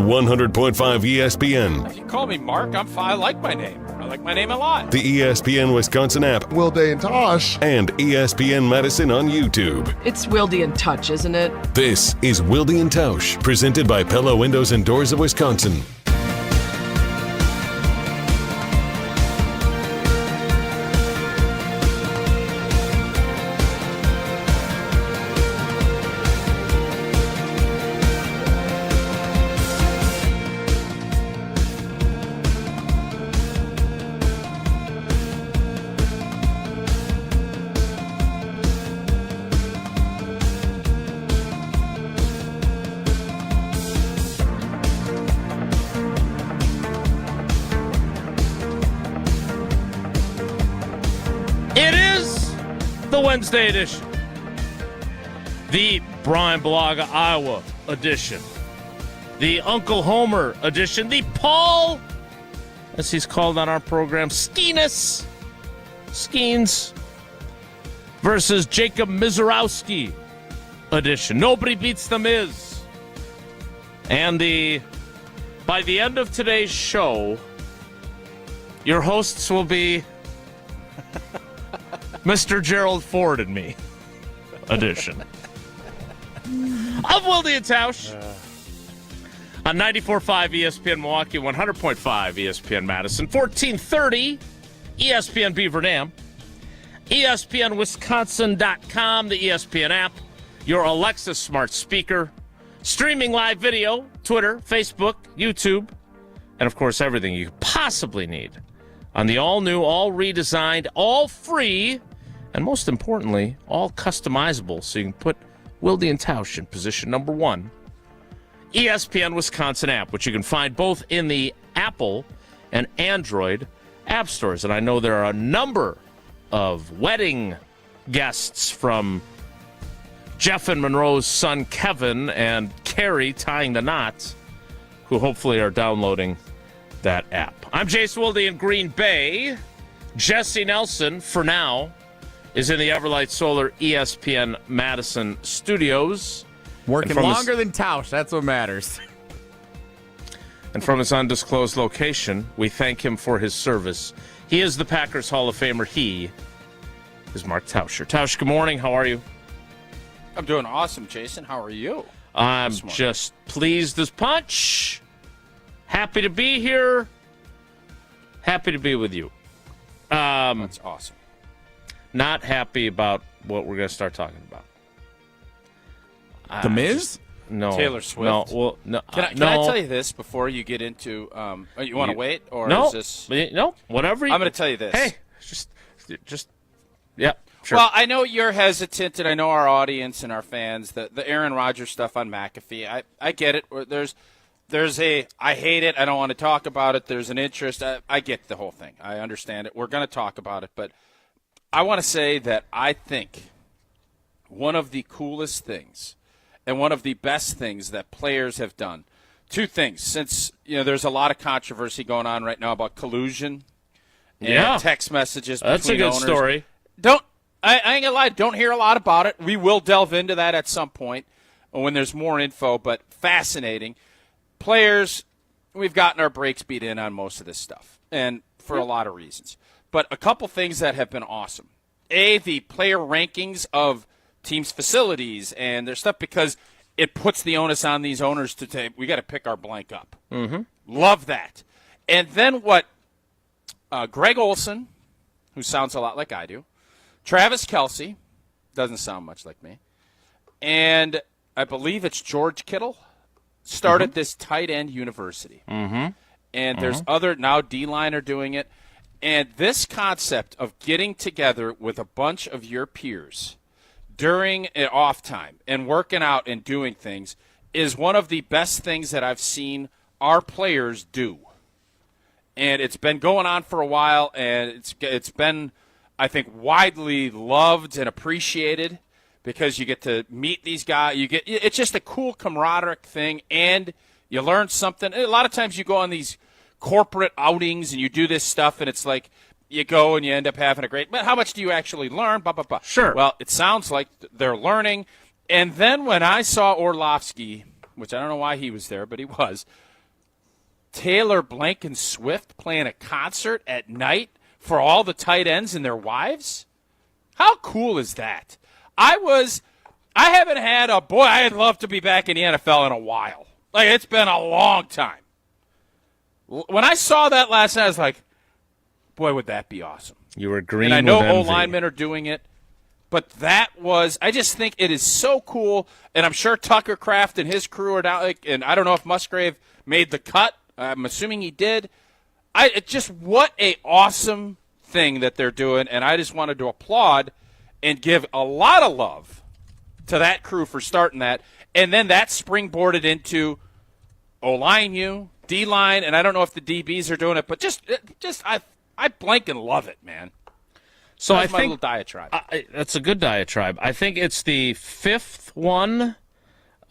100.5 ESPN. If you call me Mark, I'm fine. I like my name. I like my name a lot. The ESPN Wisconsin app. Wilde and Tausch. And ESPN Madison on YouTube. It's Wilde and Tausch, isn't it? This is Wilde and Tausch, presented by Pella Windows and Doors of Wisconsin. Wednesday edition, the Bryan Bulaga Iowa edition, the Uncle Homer edition, the Paul, as he's called on our program, Skenes versus Jacob Misiorowski edition. Nobody beats the MIZ. And by the end of today's show, your hosts will be Mr. Gerald Ford and me edition of Wilde and Tausch on 94.5 ESPN Milwaukee, 100.5 ESPN Madison, 1430 ESPN Beaver Dam, ESPNWisconsin.com, the ESPN app, your Alexa smart speaker, streaming live video, Twitter, Facebook, YouTube, and of course everything you possibly need on the all-new, all-redesigned, all-free, and most importantly, all customizable, so you can put Wilde and Tausch in position number one, ESPN Wisconsin app, which you can find both in the Apple and Android app stores. And I know there are a number of wedding guests from Jeff and Monroe's son Kevin and Carrie tying the knot who hopefully are downloading that app. I'm Jason Wilde in Green Bay. Jesse Nelson, for now, is in the Everlight Solar ESPN Madison studios. Working longer than Tausch, that's what matters. And from his undisclosed location, we thank him for his service. He is the Packers Hall of Famer. He is Mark Tauscher. Tausch, good morning. How are you? I'm doing awesome, Jason. How are you? I'm just pleased as punch. Happy to be here. Happy to be with you. That's awesome. Not happy about what we're going to start talking about. The Miz? No. Taylor Swift? No. Well, no. Can I tell you this before you get into you want to wait? Or no, is this... No, whatever. I'm going to tell you this. Hey, just yeah, sure. Well, I know you're hesitant, and I know our audience and our fans, the Aaron Rodgers stuff on McAfee. I get it. There's a, I hate it, I don't want to talk about it, there's an interest. I get the whole thing. I understand it. We're going to talk about it, but I want to say that I think one of the coolest things and one of the best things that players have done, two things, since there's a lot of controversy going on right now about collusion and text messages between That's a good owners. story. I ain't gonna lie, don't hear a lot about it. We will delve into that at some point when there's more info, but fascinating. Players, we've gotten our brakes beat in on most of this stuff, and for a lot of reasons. But a couple things that have been awesome. A, the player rankings of teams' facilities and their stuff, because it puts the onus on these owners to say, we got to pick our blank up. Mm-hmm. Love that. And then what Greg Olson, who sounds a lot like I do, Travis Kelce, doesn't sound much like me, and I believe it's George Kittle, started this tight end university. Mm-hmm. And there's other, now D-line are doing it. And this concept of getting together with a bunch of your peers during an off time and working out and doing things is one of the best things that I've seen our players do. And it's been going on for a while, and it's been, I think, widely loved and appreciated because you get to meet these guys. It's just a cool camaraderie thing, and you learn something. A lot of times you go on these corporate outings and you do this stuff, and it's like you go and you end up having a great – but how much do you actually learn? Blah, blah, blah. Sure. Well, it sounds like they're learning. And then when I saw Orlovsky, which I don't know why he was there, but he was, Taylor Blanken Swift playing a concert at night for all the tight ends and their wives? How cool is that? I haven't had I'd love to be back in the NFL in a while. Like, it's been a long time. When I saw that last night, I was like, boy, would that be awesome. You were green. And I know with envy. O-linemen are doing it, but I just think it is so cool, and I'm sure Tucker Kraft and his crew are down, and I don't know if Musgrave made the cut. I'm assuming he did. What a awesome thing that they're doing, and I just wanted to applaud and give a lot of love to that crew for starting that, and then that springboarded into O-line D-line, and I don't know if the DBs are doing it, but I blank and love it, man. So that's I my think little diatribe. That's a good diatribe. I think it's the fifth one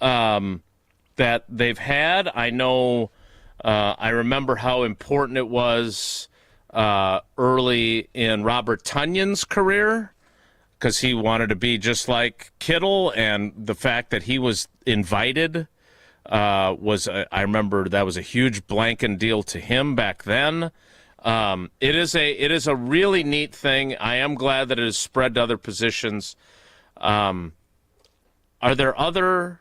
that they've had. I know. I remember how important it was early in Robert Tunyon's career because he wanted to be just like Kittle, and the fact that he was invited I remember that was a huge blanking deal to him back then. It is a really neat thing. I am glad that it has spread to other positions. Are there other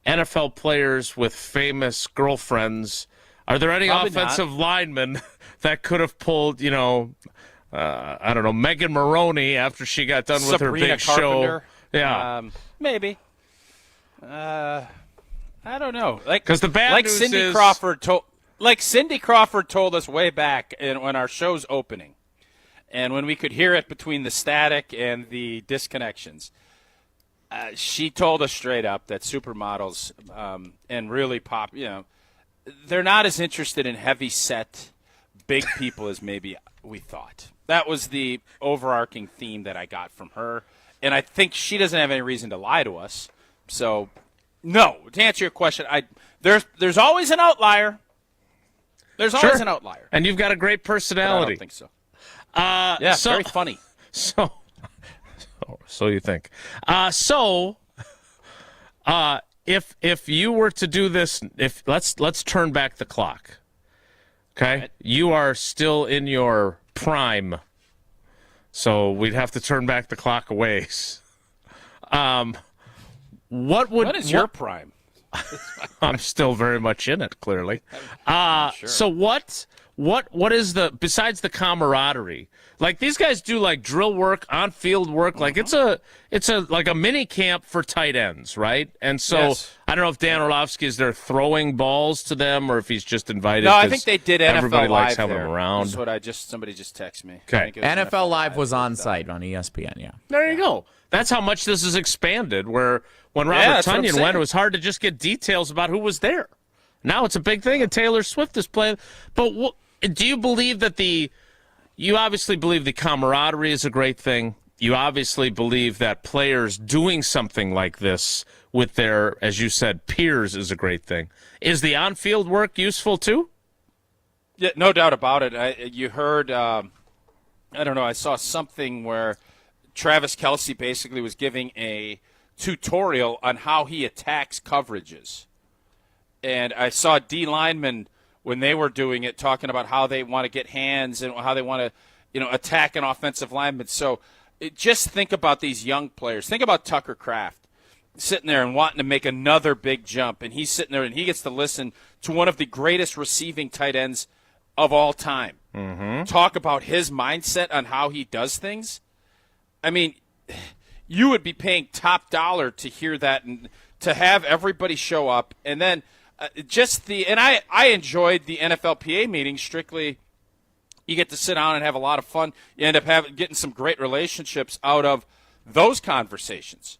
NFL players with famous girlfriends? Are there any Probably offensive not. linemen that could have pulled, I don't know, Megan Maroney after she got done with her Sabrina big Carpenter. show? Yeah. Maybe. I don't know. Because the bad news Cindy is Crawford Cindy Crawford told us way back when our show's opening, and when we could hear it between the static and the disconnections, she told us straight up that supermodels and really pop, they're not as interested in heavy set, big people as maybe we thought. That was the overarching theme that I got from her, and I think she doesn't have any reason to lie to us. So, no, to answer your question, there's always an outlier. There's always an outlier. And you've got a great personality. I don't think so. Very funny. So you think. If you were to do this, let's turn back the clock. Okay? Right. You are still in your prime. So we'd have to turn back the clock a ways. What is your prime? I'm still very much in it, clearly. Sure. So what is besides the camaraderie? Like, these guys do like drill work, on field work. Like, it's a like a mini camp for tight ends, right? And so Yes. I don't know if Dan Orlovsky is there throwing balls to them or if he's just invited. No, I think they did NFL everybody Live likes having there. him around. That's what somebody just texted me. Okay. I think it was NFL Live was on site on ESPN, yeah. There you go. That's how much this has expanded. Where when Robert that's what I'm Tonyan saying. went, it was hard to just get details about who was there. Now it's a big thing, and Taylor Swift is playing. But do you believe that you obviously believe the camaraderie is a great thing. You obviously believe that players doing something like this with their, as you said, peers is a great thing. Is the on-field work useful too? Yeah, no doubt about it. You heard, I don't know, I saw something where Travis Kelce basically was giving a tutorial on how he attacks coverages. And I saw D linemen, when they were doing it, talking about how they want to get hands and how they want to, attack an offensive lineman. So just think about these young players. Think about Tucker Kraft sitting there and wanting to make another big jump, and he's sitting there and he gets to listen to one of the greatest receiving tight ends of all time. Mm-hmm. Talk about his mindset on how he does things. I mean, you would be paying top dollar to hear that and to have everybody show up, and then I enjoyed the NFLPA meeting strictly. You get to sit down and have a lot of fun. You end up getting some great relationships out of those conversations.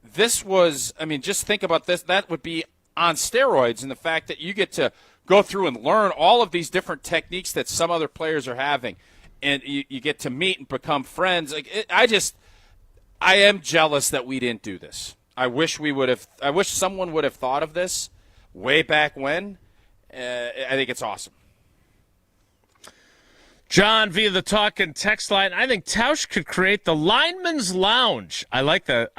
This was, just think about this. That would be on steroids, and the fact that you get to go through and learn all of these different techniques that some other players are having, and you get to meet and become friends. I am jealous that we didn't do this. I wish someone would have thought of this way back when. I think it's awesome. John, via the talk and text line, I think Tausch could create the Lineman's Lounge. I like that.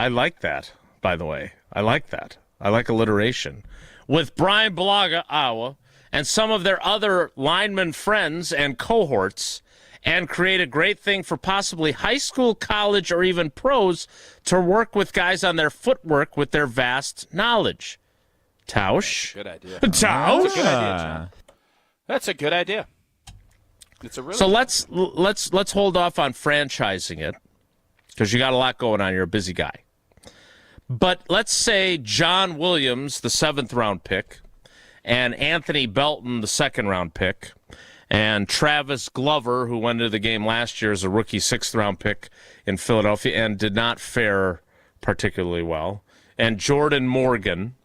By the way. I like that. I like alliteration. With Brian Bulaga, Iowa, and some of their other lineman friends and cohorts and create a great thing for possibly high school, college, or even pros to work with guys on their footwork with their vast knowledge. Tausch? Good idea. Tausch? That's a good idea, John. That's a good idea. It's a really So let's hold off on franchising it because you got a lot going on. You're a busy guy. But let's say John Williams, the 7th-round pick, and Anthony Belton, the 2nd-round pick, and Travis Glover, who went into the game last year as a rookie 6th-round pick in Philadelphia and did not fare particularly well, and Jordan Morgan.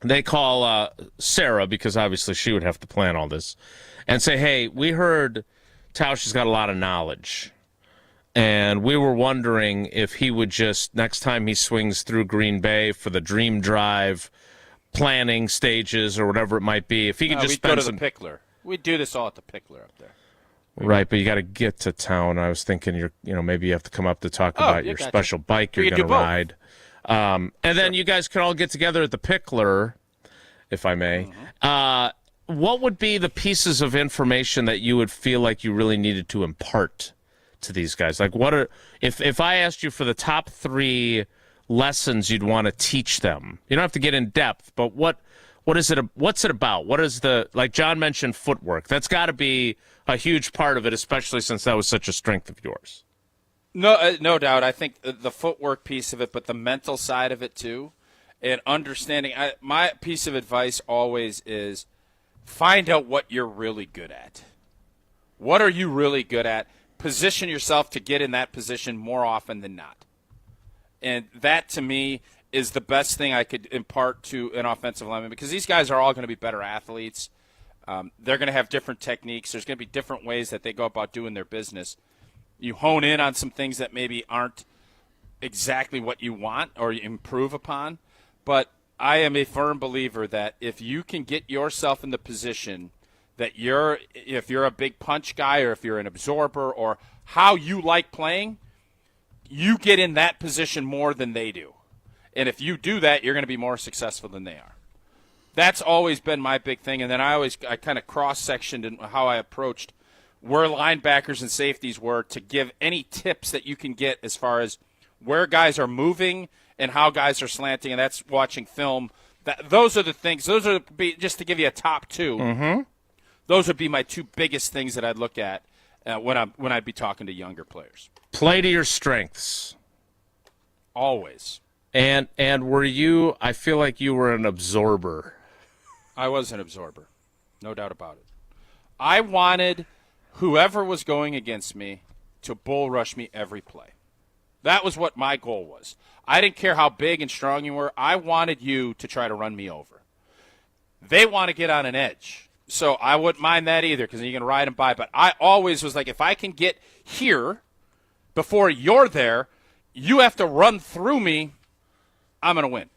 They call Sarah, because obviously she would have to plan all this, and say, hey, we heard Tausch has got a lot of knowledge, and we were wondering if he would just, next time he swings through Green Bay for the dream drive, planning stages or whatever it might be, if he could just spend go to the Pickler. We do this all at the Pickler up there. Right, but you got to get to town. I was thinking maybe you have to come up to talk about your special bike you're going to ride. And then you guys can all get together at the Pickler, if I may. What would be the pieces of information that you would feel like you really needed to impart to these guys? Like, if I asked you for the top 3 lessons you'd want to teach them? You don't have to get in depth, but what's it about? What is like John mentioned, footwork. That's got to be a huge part of it, especially since that was such a strength of yours. No doubt. I think the footwork piece of it, but the mental side of it too, and understanding. My piece of advice always is find out what you're really good at. What are you really good at? Position yourself to get in that position more often than not. And that, to me, is the best thing I could impart to an offensive lineman, because these guys are all going to be better athletes. They're going to have different techniques. There's going to be different ways that they go about doing their business. You hone in on some things that maybe aren't exactly what you want or you improve upon. But I am a firm believer that if you can get yourself in the position that if you're a big punch guy or if you're an absorber or how you like playing, you get in that position more than they do. And if you do that, you're going to be more successful than they are. That's always been my big thing. And then I kind of cross-sectioned in how I approached where linebackers and safeties were to give any tips that you can get as far as where guys are moving and how guys are slanting, and that's watching film. Those are the things. Those are just to give you a top 2. Mm-hmm. Those would be my 2 biggest things that I'd look at when I'd be talking to younger players. Play to your strengths. Always. And were you? I feel like you were an absorber. I was an absorber, no doubt about it. I wanted whoever was going against me to bull rush me every play. That was what my goal was. I didn't care how big and strong you were. I wanted you to try to run me over. They want to get on an edge, so I wouldn't mind that either because you can ride them by. But I always was like, if I can get here before you're there, you have to run through me, I'm going to win.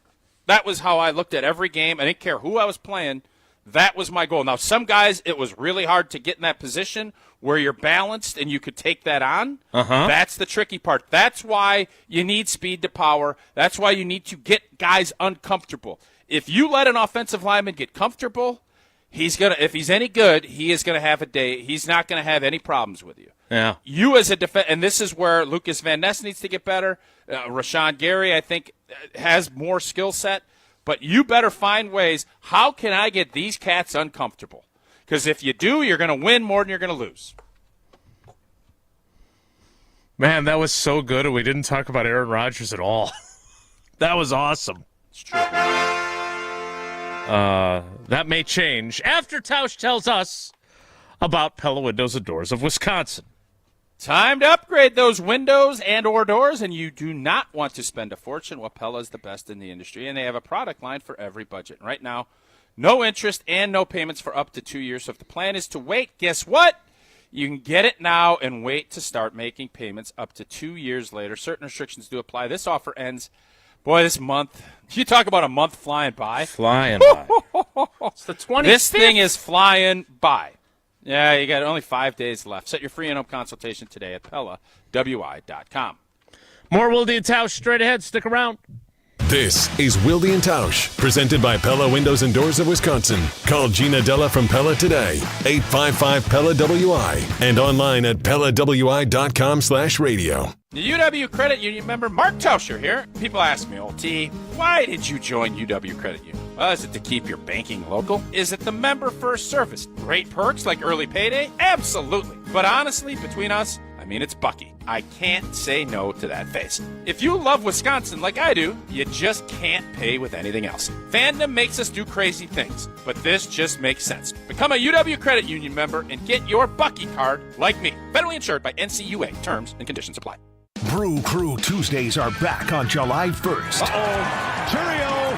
That was how I looked at every game. I didn't care who I was playing. That was my goal. Now, some guys, it was really hard to get in that position where you're balanced and you could take that on. That's the tricky part. That's why you need speed to power. That's why you need to get guys uncomfortable. If you let an offensive lineman get comfortable, if he's any good, he is going to have a day. He's not going to have any problems with you. Yeah. You as a defense, and this is where Lucas Van Ness needs to get better. Rashawn Gary, I think, has more skill set. But you better find ways, how can I get these cats uncomfortable? Because if you do, you're going to win more than you're going to lose. Man, that was so good, and we didn't talk about Aaron Rodgers at all. That was awesome. It's true. That may change after Tausch tells us about Pella Windows and Doors of Wisconsin. Time to upgrade those windows and or doors, and you do not want to spend a fortune. Well, Pella is the best in the industry, and they have a product line for every budget. Right now, no interest and no payments for up to 2 years. So if the plan is to wait, guess what? You can get it now and wait to start making payments up to 2 years later. Certain restrictions do apply. This offer ends, this month. You talk about a month flying by. Flying by. It's the 25th. This thing is flying by. Yeah, you got only 5 days left. Set your free in-home consultation today at PellaWI.com. More Wilde and Tausch straight ahead. Stick around. This is Wilde and Tausch, presented by Pella Windows and Doors of Wisconsin. Call Gina Della from Pella today, 855-PELLA-WI, and online at PellaWI.com/radio. The UW Credit Union member Mark Tauscher here. People ask me, old T, why did you join UW Credit Union? Well, is it to keep your banking local? Is it the member first service? Great perks like early payday? Absolutely. But honestly, between us, it's Bucky. I can't say no to that face. If you love Wisconsin like I do, you just can't pay with anything else. Fandom makes us do crazy things, but this just makes sense. Become a UW Credit Union member and get your Bucky card like me. Federally insured by NCUA. Terms and conditions apply. Brew Crew Tuesdays are back on July 1st. Churio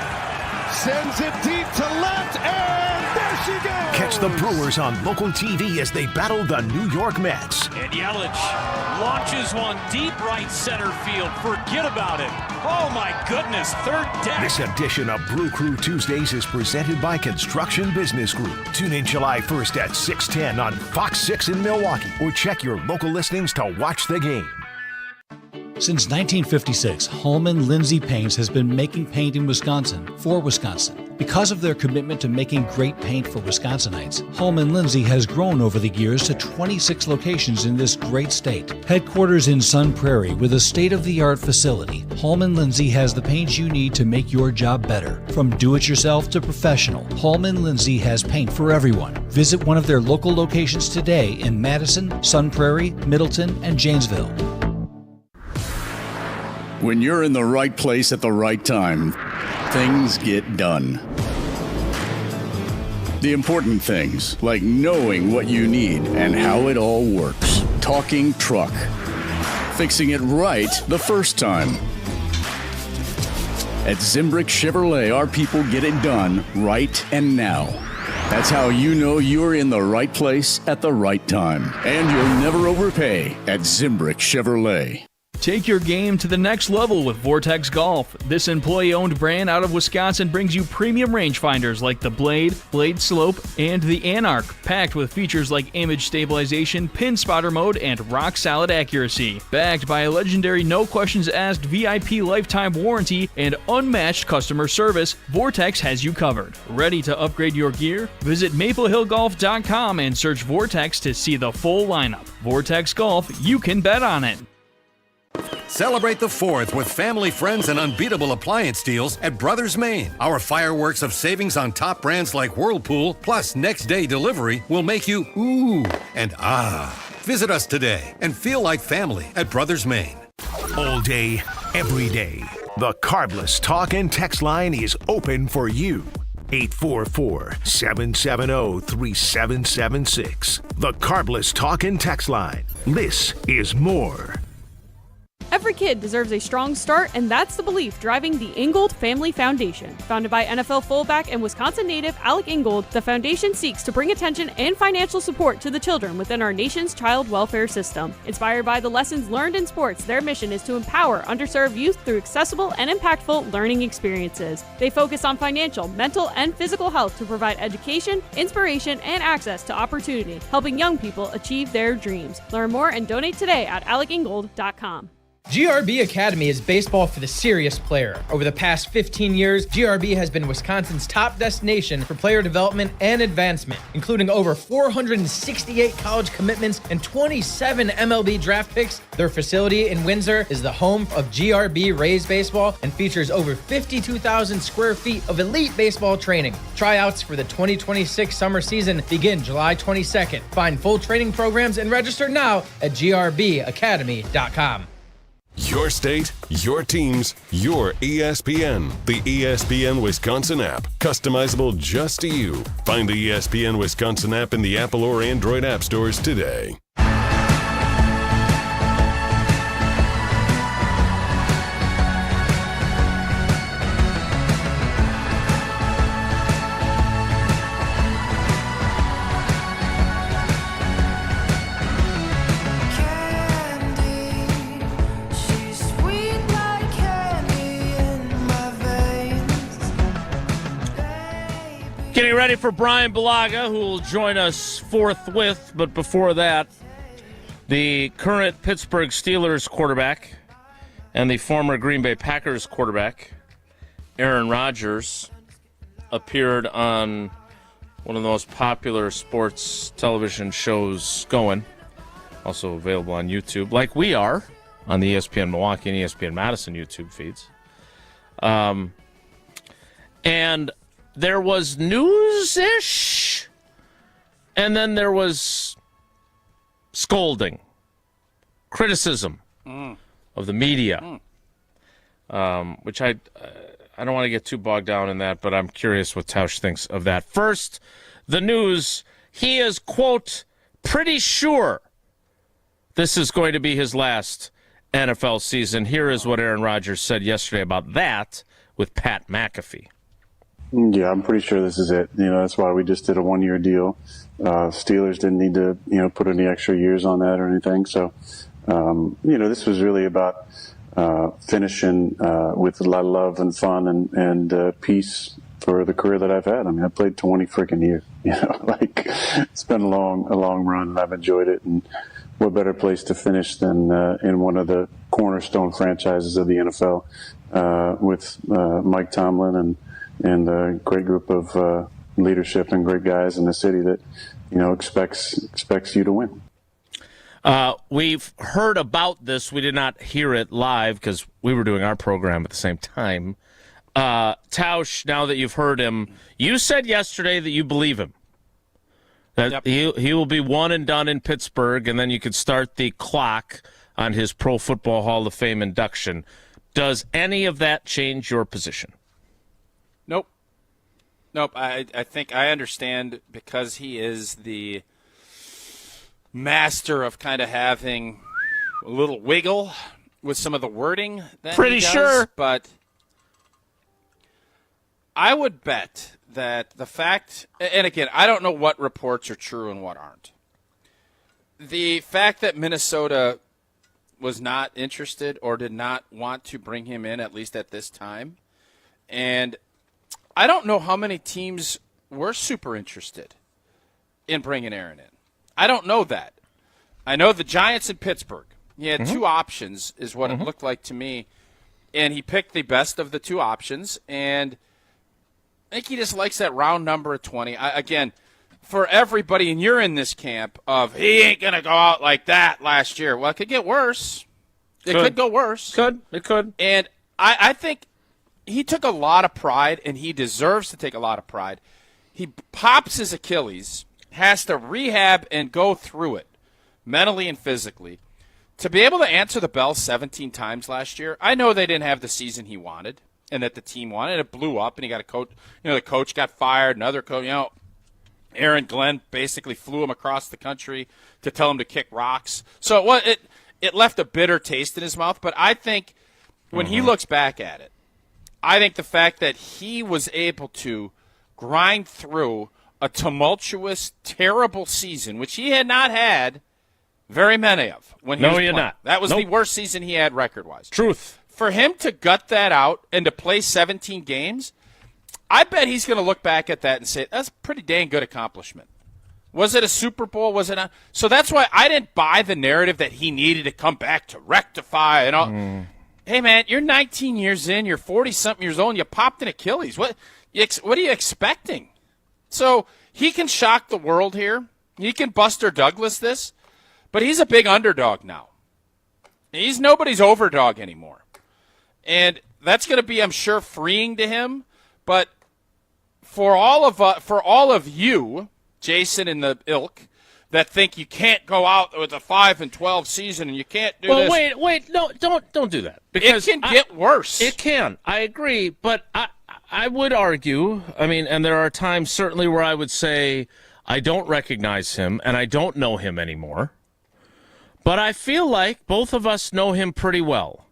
sends it deep to left, and there she goes! Catch the Brewers on local TV as they battle the New York Mets. And Yelich launches one deep right center field. Forget about it. Oh, my goodness, third deck. This edition of Brew Crew Tuesdays is presented by Construction Business Group. Tune in July 1st at 6:10 on Fox 6 in Milwaukee, or check your local listings to watch the game. Since 1956, Holman Lindsay Paints has been making paint in Wisconsin for Wisconsin. Because of their commitment to making great paint for Wisconsinites, Holman Lindsay has grown over the years to 26 locations in this great state. Headquarters in Sun Prairie with a state-of-the-art facility, Holman Lindsay has the paint you need to make your job better. From do-it-yourself to professional, Holman Lindsay has paint for everyone. Visit one of their local locations today in Madison, Sun Prairie, Middleton, and Janesville. When you're in the right place at the right time, things get done. The important things, like knowing what you need and how it all works. Talking truck. Fixing it right the first time. At Zimbrick Chevrolet, our people get it done right and now. That's how you know you're in the right place at the right time. And you'll never overpay at Zimbrick Chevrolet. Take your game to the next level with Vortex Golf. This employee-owned brand out of Wisconsin brings you premium rangefinders like the Blade, Blade Slope, and the Anarch, packed with features like image stabilization, pin spotter mode, and rock-solid accuracy. Backed by a legendary no-questions-asked VIP lifetime warranty and unmatched customer service, Vortex has you covered. Ready to upgrade your gear? Visit maplehillgolf.com and search Vortex to see the full lineup. Vortex Golf, you can bet on it. Celebrate the 4th with family, friends, and unbeatable appliance deals at Brothers Maine. Our fireworks of savings on top brands like Whirlpool, plus next-day delivery, will make you ooh and ah. Visit us today and feel like family at Brothers Maine. All day, every day, the Carbless Talk and Text line is open for you. 844-770-3776. The Carbless Talk and Text line. This is more. Every kid deserves a strong start, and that's the belief driving the Ingold Family Foundation. Founded by NFL fullback and Wisconsin native Alec Ingold, the foundation seeks to bring attention and financial support to the children within our nation's child welfare system. Inspired by the lessons learned in sports, their mission is to empower underserved youth through accessible and impactful learning experiences. They focus on financial, mental, and physical health to provide education, inspiration, and access to opportunity, helping young people achieve their dreams. Learn more and donate today at alecingold.com. GRB Academy is baseball for the serious player. Over the past 15 years, GRB has been Wisconsin's top destination for player development and advancement, including over 468 college commitments and 27 MLB draft picks. Their facility in Windsor is the home of GRB Rays baseball and features over 52,000 square feet of elite baseball training. Tryouts for the 2026 summer season begin July 22nd. Find full training programs and register now at grbacademy.com. Your state, your teams, your ESPN. The ESPN Wisconsin app. Customizable just to you. Find the ESPN Wisconsin app in the Apple or Android app stores today. Getting ready for Brian Bulaga, who will join us forthwith. But before that, the current Pittsburgh Steelers quarterback and the former Green Bay Packers quarterback Aaron Rodgers appeared on one of the most popular sports television shows going, also available on YouTube, like we are on the ESPN Milwaukee and ESPN Madison YouTube feeds. And there was news-ish, and then there was scolding, criticism of the media, which I don't want to get too bogged down in that, but I'm curious what Tausch thinks of that. First, the news, he is, quote, pretty sure this is going to be his last NFL season. Here is what Aaron Rodgers said yesterday about that with Pat McAfee. Yeah, I'm pretty sure this is it. That's why we just did a 1-year deal. Steelers didn't need to, put any extra years on that or anything. So, this was really about finishing with a lot of love and fun and peace for the career that I've had. I mean, I played 20 freaking years. It's been a long run, and I've enjoyed it. And what better place to finish than in one of the cornerstone franchises of the NFL with Mike Tomlin and a great group of leadership and great guys in the city that, expects you to win. We've heard about this. We did not hear it live because we were doing our program at the same time. Tausch, now that you've heard him, you said yesterday that you believe him. That he will be one and done in Pittsburgh, and then you could start the clock on his Pro Football Hall of Fame induction. Does any of that change your position? Nope. I think I understand because he is the master of kind of having a little wiggle with some of the wording that Pretty he does, sure. But I would bet that the fact, and again, I don't know what reports are true and what aren't. The fact that Minnesota was not interested or did not want to bring him in, at least at this time, and I don't know how many teams were super interested in bringing Aaron in. I don't know that. I know the Giants and Pittsburgh. He had two options is what it looked like to me, and he picked the best of the two options, and I think he just likes that round number of 20. Again, for everybody, and you're in this camp of he ain't going to go out like that last year. Well, it could get worse. It could go worse. It could. And I think he took a lot of pride, and he deserves to take a lot of pride. He pops his Achilles, has to rehab and go through it mentally and physically. To be able to answer the bell 17 times last year, I know they didn't have the season he wanted and that the team wanted. It blew up, and he got a coach. The coach got fired. Another coach, Aaron Glenn basically flew him across the country to tell him to kick rocks. So it left a bitter taste in his mouth. But I think when he looks back at it, I think the fact that he was able to grind through a tumultuous, terrible season, which he had not had very many of when he was playing. Not. That was the worst season he had record-wise. Truth. For him to gut that out and to play 17 games, I bet he's going to look back at that and say, that's a pretty dang good accomplishment. Was it a Super Bowl? Was it not? So that's why I didn't buy the narrative that he needed to come back to rectify and all. Hey, man, you're 19 years in. You're 40-something years old, and you popped an Achilles. What are you expecting? So he can shock the world here. He can Buster Douglas this. But he's a big underdog now. He's nobody's overdog anymore. And that's going to be, I'm sure, freeing to him. But for all of you, Jason and the ilk, that think you can't go out with a 5-12 season and you can't do this. Well, wait, no, don't do that. Because it can get worse. It can. I agree, but I would argue, and there are times certainly where I would say I don't recognize him and I don't know him anymore. But I feel like both of us know him pretty well.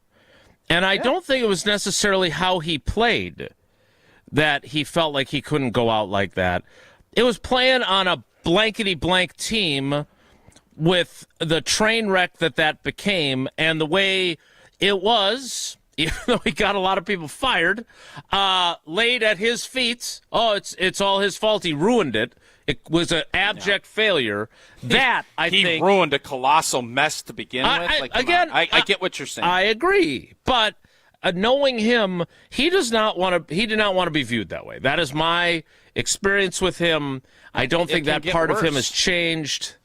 And I don't think it was necessarily how he played that he felt like he couldn't go out like that. It was playing on a blankety-blank team with the train wreck that became and the way it was, even though he got a lot of people fired, laid at his feet. Oh, it's all his fault. He ruined it. It was an abject failure. That, I think... He ruined a colossal mess to begin with. I get what you're saying. I agree. But knowing him, he did not want to be viewed that way. That is my experience with him. I don't think that part of him has changed.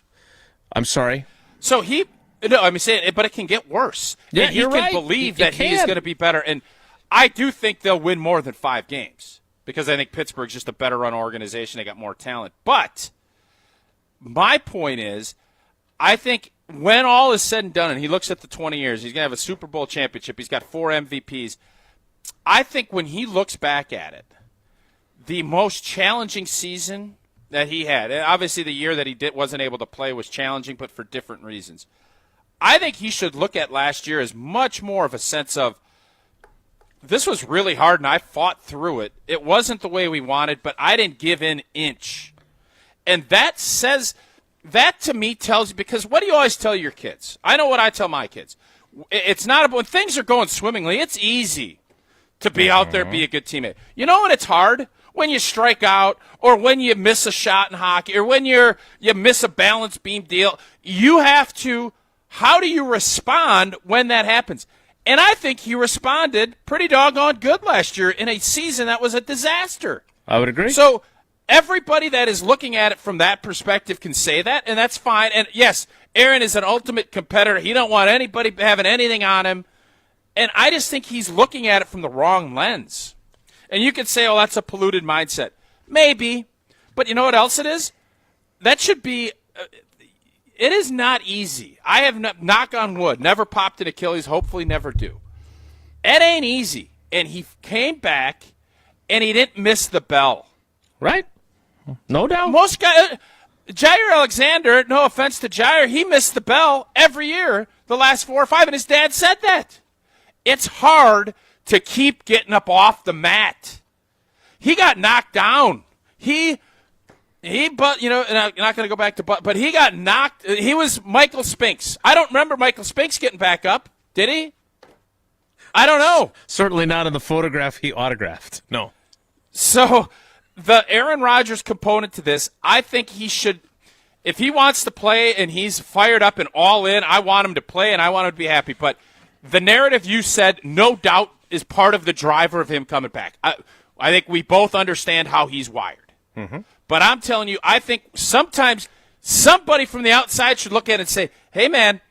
I'm sorry. So but it can get worse. Yeah, and he can believe that he's going to be better. And I do think they'll win more than 5 games because I think Pittsburgh's just a better run organization. They got more talent. But my point is, I think when all is said and done and he looks at the 20 years, he's going to have a Super Bowl championship. He's got 4 MVPs. I think when he looks back at it, the most challenging season that he had, and obviously the year that he wasn't able to play was challenging, but for different reasons. I think he should look at last year as much more of a sense of, this was really hard and I fought through it. It wasn't the way we wanted, but I didn't give in inch. And that to me tells you, because what do you always tell your kids? I know what I tell my kids. It's not about when things are going swimmingly, it's easy to be out there, be a good teammate. You know when it's hard? When you strike out, or when you miss a shot in hockey, or when you miss a balance beam deal. You have to, how do you respond when that happens? And I think he responded pretty doggone good last year in a season that was a disaster. I would agree. So everybody that is looking at it from that perspective can say that, and that's fine. And yes, Aaron is an ultimate competitor. He don't want anybody having anything on him. And I just think he's looking at it from the wrong lens. And you could say, oh, that's a polluted mindset. Maybe. But you know what else it is? That should be it is not easy. I have, knock on wood, never popped an Achilles, hopefully never do. It ain't easy. And he came back, and he didn't miss the bell. Right? No doubt. Most guys, Jair Alexander, no offense to Jair, he missed the bell every year the last 4 or 5, and his dad said that. It's hard to keep getting up off the mat. He got knocked down. But, and I'm not going to go back to but he got knocked. He was Michael Spinks. I don't remember Michael Spinks getting back up. Did he? I don't know. Certainly not in the photograph he autographed. No. So the Aaron Rodgers component to this, I think he should, if he wants to play and he's fired up and all in, I want him to play and I want him to be happy. But the narrative you said, no doubt, is part of the driver of him coming back. I think we both understand how he's wired. Mm-hmm. But I'm telling you, I think sometimes somebody from the outside should look at it and say, hey, man,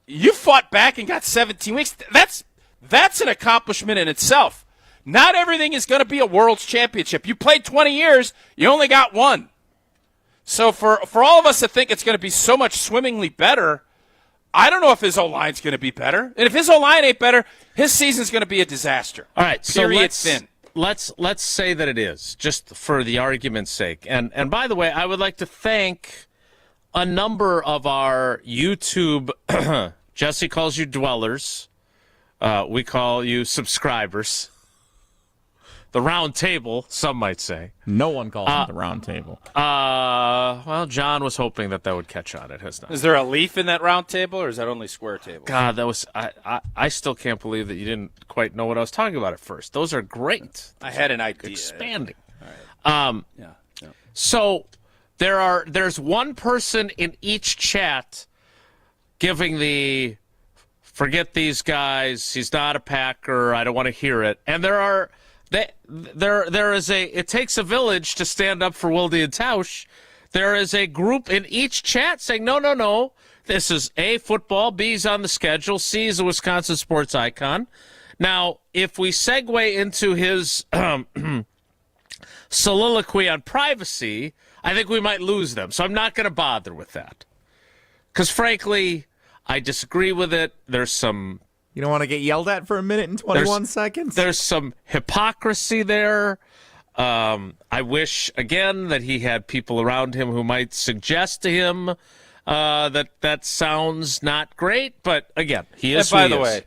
you fought back and got 17 weeks. That's an accomplishment in itself. Not everything is going to be a world's championship. You played 20 years, you only got 1. So for all of us to think it's going to be so much swimmingly better, I don't know if his O-line's going to be better. And if his O-line ain't better, his season's going to be a disaster. All right, so thin. Let's say that it is, just for the argument's sake. And by the way, I would like to thank a number of our YouTube, Jesse calls you dwellers, we call you subscribers. The round table, some might say. No one calls it the round table. Well, John was hoping that would catch on. It has not. Is there a leaf in that round table, or is that only square table? God, that was. I still can't believe that you didn't quite know what I was talking about at first. Those are great. I had an idea. Expanding. All right. Yeah. So there's one person in each chat giving the forget these guys. He's not a Packer. I don't want to hear it. And there is it takes a village to stand up for Wilde and Tausch. There is a group in each chat saying, no, this is A, football, B is on the schedule, C is a Wisconsin sports icon. Now, if we segue into his soliloquy on privacy, I think we might lose them. So I'm not going to bother with that. Because frankly, I disagree with it. There's some... You don't want to get yelled at for a minute and 21 seconds? There's some hypocrisy there. I wish, again, that he had people around him who might suggest to him that sounds not great. But, again, he is who he is. By the way,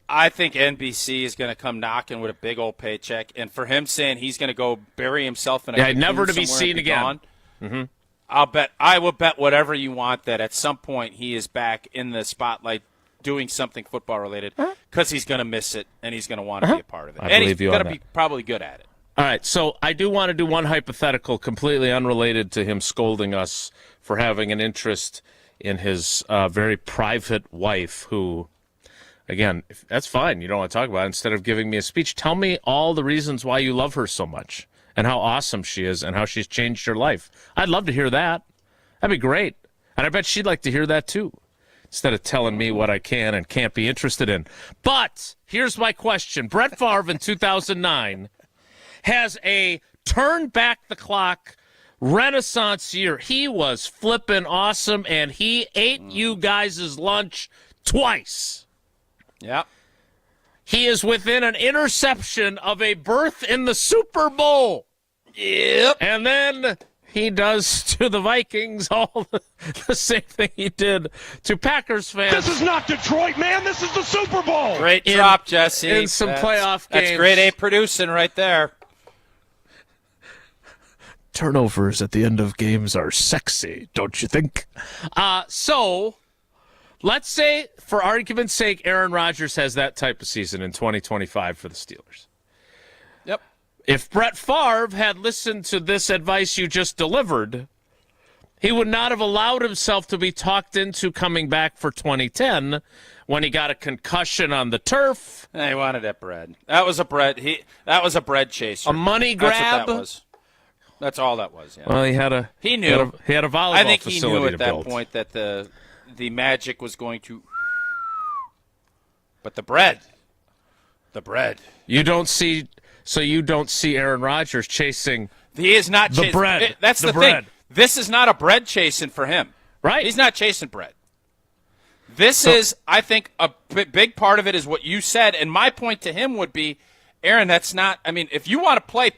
I think NBC is going to come knocking with a big old paycheck. And for him saying he's going to go bury himself in a never to be seen again. Mm-hmm. I will bet whatever you want that at some point he is back in the spotlight doing something football related, because he's going to miss it and he's going to want to be a part of it. And he's going to be probably good at it. All right, so I do want to do one hypothetical completely unrelated to him scolding us for having an interest in his very private wife, who, Again, that's fine. You don't want to talk about it. Instead of giving me a speech, tell me all the reasons why you love her so much and how awesome she is and how she's changed your life. I'd love to hear that. That'd be great. And I bet she'd like to hear that too, instead of telling me what I can and can't be interested in. But here's my question. Brett Favre in 2009 has a turn back the clock Renaissance year. He was flipping awesome, and he ate you guys' lunch twice. Yeah. He is within an interception of a berth in the Super Bowl. Yep. And then he does to the Vikings all the same thing he did to Packers fans. This is not Detroit, man. This is the Super Bowl. Great drop, Jesse. In some playoff games. That's grade A producing right there. Turnovers at the end of games are sexy, don't you think? So, let's say, for argument's sake, Aaron Rodgers has that type of season in 2025 for the Steelers. Yep. If Brett Favre had listened to this advice you just delivered, he would not have allowed himself to be talked into coming back for 2010 when he got a concussion on the turf. He wanted that bread. That was a bread. That was a bread chaser. A money grab. That's what that was. That's all that was. Yeah. Well, he had a. He knew. He had a volleyball I think facility he knew at to that build. point that the magic was going to. But the bread. You don't see Aaron Rodgers chasing. He is not the chasing bread. That's the bread. thing. This is not a bread chasing for him. Right. He's not chasing bread. This is, I think, a big part of it is what you said. And my point to him would be, Aaron, that's not. I mean, if you want to play.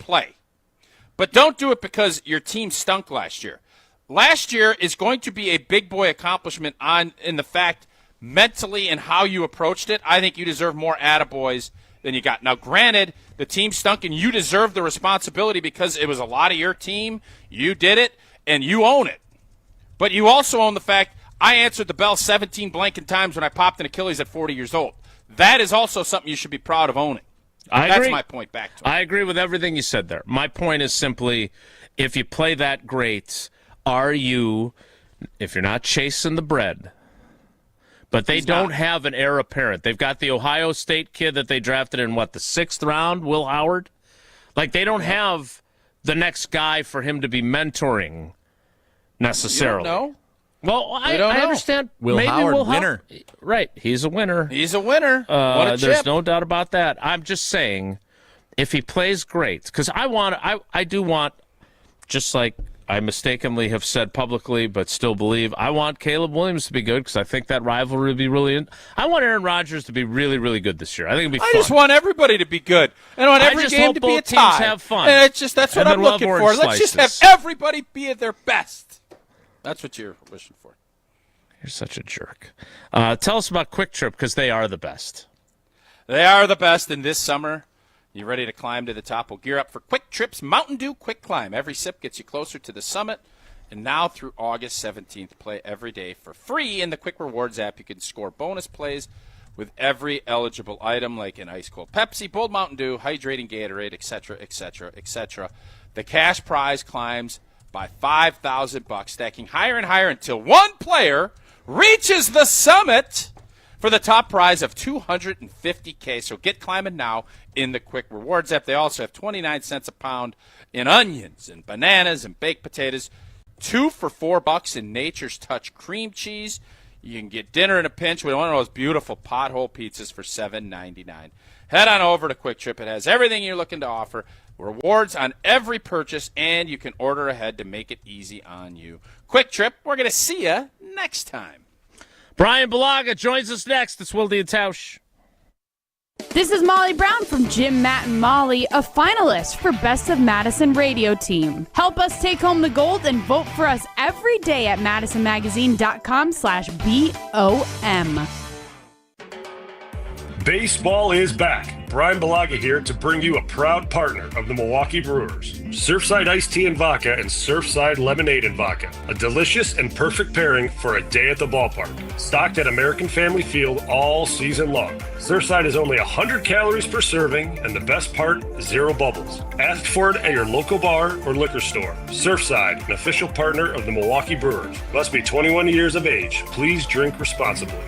But don't do it because your team stunk last year. Last year is going to be a big boy accomplishment in the fact mentally and how you approached it. I think you deserve more attaboys than you got. Now, granted, the team stunk and you deserve the responsibility because it was a lot of your team. You did it and you own it. But you also own the fact I answered the bell 17 blanking times when I popped an Achilles at 40 years old. That is also something you should be proud of owning. That's my point back to him. I agree with everything you said there. My point is simply, if you play that great, if you're not chasing the bread, but they don't have an heir apparent. They've got the Ohio State kid that they drafted in, the 6th round, Will Howard? Like, they don't have the next guy for him to be mentoring necessarily. You don't know? Well, I understand. Will Maybe Howard, Will winner. Right. He's a winner. What a chip. There's no doubt about that. I'm just saying, if he plays great, because I do want, just like I mistakenly have said publicly but still believe, I want Caleb Williams to be good because I think that rivalry would be really I want Aaron Rodgers to be really, really good this year. I think it'd be fun. I just want everybody to be good. I want every game to be a tie. Have fun. And that's what I'm looking for. Let's just have everybody be at their best. That's what you're wishing for. You're such a jerk. Tell us about Quick Trip, because they are the best. They are the best, and this summer, you ready to climb to the top? Well, gear up for Quick Trip's Mountain Dew Quick Climb. Every sip gets you closer to the summit, and now through August 17th, play every day for free in the Quick Rewards app. You can score bonus plays with every eligible item, like an ice-cold Pepsi, Bold Mountain Dew, hydrating Gatorade, etc., etc., etc. The cash prize climbs by $5,000, stacking higher and higher until one player reaches the summit for the top prize of $250K. So get climbing now in the Quick Rewards app. They also have 29 cents a pound in onions and bananas and baked potatoes. 2 for $4 in Nature's Touch cream cheese. You can get dinner in a pinch with one of those beautiful pothole pizzas for $7.99. Head on over to Quick Trip. It has everything you're looking to offer. Rewards on every purchase, and you can order ahead to make it easy on you. Quick Trip, we're going to see you next time. Brian Bulaga joins us next. It's Wilde and Tausch. This is Molly Brown from Jim, Matt, and Molly, a finalist for Best of Madison Radio Team. Help us take home the gold and vote for us every day at madisonmagazine.com/BOM. Baseball is back. Brian Bulaga here to bring you a proud partner of the Milwaukee Brewers. Surfside Iced Tea and Vodka and Surfside Lemonade and Vodka. A delicious and perfect pairing for a day at the ballpark. Stocked at American Family Field all season long. Surfside is only 100 calories per serving, and the best part, 0 bubbles. Ask for it at your local bar or liquor store. Surfside, an official partner of the Milwaukee Brewers. Must be 21 years of age. Please drink responsibly.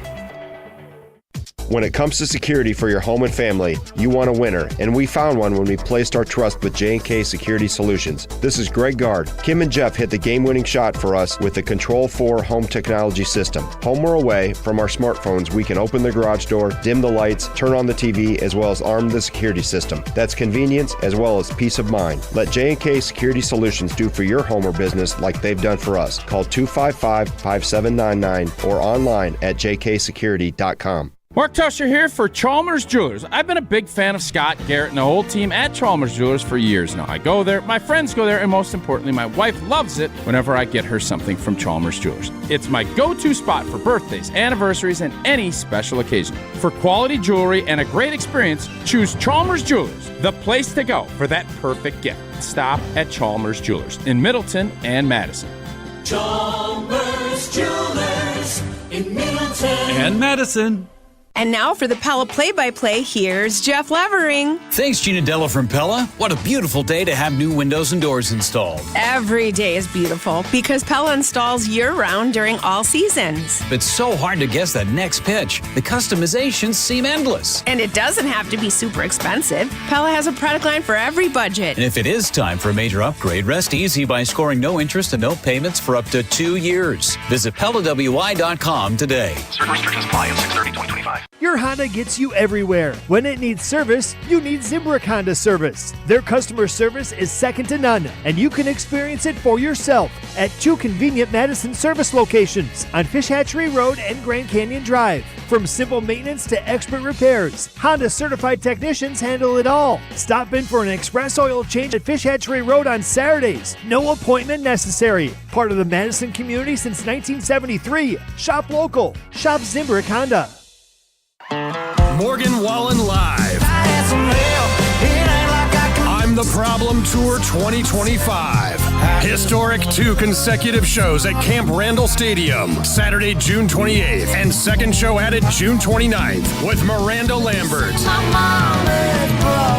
When it comes to security for your home and family, you want a winner, and we found one when we placed our trust with J&K Security Solutions. This is Greg Gard. Kim and Jeff hit the game-winning shot for us with the Control 4 home technology system. Home or away, from our smartphones, we can open the garage door, dim the lights, turn on the TV, as well as arm the security system. That's convenience as well as peace of mind. Let J&K Security Solutions do for your home or business like they've done for us. Call 255-5799 or online at jksecurity.com. Mark Tusher here for Chalmers Jewelers. I've been a big fan of Scott, Garrett, and the whole team at Chalmers Jewelers for years now. I go there, my friends go there, and most importantly, my wife loves it whenever I get her something from Chalmers Jewelers. It's my go-to spot for birthdays, anniversaries, and any special occasion. For quality jewelry and a great experience, choose Chalmers Jewelers, the place to go for that perfect gift. Stop at Chalmers Jewelers in Middleton and Madison. Chalmers Jewelers in Middleton And Madison. And now for the Pella play-by-play, here's Jeff Levering. Thanks, Gina Della from Pella. What a beautiful day to have new windows and doors installed. Every day is beautiful because Pella installs year-round during all seasons. It's so hard to guess that next pitch. The customizations seem endless. And it doesn't have to be super expensive. Pella has a product line for every budget. And if it is time for a major upgrade, rest easy by scoring no interest and no payments for up to 2 years. Visit PellaWI.com today. Certain restrictions apply on 6/30/2025. Your Honda gets you everywhere. When it needs service, you need Zimbrick Honda service. Their customer service is second to none, and you can experience it for yourself at 2 convenient Madison service locations on Fish Hatchery Road and Grand Canyon Drive. From simple maintenance to expert repairs, Honda certified technicians handle it all. Stop in for an express oil change at Fish Hatchery Road on Saturdays. No appointment necessary. Part of the Madison community since 1973. Shop local. Shop Zimbrick Honda. Morgan Wallen Live. I'm the Problem Tour 2025. Historic 2 consecutive shows at Camp Randall Stadium, Saturday, June 28th, and second show added June 29th with Miranda Lambert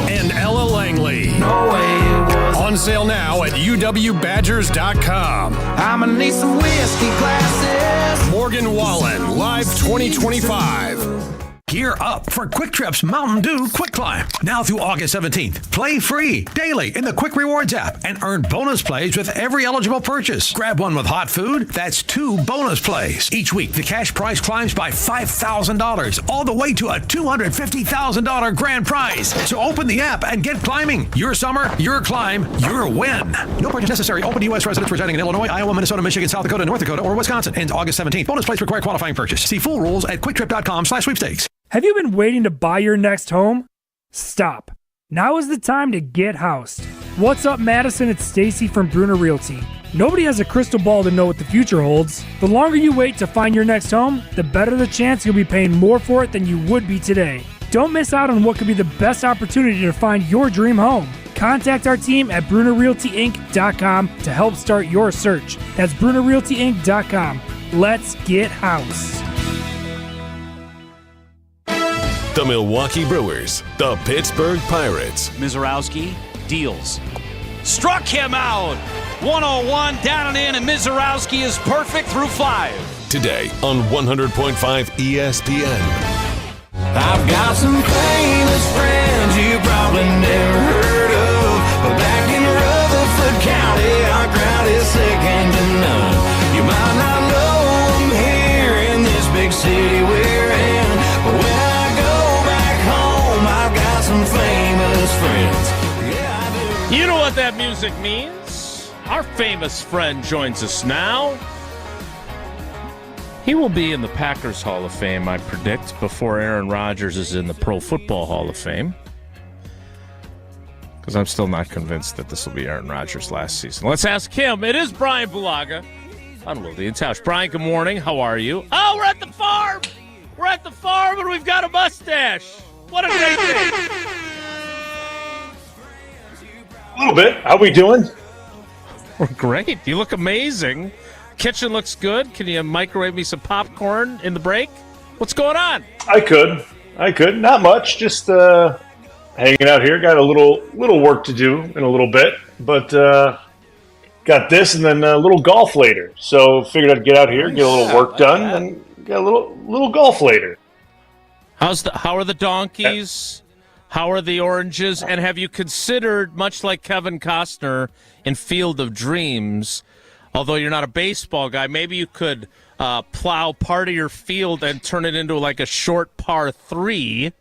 and Ella Langley. On sale now at uwbadgers.com. I'm gonna need some whiskey glasses. Morgan Wallen, Live 2025. Gear up for Quick Trip's Mountain Dew Quick Climb. Now through August 17th. Play free daily in the Quick Rewards app and earn bonus plays with every eligible purchase. Grab one with hot food. That's 2 bonus plays. Each week, the cash prize climbs by $5,000, all the way to a $250,000 grand prize. So open the app and get climbing. Your summer, your climb, your win. No purchase necessary. Open to U.S. residents residing in Illinois, Iowa, Minnesota, Michigan, South Dakota, North Dakota, or Wisconsin. Ends August 17th. Bonus plays require qualifying purchase. See full rules at quicktrip.com/sweepstakes. Have you been waiting to buy your next home? Stop. Now is the time to get housed. What's up, Madison? It's Stacy from Bruner Realty. Nobody has a crystal ball to know what the future holds. The longer you wait to find your next home, the better the chance you'll be paying more for it than you would be today. Don't miss out on what could be the best opportunity to find your dream home. Contact our team at BrunerRealtyInc.com to help start your search. That's BrunerRealtyInc.com. Let's get housed. The Milwaukee Brewers, the Pittsburgh Pirates. Misiorowski deals. Struck him out. 101 down and in, and Misiorowski is perfect through 5. Today on 100.5 ESPN. I've got some famous friends you probably never heard of, but back in Rutherford County, our crowd is second to none. You might not know them here in this big city we're in, but when I go back home, I've got some famous friends. Yeah, I do. You know what that music means? Our famous friend joins us now. He will be in the Packers Hall of Fame, I predict, before Aaron Rodgers is in the Pro Football Hall of Fame. Because I'm still not convinced that this will be Aaron Rodgers' last season. Let's ask him. It is Bryan Bulaga on Wilde and Tausch. Brian, good morning. How are you? Oh, we're at the farm. We're at the farm and we've got a mustache. What a great day. A little bit. How we doing? We're great. You look amazing. Kitchen looks good. Can you microwave me some popcorn in the break? What's going on? I could. Not much. Just hanging out here. Got a little work to do in a little bit, but got this and then a little golf later. So figured I'd get out here, get a little work done, and get a little golf later. How are the donkeys? How are the oranges? And have you considered, much like Kevin Costner in Field of Dreams, although you're not a baseball guy, maybe you could plow part of your field and turn it into like a short par 3,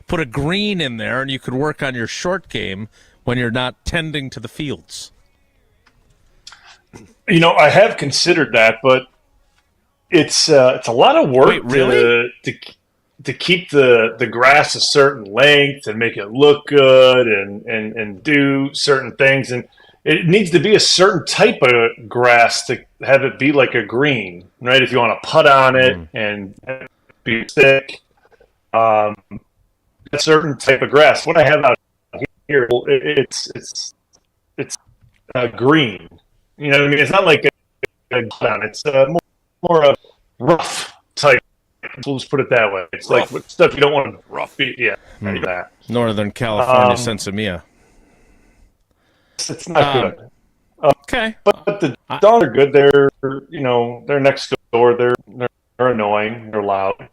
put a green in there, and you could work on your short game when you're not tending to the fields. I have considered that, but it's a lot of work. Wait, really? to keep the grass a certain length and make it look good and do certain things, and it needs to be a certain type of grass to have it be like a green, right? If you want to putt on it and be thick, a certain type of grass. What I have out here, it's green. You know what I mean? It's not like it's more of rough type. We'll just put it that way. It's rough. Like stuff you don't want to rough. Yeah, like that. Northern California Sensimilla. It's not good. Okay, but the dogs are good. They're next door. They're annoying. They're loud.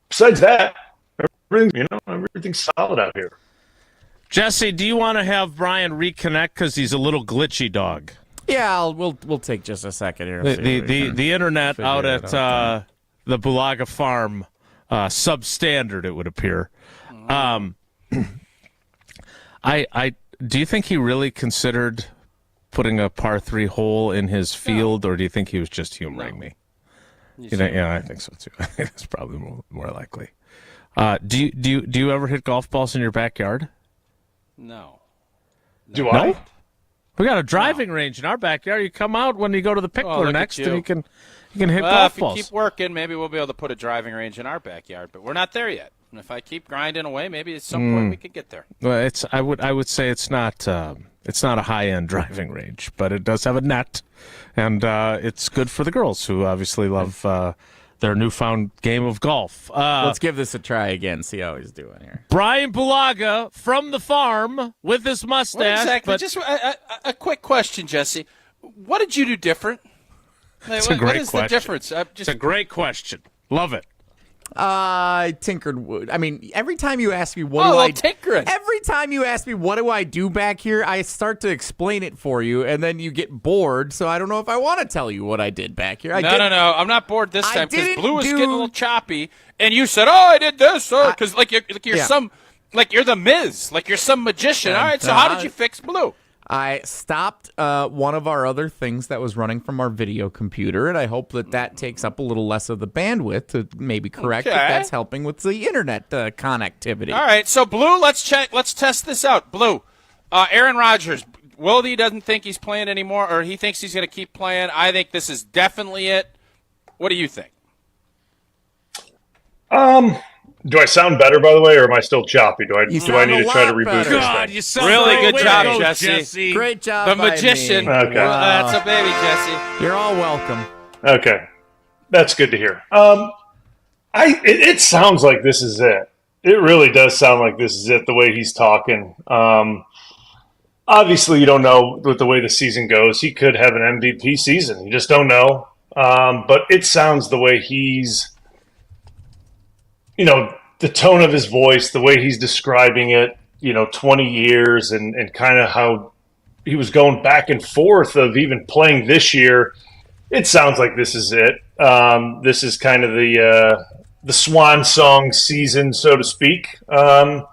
Besides that, everything's solid out here. Jesse, do you want to have Brian reconnect because he's a little glitchy dog? Yeah, we'll take just a second here. The internet out at the Bulaga farm, substandard, it would appear. I do you think he really considered putting a par 3 hole in his field, or do you think he was just humoring me? Yeah, I think so too. I think that's probably more likely. Do you ever hit golf balls in your backyard? No. Do I? We got a driving range in our backyard. You come out when you go to the Pickler next, and you can hit golf balls. If you keep working, maybe we'll be able to put a driving range in our backyard, but we're not there yet. And if I keep grinding away, maybe at some point we could get there. Well, I would say it's not a high-end driving range, but it does have a net, and it's good for the girls who obviously love their newfound game of golf. Let's give this a try again, see how he's doing here. Brian Bulaga from the farm with his mustache. Well, exactly. Just a quick question, Jesse. What did you do different? It's a great what is question. The difference? It's a great question. Love it. I tinkered wood. I mean, every time you ask me tinkering. Every time you ask me what do I do back here, I start to explain it for you, and then you get bored. So I don't know if I want to tell you what I did back here. No. I'm not bored this time because Blue was getting a little choppy, and you said, "Oh, I did this," because you're the MIZ, like you're some magician. All right, so how did you fix Blue? I stopped one of our other things that was running from our video computer, and I hope that takes up a little less of the bandwidth to maybe correct if that's helping with the internet connectivity. All right, so Blue, let's test this out. Blue, Aaron Rodgers, Wilde doesn't think he's playing anymore, or he thinks he's going to keep playing. I think this is definitely it. What do you think? Do I sound better, by the way, or am I still choppy? Do I need to try to reboot God, this you sound really good job, Jesse. Great job, the magician. Okay. Well, that's a baby, Jesse. You're all welcome. Okay, that's good to hear. It sounds like this is it. It really does sound like this is it. The way he's talking. Obviously, you don't know with the way the season goes. He could have an MVP season. You just don't know. But it sounds the way he's. The tone of his voice, the way he's describing it, 20 years and kind of how he was going back and forth of even playing this year. It sounds like this is it. This is kind of the swan song season, so to speak. So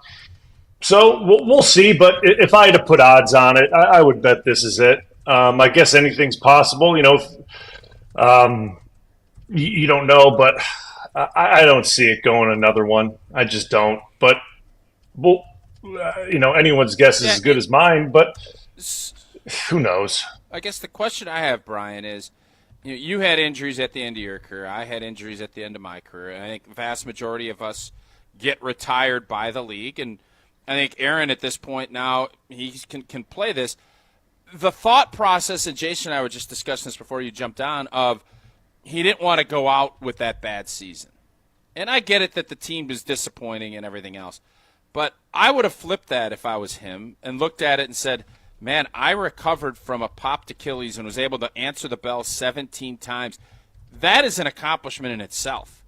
we'll see. But if I had to put odds on it, I would bet this is it. I guess anything's possible. You don't know, but I don't see it going another one. I just don't. But, anyone's guess is as good as mine. But who knows? I guess the question I have, Brian, is you had injuries at the end of your career. I had injuries at the end of my career. And I think the vast majority of us get retired by the league. And I think Aaron at this point now, he can play this. The thought process, and Jason and I were just discussing this before you jumped on, of he didn't want to go out with that bad season. And I get it that the team was disappointing and everything else. But I would have flipped that if I was him and looked at it and said, man, I recovered from a popped Achilles and was able to answer the bell 17 times. That is an accomplishment in itself.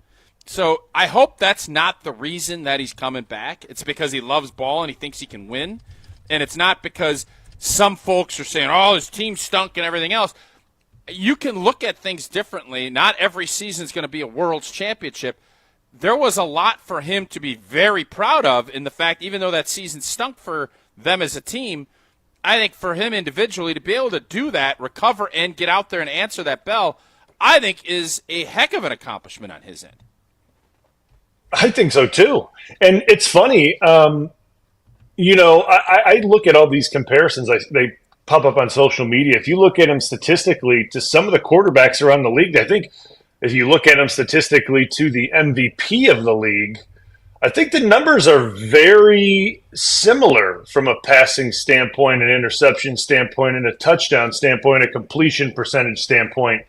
So I hope that's not the reason that he's coming back. It's because he loves ball and he thinks he can win. And it's not because some folks are saying, oh, his team stunk and everything else. You can look at things differently. Not every season is going to be a World's Championship. There was a lot for him to be very proud of in the fact, even though that season stunk for them as a team, I think for him individually to be able to do that, recover, and get out there and answer that bell, I think is a heck of an accomplishment on his end. I think so too. And it's funny, I look at all these comparisons. They pop up on social media. If you look at him statistically to some of the quarterbacks around the league, I think if you look at him statistically to the MVP of the league, I think the numbers are very similar from a passing standpoint, an interception standpoint, and a touchdown standpoint, a completion percentage standpoint.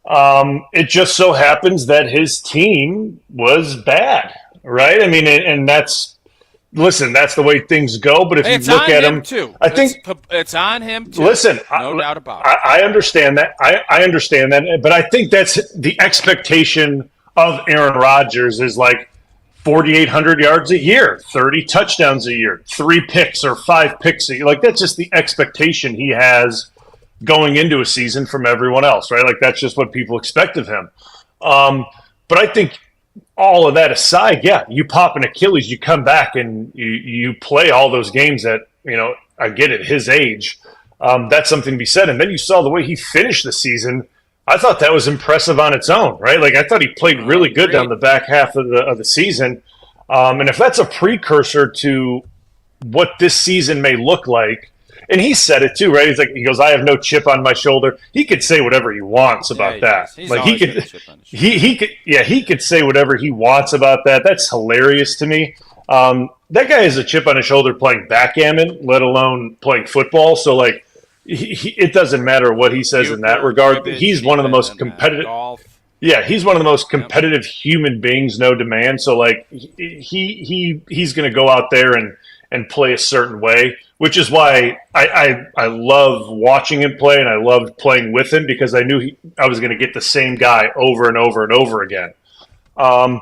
It just so happens that his team was bad, right? I mean, and that's the way things go. But if you look at him, too. I think it's on him too. Listen, no doubt about it. I understand that. I understand that, but I think that's the expectation of Aaron Rodgers is like 4,800 yards a year, 30 touchdowns a year, 3 picks or 5 picks a year. Like that's just the expectation he has going into a season from everyone else, right? Like that's just what people expect of him. But I think all of that aside, yeah, you pop an Achilles, you come back and you play all those games that, I get at his age. That's something to be said. And then you saw the way he finished the season. I thought that was impressive on its own, right? Like I thought he played really good down the back half of the season. And if that's a precursor to what this season may look like, and he said it too, right? He goes, I have no chip on my shoulder. He could say whatever he wants about that. Like he could say whatever he wants about that. That's hilarious to me. That guy has a chip on his shoulder playing backgammon, let alone playing football. So like, it doesn't matter what he says in that regard. He's one of the most competitive. Yeah, he's one of the most competitive human beings known to man. So like, he's going to go out there and play a certain way, which is why I love watching him play and I loved playing with him because I knew I was going to get the same guy over and over and over again. But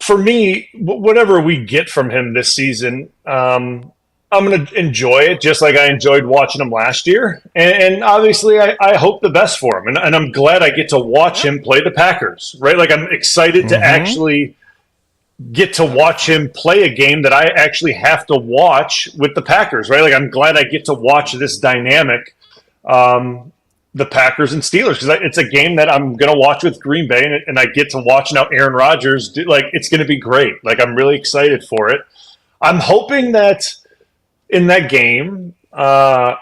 for me, whatever we get from him this season, I'm going to enjoy it just like I enjoyed watching him last year. And obviously, I hope the best for him. And I'm glad I get to watch him play the Packers, right? Like I'm excited to actually get to watch him play a game that I actually have to watch with the Packers, right? Like I'm glad I get to watch this dynamic, the Packers and Steelers, because it's a game that I'm going to watch with Green Bay, and I get to watch now Aaron Rodgers it's going to be great. Like I'm really excited for it. I'm hoping that in that game, I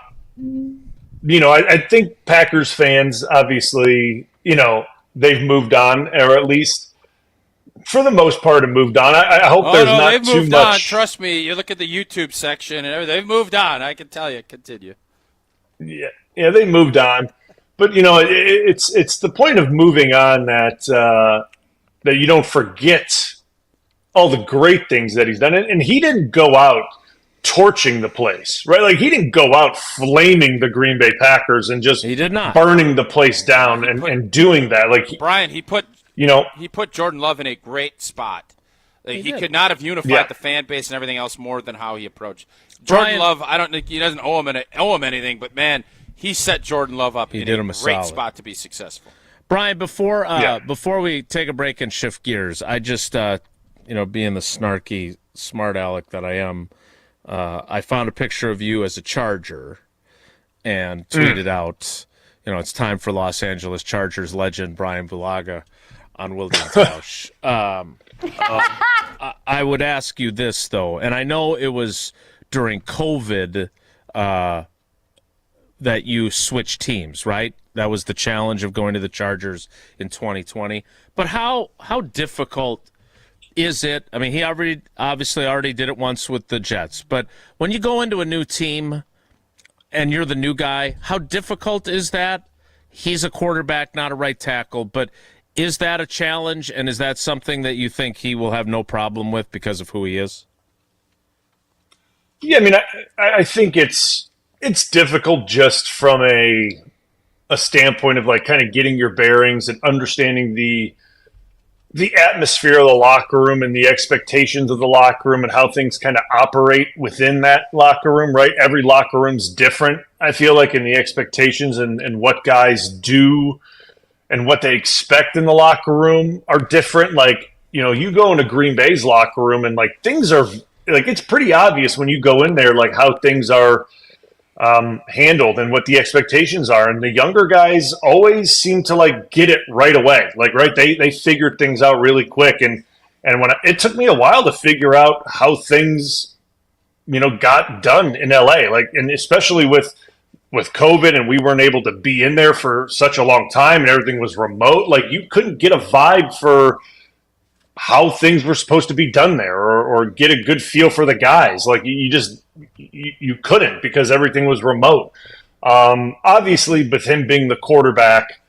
think Packers fans, obviously, they've moved on, or at least for the most part have moved on. I hope there's not they've too moved much. On. Trust me, you look at the YouTube section and everything. They've moved on. I can tell you. Continue. Yeah, they moved on. But, it's the point of moving on that you don't forget all the great things that he's done. And he didn't go out torching the place, right? Like he didn't go out flaming the Green Bay Packers and just burning the place down and doing that. Like Brian, he put Jordan Love in a great spot. Like, he could not have unified the fan base and everything else more than how he approached Jordan Love. I don't think he doesn't owe him anything, but man, he set Jordan Love up in a great spot to be successful. Brian, before we take a break and shift gears, I just being the snarky smart aleck that I am. I found a picture of you as a Charger and tweeted out, it's time for Los Angeles Chargers legend Bryan Bulaga on Wilde and Tausch. I would ask you this, though, and I know it was during COVID that you switched teams, right? That was the challenge of going to the Chargers in 2020. But how difficult is it? I mean, he obviously already did it once with the Jets. But when you go into a new team and you're the new guy, how difficult is that? He's a quarterback, not a right tackle. But is that a challenge, and is that something that you think he will have no problem with because of who he is? Yeah, I mean, I think it's difficult just from a standpoint of like kind of getting your bearings and understanding the the atmosphere of the locker room and the expectations of the locker room and how things kind of operate within that locker room, right? Every locker room's different, I feel like, in the expectations and what guys do and what they expect in the locker room are different. Like, you know, you go into Green Bay's locker room and, like, things are – like, it's pretty obvious when you go in there, like, how things are handled and what the expectations are. And the younger guys always seem to, like, get it right away. Like, right, they figured things out really quick. And when it took me a while to figure out how things, you know, got done in LA, like, and especially with COVID and we weren't able to be in there for such a long time and everything was remote, like, you couldn't get a vibe for how things were supposed to be done there or get a good feel for the guys. Like, you couldn't because everything was remote. Obviously, with him being the quarterback,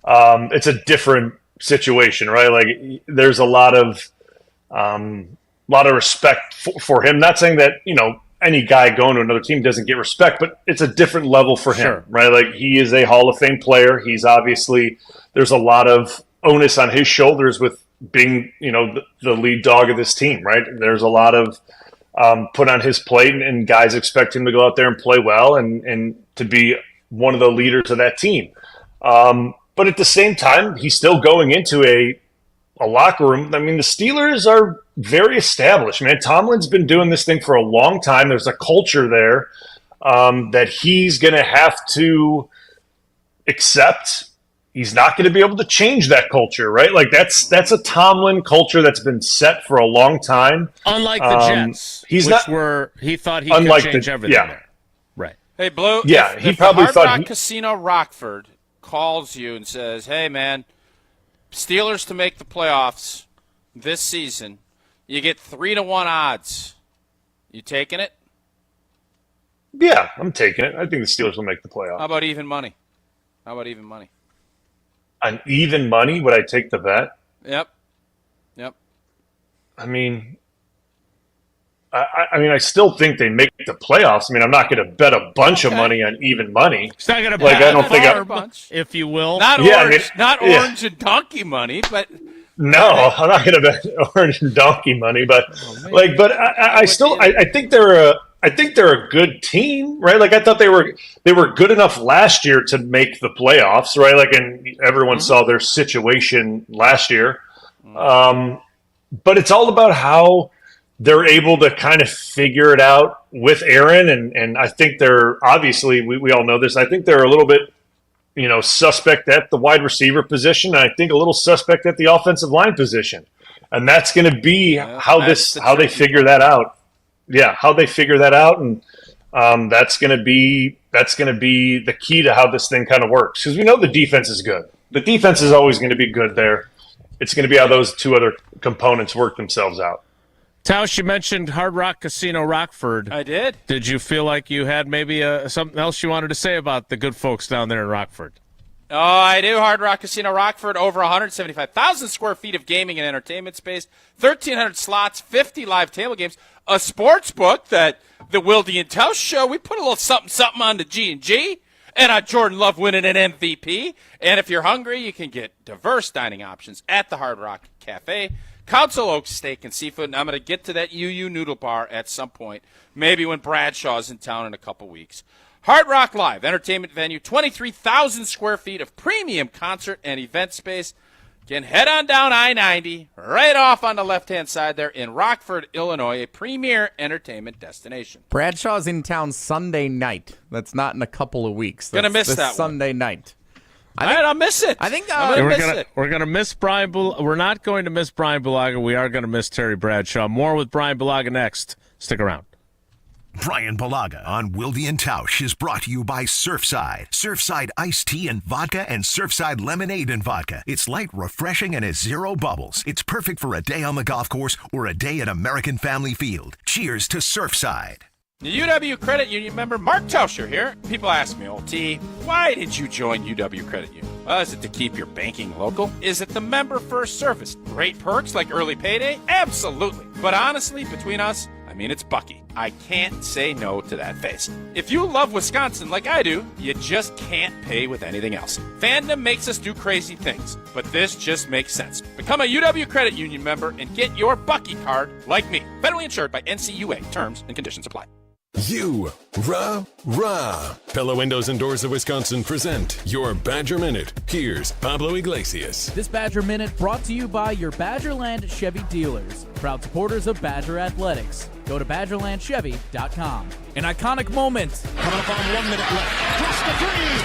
it's a different situation, right? Like, there's a lot of respect for him. Not saying that, you know, any guy going to another team doesn't get respect, but it's a different level for him, sure, right? Like, he is a Hall of Fame player. He's obviously, there's a lot of onus on his shoulders with being, you know, the lead dog of this team, right? There's a lot of put on his plate, and guys expect him to go out there and play well and to be one of the leaders of that team. But at the same time, he's still going into a locker room. I mean, the Steelers are very established, man. Tomlin's been doing this thing for a long time. There's a culture there that he's going to have to accept. He's not going to be able to change that culture, right? Like, that's a Tomlin culture that's been set for a long time. Unlike the Jets, he thought he could change everything there. Right. Hey, Blue, yeah, if probably the thought Hard Rock Casino Rockford calls you and says, hey, man, Steelers to make the playoffs this season, you get 3-1 odds. You taking it? Yeah, I'm taking it. I think the Steelers will make the playoffs. How about even money? On even money, would I take the bet? Yep. I mean, I still think they make the playoffs. I mean, I'm not going to bet a bunch of money on even money. It's not going to bet I don't think a bunch, if you will. Not orange and donkey money, but no, I'm not going to bet orange and donkey money. But I think they're a good team, right? Like, I thought they were good enough last year to make the playoffs, right? Like, and everyone saw their situation last year. But it's all about how they're able to kind of figure it out with Aaron, and I think they're obviously we all know this. I think they're a little bit, you know, suspect at the wide receiver position, and I think a little suspect at the offensive line position, and that's going to be how they figure that out. Yeah, how they figure that out, and that's going to be the key to how this thing kind of works, because we know the defense is good. The defense is always going to be good there. It's going to be how those two other components work themselves out. Tausch, you mentioned Hard Rock Casino Rockford. I did. Did you feel like you had maybe something else you wanted to say about the good folks down there in Rockford? Oh, I do. Hard Rock Casino Rockford, over 175,000 square feet of gaming and entertainment space, 1,300 slots, 50 live table games, a sports book that the Wilde and Tausch show. We put a little something on the G&G, and Jordan Love winning an MVP. And if you're hungry, you can get diverse dining options at the Hard Rock Cafe. Council Oaks Steak and Seafood, and I'm going to get to that UU Noodle Bar at some point, maybe when Bradshaw's in town in a couple weeks. Hard Rock Live, entertainment venue, 23,000 square feet of premium concert and event space. Again, head on down I-90, right off on the left-hand side there in Rockford, Illinois, a premier entertainment destination. Bradshaw's in town Sunday night. That's not in a couple of weeks. Going to miss that Sunday night. I'll miss it. I think we're going to miss Brian Bulaga. We're not going to miss Brian Bulaga. We are going to miss Terry Bradshaw. More with Brian Bulaga next. Stick around. Brian Bulaga on Wilde and Tausch is brought to you by Surfside. Surfside iced tea and vodka and Surfside lemonade and vodka. It's light, refreshing, and has zero bubbles. It's perfect for a day on the golf course or a day at American Family Field. Cheers to Surfside. The UW Credit Union member Mark Tauscher here. People ask me, old T, why did you join UW Credit Union? Well, is it to keep your banking local? Is it the member first service? Great perks like early payday? Absolutely. But honestly, between us, I mean, it's Bucky. I can't say no to that face. If you love Wisconsin like I do, you just can't pay with anything else. Fandom makes us do crazy things, but this just makes sense. Become a UW Credit Union member and get your Bucky card like me. Federally insured by NCUA. Terms and conditions apply. Rah. Pella Windows and Doors of Wisconsin present your Badger Minute. Here's Pablo Iglesias. This Badger Minute brought to you by your Badgerland Chevy dealers, proud supporters of Badger Athletics. Go to BadgerlandChevy.com. An iconic moment. Coming up on 1 minute left. Just the three.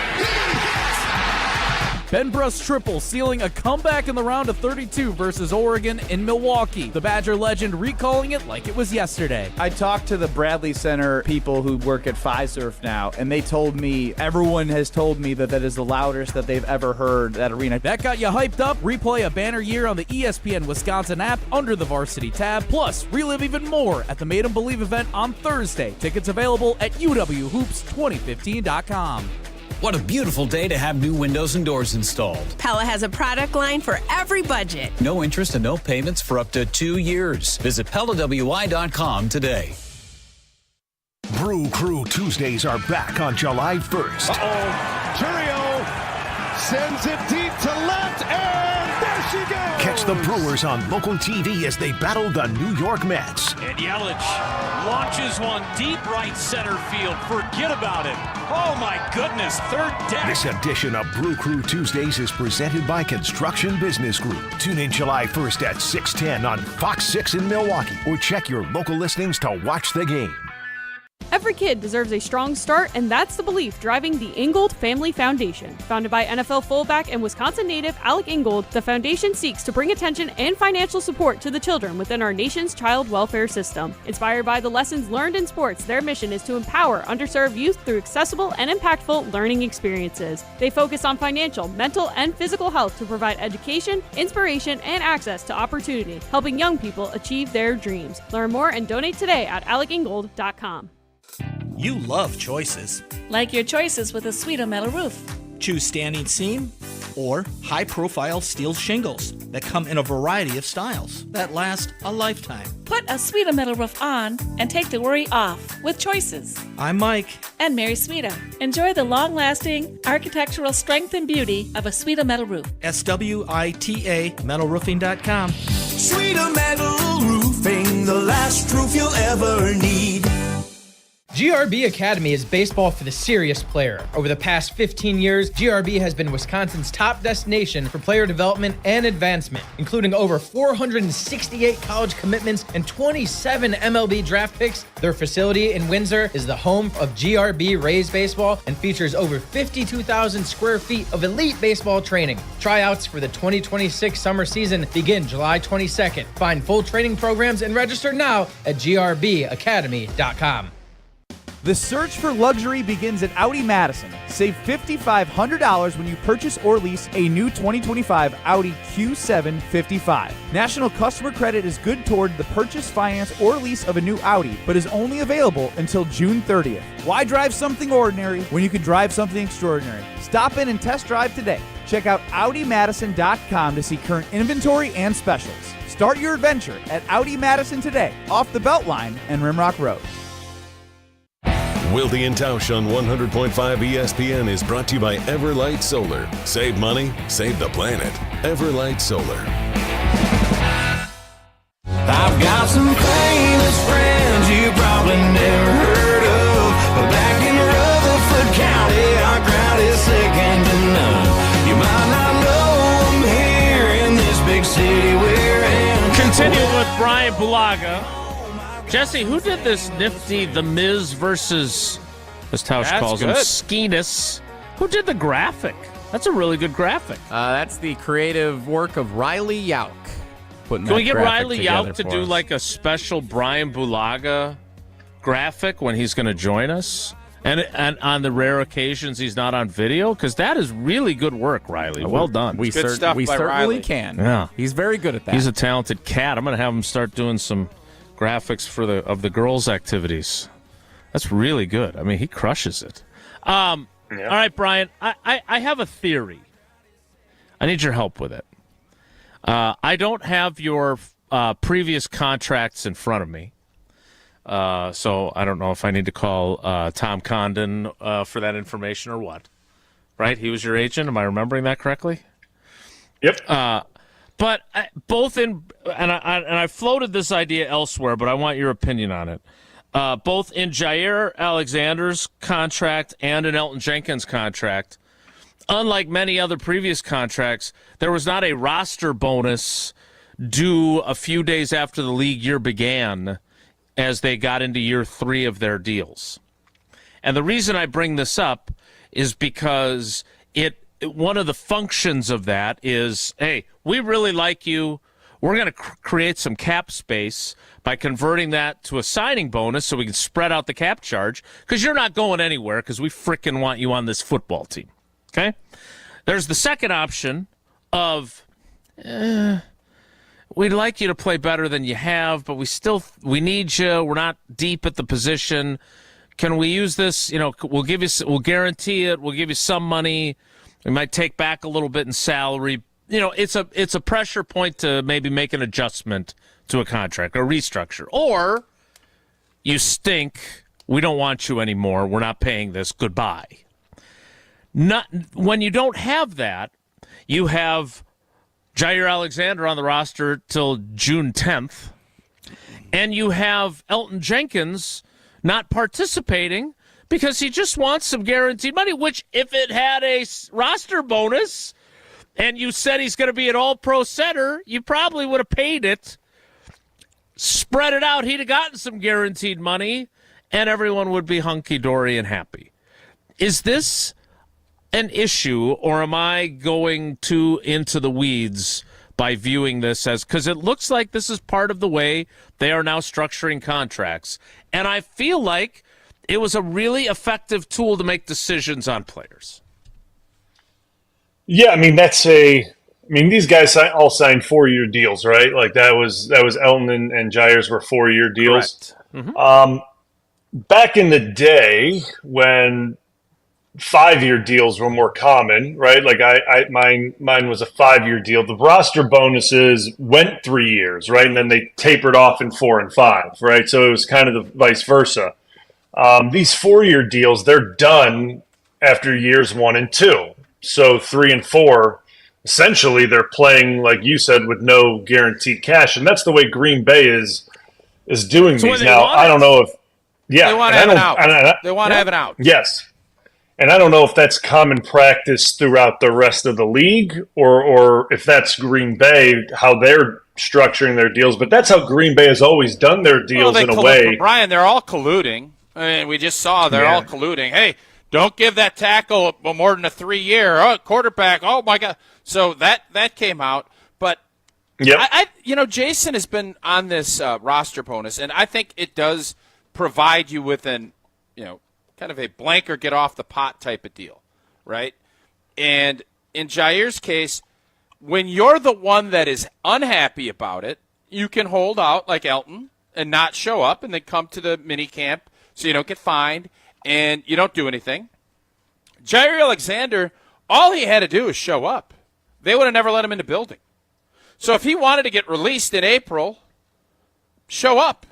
Ben Bruss triple sealing a comeback in the round of 32 versus Oregon in Milwaukee. The Badger legend recalling it like it was yesterday. I talked to the Bradley Center people who work at Fiserv now, and they told me, everyone has told me that is the loudest that they've ever heard that arena. That got you hyped up? Replay a banner year on the ESPN Wisconsin app under the Varsity tab. Plus, relive even more at the Made 'em Believe event on Thursday. Tickets available at uwhoops2015.com. What a beautiful day to have new windows and doors installed. Pella has a product line for every budget. No interest and no payments for up to 2 years. Visit PellaWI.com today. Brew Crew Tuesdays are back on July 1st. Churio sends it deep to left, and there she goes. Catch the Brewers on local TV as they battle the New York Mets. And Yelich launches one deep right center field. Forget about it. Oh, my goodness. Third deck. This edition of Brew Crew Tuesdays is presented by Construction Business Group. Tune in July 1st at 6:10 on Fox 6 in Milwaukee, or check your local listings to watch the game. Every kid deserves a strong start, and that's the belief driving the Ingold Family Foundation. Founded by NFL fullback and Wisconsin native Alec Ingold, the foundation seeks to bring attention and financial support to the children within our nation's child welfare system. Inspired by the lessons learned in sports, their mission is to empower underserved youth through accessible and impactful learning experiences. They focus on financial, mental, and physical health to provide education, inspiration, and access to opportunity, helping young people achieve their dreams. Learn more and donate today at alecingold.com. You love choices. Like your choices with a Sweeto metal roof. Choose standing seam or high-profile steel shingles that come in a variety of styles that last a lifetime. Put a Sweeto metal roof on and take the worry off with choices. I'm Mike. And Mary Sweeto. Enjoy the long-lasting architectural strength and beauty of a Sweeto metal roof. SWITA metalroofing.com. Sweeto Metal Roofing, the last roof you'll ever need. GRB Academy is baseball for the serious player. Over the past 15 years, GRB has been Wisconsin's top destination for player development and advancement, including over 468 college commitments and 27 MLB draft picks. Their facility in Windsor is the home of GRB Rays baseball and features over 52,000 square feet of elite baseball training. Tryouts for the 2026 summer season begin July 22nd. Find full training programs and register now at grbacademy.com. The search for luxury begins at Audi Madison. Save $5,500 when you purchase or lease a new 2025 Audi Q7 55. National customer credit is good toward the purchase, finance, or lease of a new Audi, but is only available until June 30th. Why drive something ordinary when you can drive something extraordinary? Stop in and test drive today. Check out AudiMadison.com to see current inventory and specials. Start your adventure at Audi Madison today, off the Beltline and Rimrock Road. Wilde and Tausch on 100.5 ESPN is brought to you by Everlight Solar. Save money, save the planet. Everlight Solar. I've got some famous friends you probably never heard of, but back in Rutherford County, our crowd is second to none. You might not know them here in this big city we're in. Continuing with Brian Bulaga. Jesse, who did this nifty The MIZ versus, as Tausch calls him, Skenes? Who did the graphic? That's a really good graphic. That's the creative work of Riley Yauk. Can we get Riley Yauk to do like a special Brian Bulaga graphic when he's going to join us? And on the rare occasions he's not on video? Because that is really good work, Riley. Well done. We certainly can. Yeah. He's very good at that. He's a talented cat. I'm going to have him start doing some graphics for the girls' activities. That's really good. I mean, he crushes it. All right, Brian, I have a theory. I need your help with it. I don't have your previous contracts in front of me. So I don't know if I need to call Tom Condon for that information or what. Right? He was your agent. Am I remembering that correctly? Yep. But both in and I floated this idea elsewhere, but I want your opinion on it. Both in Jair Alexander's contract and in Elton Jenkins' contract, unlike many other previous contracts, there was not a roster bonus due a few days after the league year began as they got into year 3 of their deals. And the reason I bring this up is because one of the functions of that is, hey, we really like you. We're going to create some cap space by converting that to a signing bonus so we can spread out the cap charge because you're not going anywhere because we frickin' want you on this football team. Okay? There's the second option of we'd like you to play better than you have, but we need you. We're not deep at the position. Can we use this? We'll guarantee it. We'll give you some money. We might take back a little bit in salary. It's a pressure point to maybe make an adjustment to a contract or restructure. Or you stink. We don't want you anymore. We're not paying this. Goodbye. When you don't have that, you have Jair Alexander on the roster till June 10th, and you have Elton Jenkins not participating because he just wants some guaranteed money, which if it had a roster bonus and you said he's going to be an all-pro center, you probably would have paid it, spread it out, he'd have gotten some guaranteed money, and everyone would be hunky-dory and happy. Is this an issue, or am I going too into the weeds by viewing this as, because it looks like this is part of the way they are now structuring contracts, and I feel like it was a really effective tool to make decisions on players. Yeah, these guys all signed 4-year deals, right? Like that was Elton and Jair's were 4-year deals. Mm-hmm. Back in the day when 5-year deals were more common, right? Like mine was a 5-year deal. The roster bonuses went 3 years, right? And then they tapered off in 4 and 5, right? So it was kind of the vice versa. These 4-year deals, they're done after years 1 and 2. So 3 and 4, essentially they're playing, like you said, with no guaranteed cash. And that's the way Green Bay is doing these now. I don't know if they want to have an out. They want to have an out. Yes. And I don't know if that's common practice throughout the rest of the league or if that's Green Bay, how they're structuring their deals. But that's how Green Bay has always done their deals in a way. Brian, they're all colluding. I mean, we just saw they're all colluding. Hey, don't give that tackle more than a 3-year. Quarterback, oh, my God. So that came out. But, Jason has been on this roster bonus, and I think it does provide you with kind of a blank or get off the pot type of deal, right? And in Jair's case, when you're the one that is unhappy about it, you can hold out like Elton and not show up and then come to the mini camp so you don't get fined and you don't do anything. Jair Alexander, all he had to do was show up. They would have never let him in the building. So if he wanted to get released in April, show up.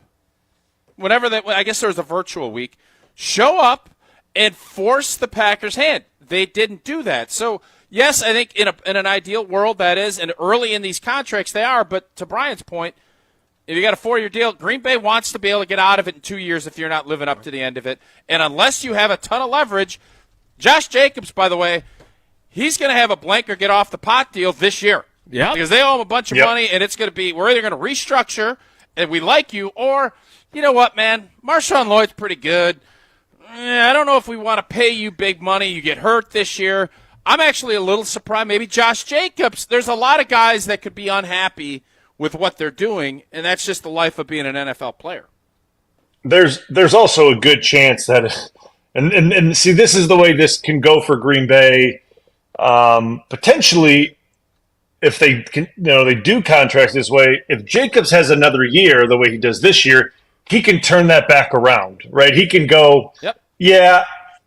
I guess there was a virtual week. Show up and force the Packers' hand. They didn't do that. So, yes, I think in an ideal world that is, and early in these contracts they are, but to Brian's point, if you got a 4-year deal, Green Bay wants to be able to get out of it in 2 years if you're not living up to the end of it. And unless you have a ton of leverage, Josh Jacobs, by the way, he's going to have a blank or get off the pot deal this year. Yeah. Because they owe him a bunch of money, and it's going to be, we're either going to restructure and we like you, or, you know what, man, Marshawn Lloyd's pretty good. I don't know if we want to pay you big money. You get hurt this year. I'm actually a little surprised. Maybe Josh Jacobs. There's a lot of guys that could be unhappy with what they're doing, and that's just the life of being an NFL player. There's also a good chance that, and see, this is the way this can go for Green Bay. Potentially, if they can, they do contracts this way. If Jacobs has another year the way he does this year, he can turn that back around, right? He can go,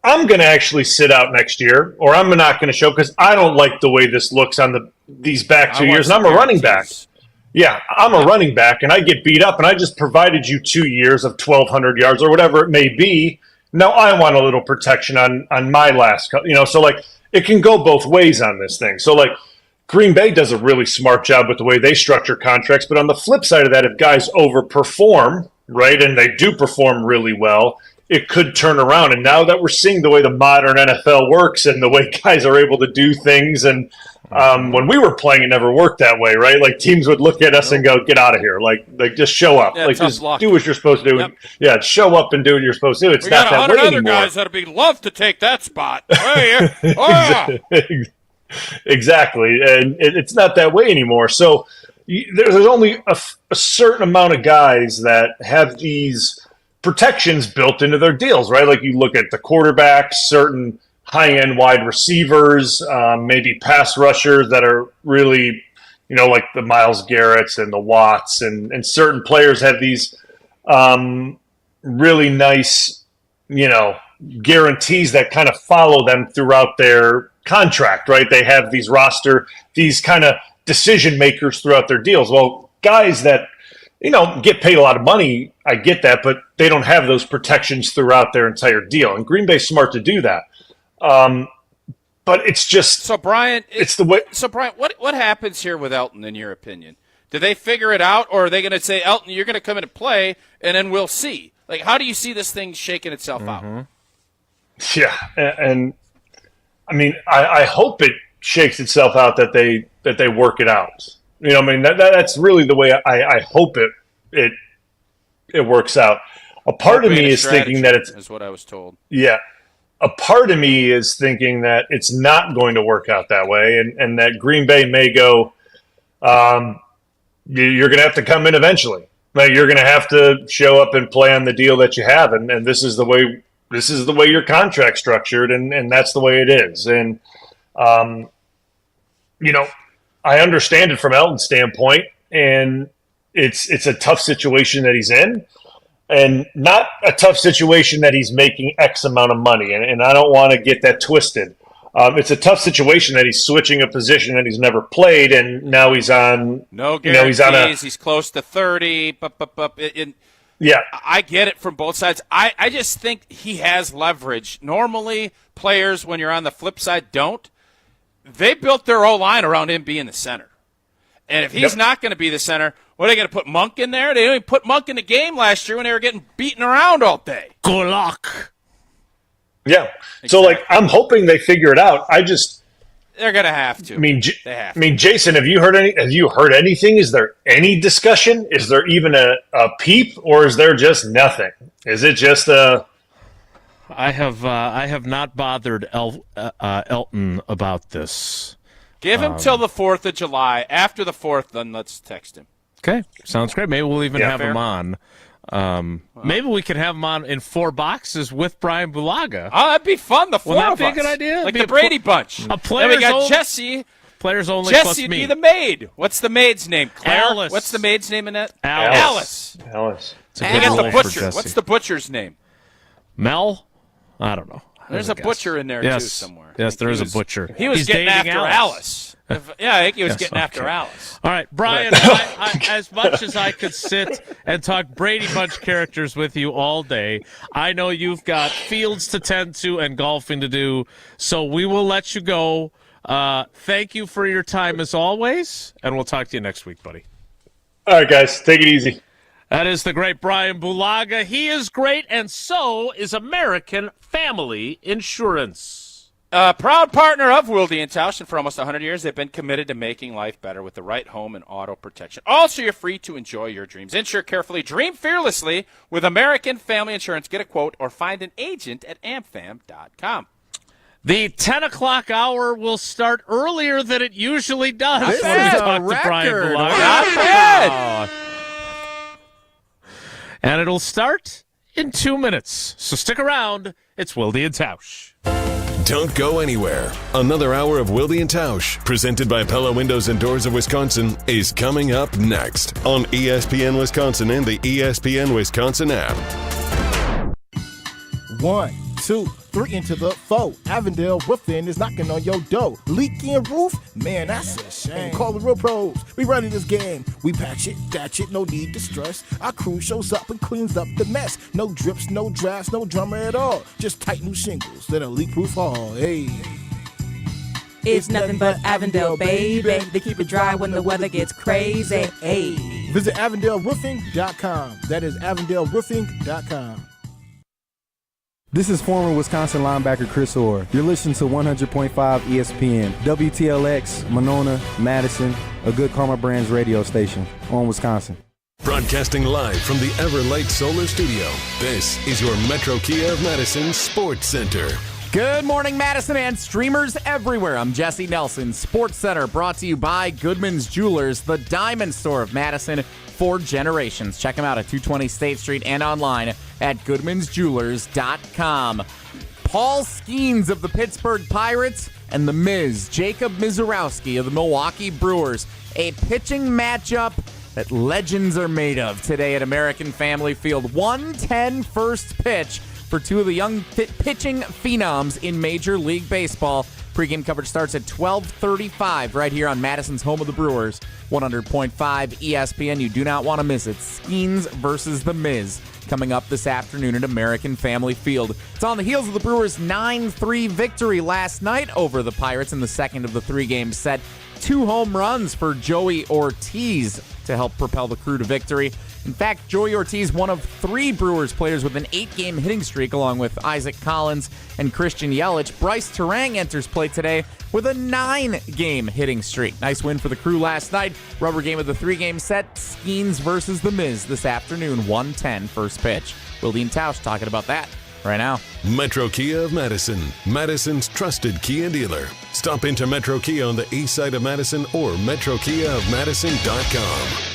I'm going to actually sit out next year, or I'm not going to show because I don't like the way this looks on these back 2 years, and I'm a running back. yeah, I'm a running back and I get beat up and I just provided you 2 years of 1,200 yards or whatever it may be. Now I want a little protection on my last, so like it can go both ways on this thing. So like Green Bay does a really smart job with the way they structure contracts. But on the flip side of that, if guys overperform, right, and they do perform really well, it could turn around. And now that we're seeing the way the modern NFL works and the way guys are able to do things, and when we were playing, it never worked that way, right? Like teams would look at us and go, "Get out of here!" Like just show up, like just do what you're supposed to do. Yep. Yeah, show up and do what you're supposed to do. It's we not got that way other anymore. Guys that'd be love to take that spot. Hey, Exactly, and it's not that way anymore. So there's only a certain amount of guys that have these protections built into their deals, right? Like you look at the quarterbacks, certain high-end wide receivers, maybe pass rushers that are really, like the Myles Garretts and the Watts, and certain players have these really nice, guarantees that kind of follow them throughout their contract, right? They have these kind of decision makers throughout their deals. Well, guys that, get paid a lot of money, I get that, but they don't have those protections throughout their entire deal. And Green Bay's smart to do that. But it's just so Brian. It's the way. So Brian, what happens here with Elton, in your opinion? Do they figure it out, or are they going to say, Elton, you're going to come in and play, and then we'll see? Like, how do you see this thing shaking itself out? Yeah, and I mean, I hope it shakes itself out that they work it out. That's really the way I hope it works out. A part of me is thinking that is what I was told. Yeah. A part of me is thinking that it's not going to work out that way, and that Green Bay may go, you're going to have to come in eventually. Like, you're going to have to show up and play on the deal that you have, and this is the way your contract's structured, and that's the way it is. And I understand it from Elton's standpoint, and it's a tough situation that he's in. And not a tough situation that he's making X amount of money. And I don't want to get that twisted. It's a tough situation that he's switching a position that he's never played, and now he's on. No guarantees. He's close to 30. Yeah, I get it from both sides. I just think he has leverage. Normally, players, when you're on the flip side, don't. They built their O-line around him being the center. And if he's not going to be the center, what are they going to put Monk in there? They didn't even put Monk in the game last year when they were getting beaten around all day. Good luck. Yeah. Exactly. So, I'm hoping they figure it out. They're going to have to. I mean, Jason, have you heard anything? Is there any discussion? Is there even a peep, or is there just nothing? Is it just a? I have not bothered Elton about this. Give him till the 4th of July. After the 4th, then let's text him. Okay, sounds great. Maybe we'll even have him on. Maybe we could have him on in 4 boxes with Brian Bulaga. Oh, that'd be fun. The 4 of us. Wouldn't that be a good idea? Like the Brady Bunch. A player's then we got only, Jesse. Players only Jesse plus would me. be the maid. What's the maid's name? Claire? Alice. What's the maid's name in that? Alice. You got the for butcher. Jesse. What's the butcher's name? Mel? I don't know. There's a butcher in there, too, somewhere. Yes, there is a butcher. He was getting dating after Alice. I think he was getting after Alice. All right, Brian, I, as much as I could sit and talk Brady Bunch characters with you all day, I know you've got fields to tend to and golfing to do, so we will let you go. Thank you for your time as always, and we'll talk to you next week, buddy. All right, guys, take it easy. That is the great Bryan Bulaga. He is great, and so is American Family Insurance. Proud partner of Wilde and Tausch, and for almost 100 years, they've been committed to making life better with the right home and auto protection. Also, you're free to enjoy your dreams. Insure carefully, dream fearlessly with American Family Insurance. Get a quote or find an agent at amfam.com. The 10 o'clock hour will start earlier than it usually does. This when we is talk a to Bryan record. Bulaga. Not bad. And it'll start in 2 minutes. So stick around. It's Wilde and Tausch. Don't go anywhere. Another hour of Wilde and Tausch, presented by Pella Windows and Doors of Wisconsin, is coming up next on ESPN Wisconsin and the ESPN Wisconsin app. 1, 2, 3 into the 4. Avondale Roofing is knocking on your door. Leaking roof? Man, that's a shame. Call the real pros. We running this game. We patch it, thatch it, no need to stress. Our crew shows up and cleans up the mess. No drips, no drafts, no drama at all. Just tight new shingles, then a leak-proof hall. Hey. It's nothing but Avondale, baby. They keep it dry when the weather gets crazy. Hey. Visit AvondaleRoofing.com. That is AvondaleRoofing.com. This is former Wisconsin linebacker Chris Orr. You're listening to 100.5 ESPN, WTLX, Monona, Madison, a Good Karma Brands radio station on Wisconsin. Broadcasting live from the Everlight Solar Studio, this is your Metro Kia of Madison Sports Center. Good morning, Madison and streamers everywhere. I'm Jesse Nelson. Sports Center brought to you by Goodman's Jewelers, the diamond store of Madison for generations. Check them out at 220 State Street and online at goodmansjewelers.com. Paul Skenes of the Pittsburgh Pirates and the MIZ, Jacob Misiorowski of the Milwaukee Brewers. A pitching matchup that legends are made of today at American Family Field. 1:10 first pitch for two of the young pitching phenoms in Major League Baseball. Pre-game coverage starts at 12:35 right here on Madison's home of the Brewers, 100.5 ESPN. You do not want to miss it. Skenes versus the MIZ coming up this afternoon at American Family Field. It's on the heels of the Brewers' 9-3 victory last night over the Pirates in the second of the three-game set. 2 home runs for Joey Ortiz to help propel the crew to victory. In fact, Joey Ortiz, one of 3 Brewers players with an 8-game hitting streak, along with Isaac Collins and Christian Yelich. Bryce Terang enters play today with a 9-game hitting streak. Nice win for the crew last night. Rubber game of the 3-game set. Skenes versus the MIZ this afternoon, 1:10 first pitch. Wilde and Tausch talking about that right now. Metro Kia of Madison, Madison's trusted Kia dealer. Stop into Metro Kia on the east side of Madison or metrokiaofmadison.com.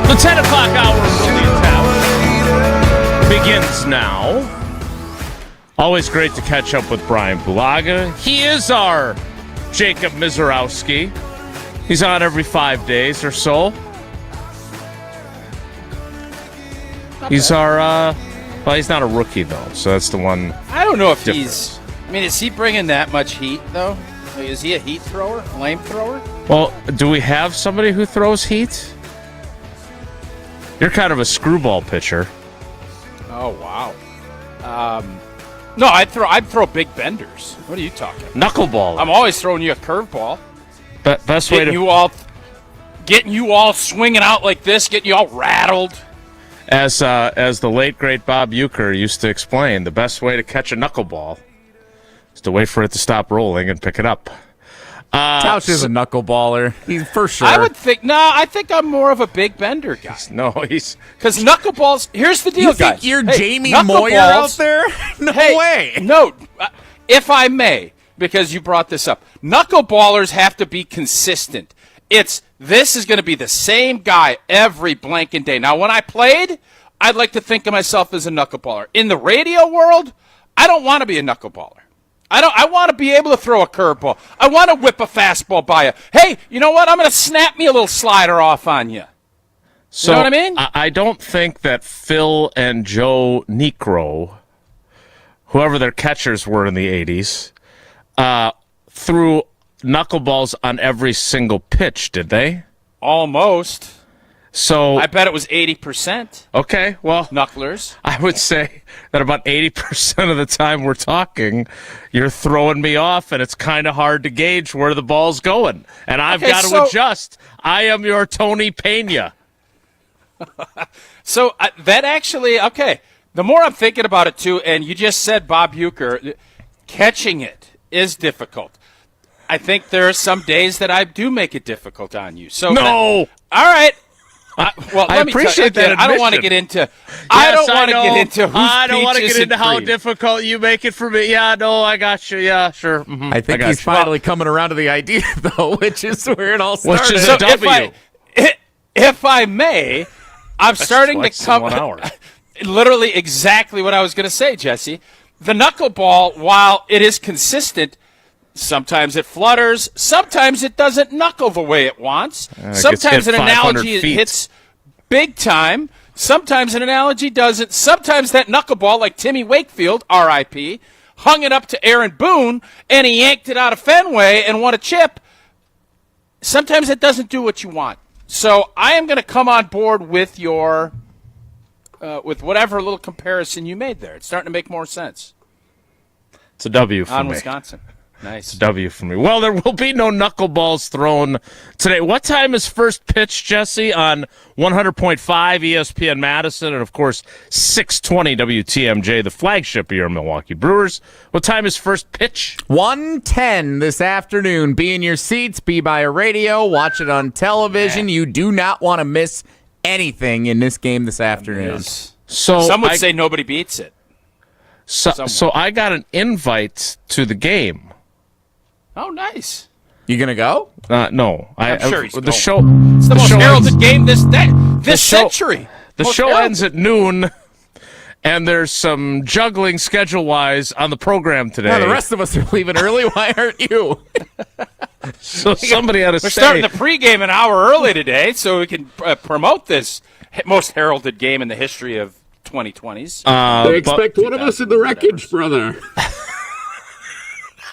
The 10 o'clock hour of Wilde and Tausch begins now. Always great to catch up with Brian Bulaga. He is our Jacob Misiorowski. He's on every 5 days or so. He's our, well, he's not a rookie, though, so that's the one. I don't know if difference. is he bringing that much heat, though? Like, is he a heat thrower, lame thrower? Well, do we have somebody who throws heat? You're kind of a screwball pitcher. Oh, wow. No, I'd throw big benders. What are you talking about? Knuckleball. I'm always throwing you a curveball. Best way to getting you all swinging out like this, getting you all rattled. As the late great Bob Uecker used to explain, the best way to catch a knuckleball is to wait for it to stop rolling and pick it up. Tausch is a knuckleballer. He's for sure. I would think. No, I think I'm more of a big bender guy. He's because knuckleballs. Here's the deal, you think guys. You're hey, Jamie Moyer out there? No way. No, if I may, because you brought this up, knuckleballers have to be consistent. This is going to be the same guy every blanking day. Now, when I played, I'd like to think of myself as a knuckleballer. In the radio world, I don't want to be a knuckleballer. I want to be able to throw a curveball. I want to whip a fastball by you. Hey, you know what? I'm going to snap me a little slider off on you. So, you know what I mean? I don't think that Phil and Joe Niekro, whoever their catchers were in the 80s, threw knuckleballs on every single pitch, did they? Almost. So I bet it was 80%. Okay, well, knucklers. I would say that about 80% of the time we're talking, you're throwing me off, and it's kind of hard to gauge where the ball's going. And I've got to adjust. I am your Tony Pena. So that actually, okay, the more I'm thinking about it, too, and you just said Bob Uecker, catching it is difficult. I think there are some days that I do make it difficult on you. So no. All right. I appreciate that. I don't want to get into. I don't want to get into. I don't want to get into how cream. difficult you make it for me. Yeah, no, I got you. Yeah, sure. Mm-hmm. I think he's finally coming around to the idea, though, which is where it all started. Which is a W. If I may, I'm starting to come. 1 hour. Literally exactly what I was going to say, Jesse. The knuckleball, while it is consistent, sometimes it flutters, sometimes it doesn't knuckle the way it wants. Sometimes an analogy hits big time, sometimes an analogy doesn't. Sometimes that knuckleball, like Timmy Wakefield, R.I.P., hung it up to Aaron Boone, and he yanked it out of Fenway and won a chip. Sometimes it doesn't do what you want. So I am going to come on board with your... with whatever little comparison you made there. It's starting to make more sense. It's a W for me. On Wisconsin. Nice. It's a W for me. Well, there will be no knuckleballs thrown today. What time is first pitch, Jesse, on 100.5 ESPN Madison and, of course, 620 WTMJ, the flagship of your Milwaukee Brewers? What time is first pitch? 1:10 this afternoon. Be in your seats. Be by a radio. Watch it on television. You do not want to miss anything in this game this afternoon. So some would say nobody beats it. So I got an invite to the game. Oh, nice. You gonna go? No. I'm sure he's the going. show. It's the most heralded game this show, century. The most show heralded. ends at noon, and there's some juggling schedule-wise on the program today. Yeah, the rest of us are leaving early. Why aren't you? So somebody had to We're say. starting the pregame an hour early today, so we can promote this most heralded game in the history of 2020s. They expect one of us in the wreckage, brother.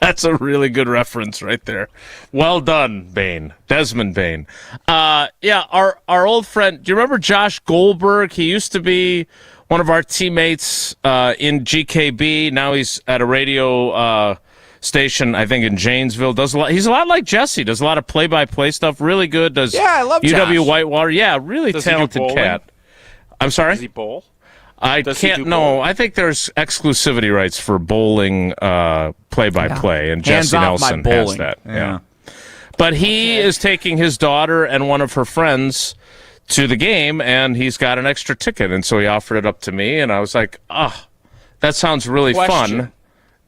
That's a really good reference right there. Well done, Bain. Desmond Bain. Yeah, our old friend, do you remember Josh Goldberg? He used to be one of our teammates in GKB. Now he's at a radio station, I think, in Janesville. He's a lot like Jesse. Does a lot of play-by-play stuff. Really good. Does I love UW Josh. Whitewater. Yeah, really talented cat. I'm sorry? Does he bowl? I can't know. I think there's exclusivity rights for bowling play-by-play, and Hands Jesse off my Nelson has bowling. that. Yeah. But he is taking his daughter and one of her friends to the game, and he's got an extra ticket, and so he offered it up to me, and I was like, that sounds really fun.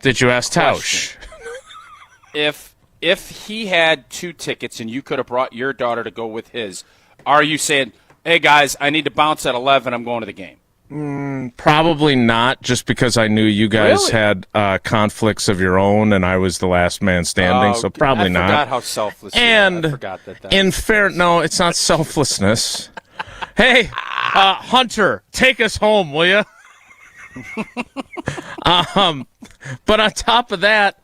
Did you ask Tausch? If he had 2 tickets and you could have brought your daughter to go with his, are you saying, hey, guys, I need to bounce at 11, I'm going to the game? Probably not, just because I knew you guys Really? had conflicts of your own, and I was the last man standing, so probably not. I forgot how selfless you are. And I forgot that. in no, it's not selflessness. Hey, Hunter, take us home, will you? But on top of that,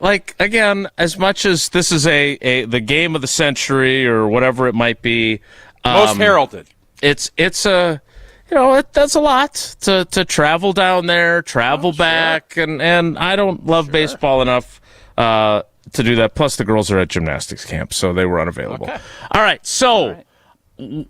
like, again, as much as this is the game of the century or whatever it might be, most heralded. It's a. That's a lot to travel down there, travel back, and I don't love baseball enough to do that. Plus, the girls are at gymnastics camp, so they were unavailable. Okay. All right, so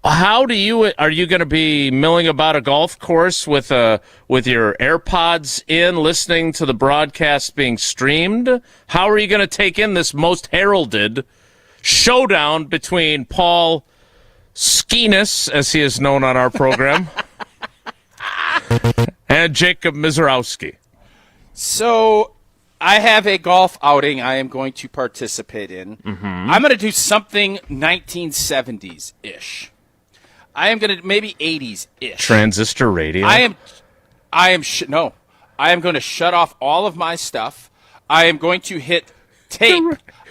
are you going to be milling about a golf course with your AirPods in, listening to the broadcast being streamed? How are you going to take in this most heralded showdown between Paul Skenes, as he is known on our program, and Jacob Misiorowski? So I have a golf outing I am going to participate in. Mm-hmm. I'm going to do something 1970s-ish. I am going to maybe 80s-ish. Transistor radio? I am going to shut off all of my stuff. I am going to hit tape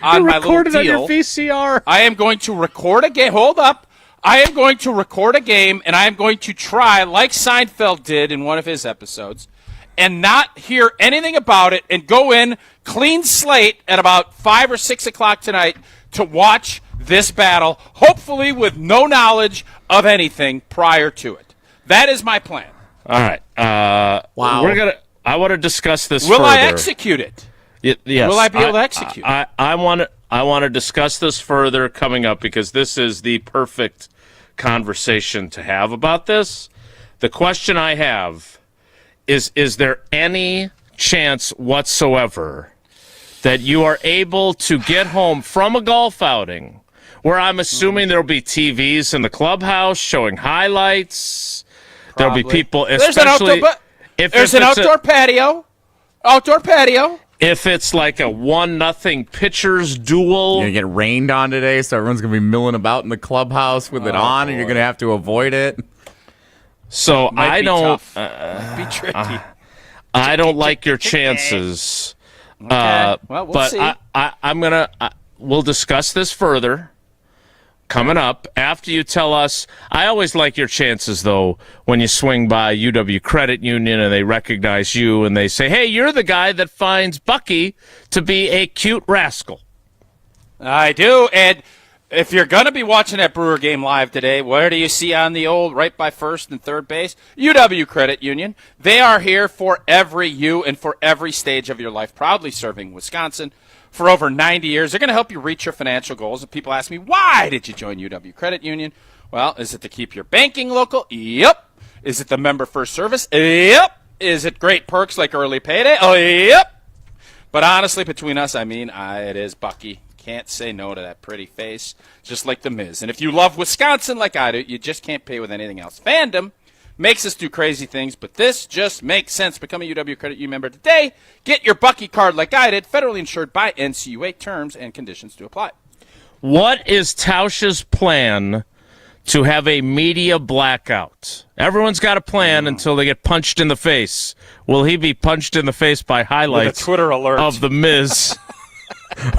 on my little deal. On your VCR. I am going to record a game. Hold up. I am going to record a game, and I am going to try, like Seinfeld did in one of his episodes, and not hear anything about it, and go in clean slate at about 5 or 6 o'clock tonight to watch this battle, hopefully with no knowledge of anything prior to it. That is my plan. All right. Wow. I want to discuss this Will further. I execute it? Yes. Will I be able to execute? I want to discuss this further coming up, because this is the perfect conversation to have about this. The question I have is there any chance whatsoever that you are able to get home from a golf outing where I'm assuming there'll be TVs in the clubhouse showing highlights. There'll be people, especially there's an outdoor patio. Outdoor patio. If it's like a 1-0 pitcher's duel. You're going to get rained on today, so everyone's going to be milling about in the clubhouse with it on, and you're going to have to avoid it. So I don't. Be tricky. I don't like your chances. Okay. Well, we'll but see. I'm going to. We'll discuss this further coming up after you tell us. I always like your chances, though, when you swing by UW Credit Union and they recognize you and they say, hey, you're the guy that finds Bucky to be a cute rascal. I do. And if you're going to be watching that Brewer game live today, where do you see on the old right by first and third base? UW Credit Union. They are here for every you and for every stage of your life, proudly serving Wisconsin for over 90 years. They're going to help you reach your financial goals. And people ask me, why did you join UW Credit Union? Well, is it to keep your banking local? Yep. Is it the member first service? Yep. Is it great perks like early payday? Oh, yep. But honestly, between us, it is Bucky. Can't say no to that pretty face, just like the MIZ. And if you love Wisconsin like I do, you just can't pay with anything else. Fandom makes us do crazy things, but this just makes sense. Become a UW Credit Union member today. Get your Bucky card like I did, federally insured by NCUA. Terms and conditions to apply. What is Tausch's plan to have a media blackout? Everyone's got a plan until they get punched in the face. Will he be punched in the face by highlights with a Twitter alert of the MIZ?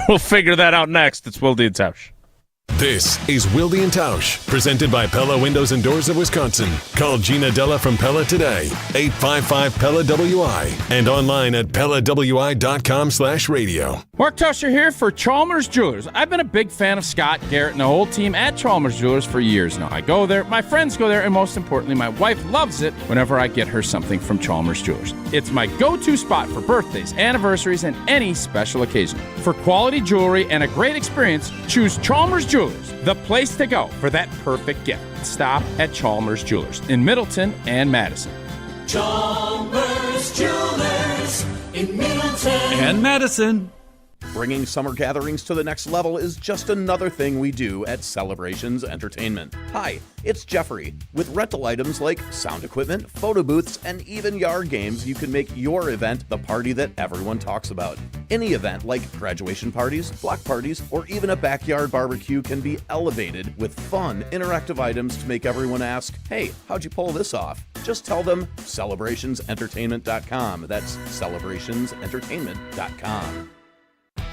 We'll figure that out next. It's Wilde and Tausch. This is Wilde and Tausch, presented by Pella Windows and Doors of Wisconsin. Call Gina Della from Pella today, 855-PELLA-WI, and online at PellaWI.com/radio. Mark Tusher here for Chalmers Jewelers. I've been a big fan of Scott, Garrett, and the whole team at Chalmers Jewelers for years now. I go there, my friends go there, and most importantly, my wife loves it whenever I get her something from Chalmers Jewelers. It's my go-to spot for birthdays, anniversaries, and any special occasion. For quality jewelry and a great experience, choose Chalmers Jewelers, the place to go for that perfect gift. Stop at Chalmers Jewelers in Middleton and Madison. Chalmers Jewelers in Middleton and Madison. Bringing summer gatherings to the next level is just another thing we do at Celebrations Entertainment. Hi, it's Jeffrey. With rental items like sound equipment, photo booths, and even yard games, you can make your event the party that everyone talks about. Any event like graduation parties, block parties, or even a backyard barbecue can be elevated with fun, interactive items to make everyone ask, hey, how'd you pull this off? Just tell them celebrationsentertainment.com. That's celebrationsentertainment.com.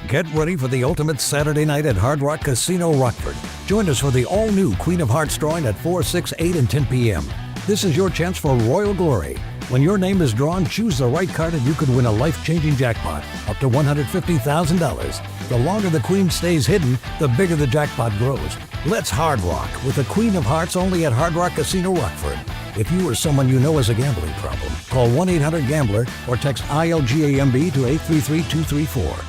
Get ready for the ultimate Saturday night at Hard Rock Casino Rockford. Join us for the all-new Queen of Hearts drawing at 4, 6, 8, and 10 p.m. This is your chance for royal glory. When your name is drawn, choose the right card and you could win a life-changing jackpot, up to $150,000. The longer the Queen stays hidden, the bigger the jackpot grows. Let's Hard Rock with the Queen of Hearts only at Hard Rock Casino Rockford. If you or someone you know has a gambling problem, call 1-800-GAMBLER or text ILGAMB to 833-234.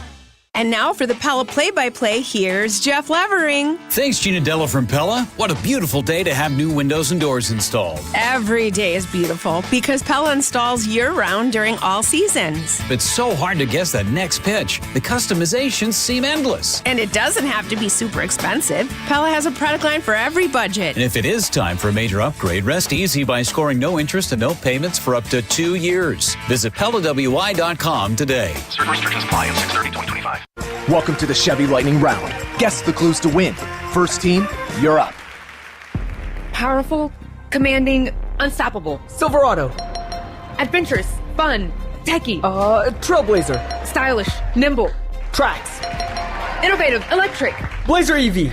And now for the Pella play-by-play, here's Jeff Levering. Thanks, Gina Della from Pella. What a beautiful day to have new windows and doors installed. Every day is beautiful because Pella installs year-round during all seasons. It's so hard to guess that next pitch. The customizations seem endless. And it doesn't have to be super expensive. Pella has a product line for every budget. And if it is time for a major upgrade, rest easy by scoring no interest and no payments for up to 2 years. Visit PellaWI.com today. Certain restrictions apply on 6/30/2025. Welcome to the Chevy Lightning Round. Guess the clues to win. First team, you're up. Powerful, commanding, unstoppable. Silverado. Adventurous, fun, techie. Trailblazer. Stylish, nimble. Trax. Innovative, electric. Blazer EV.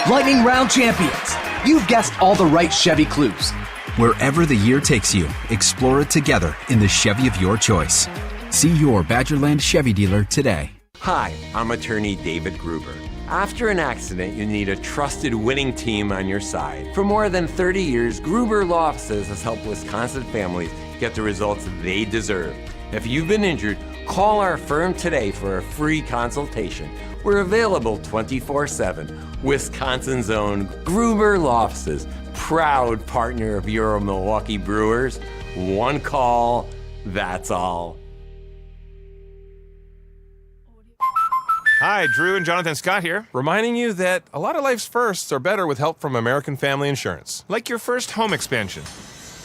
Lightning Round champions. You've guessed all the right Chevy clues. Wherever the year takes you, explore it together in the Chevy of your choice. See your Badgerland Chevy dealer today. Hi, I'm attorney David Gruber. After an accident, you need a trusted winning team on your side. For more than 30 years, Gruber Law Offices has helped Wisconsin families get the results they deserve. If you've been injured, call our firm today for a free consultation. We're available 24/7. Wisconsin's own Gruber Law Offices, proud partner of your Milwaukee Brewers. One call, that's all. Hi, Drew and Jonathan Scott here, reminding you that a lot of life's firsts are better with help from American Family Insurance. Like your first home expansion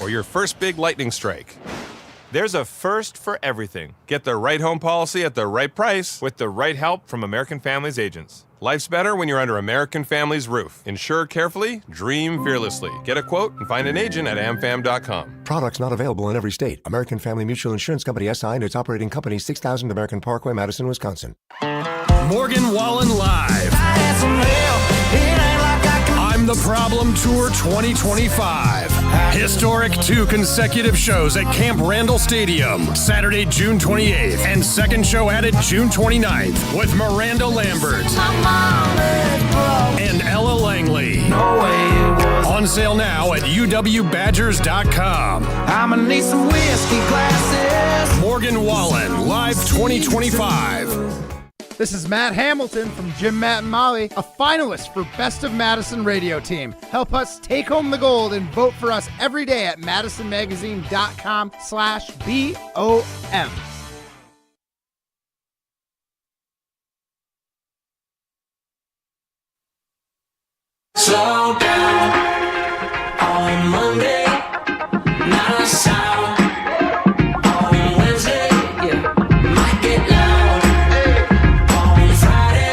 or your first big lightning strike. There's a first for everything. Get the right home policy at the right price with the right help from American Family's agents. Life's better when you're under American Family's roof. Insure carefully, dream fearlessly. Get a quote and find an agent at amfam.com. Products not available in every state. American Family Mutual Insurance Company SI and its operating company 6000 American Parkway, Madison, Wisconsin. Morgan Wallen Live. I'm the Problem Tour 2025. Historic 2 consecutive shows at Camp Randall Stadium, Saturday, June 28th, and second show added June 29th with Miranda Lambert and Ella Langley. On sale now at uwbadgers.com. I'ma need some whiskey glasses. Morgan Wallen, Live 2025. This is Matt Hamilton from Jim, Matt, and Molly, a finalist for Best of Madison Radio Team. Help us take home the gold and vote for us every day at madisonmagazine.com/BOM. Slow down on Monday, not a sound. On Wednesday, yeah, might get loud. On Friday,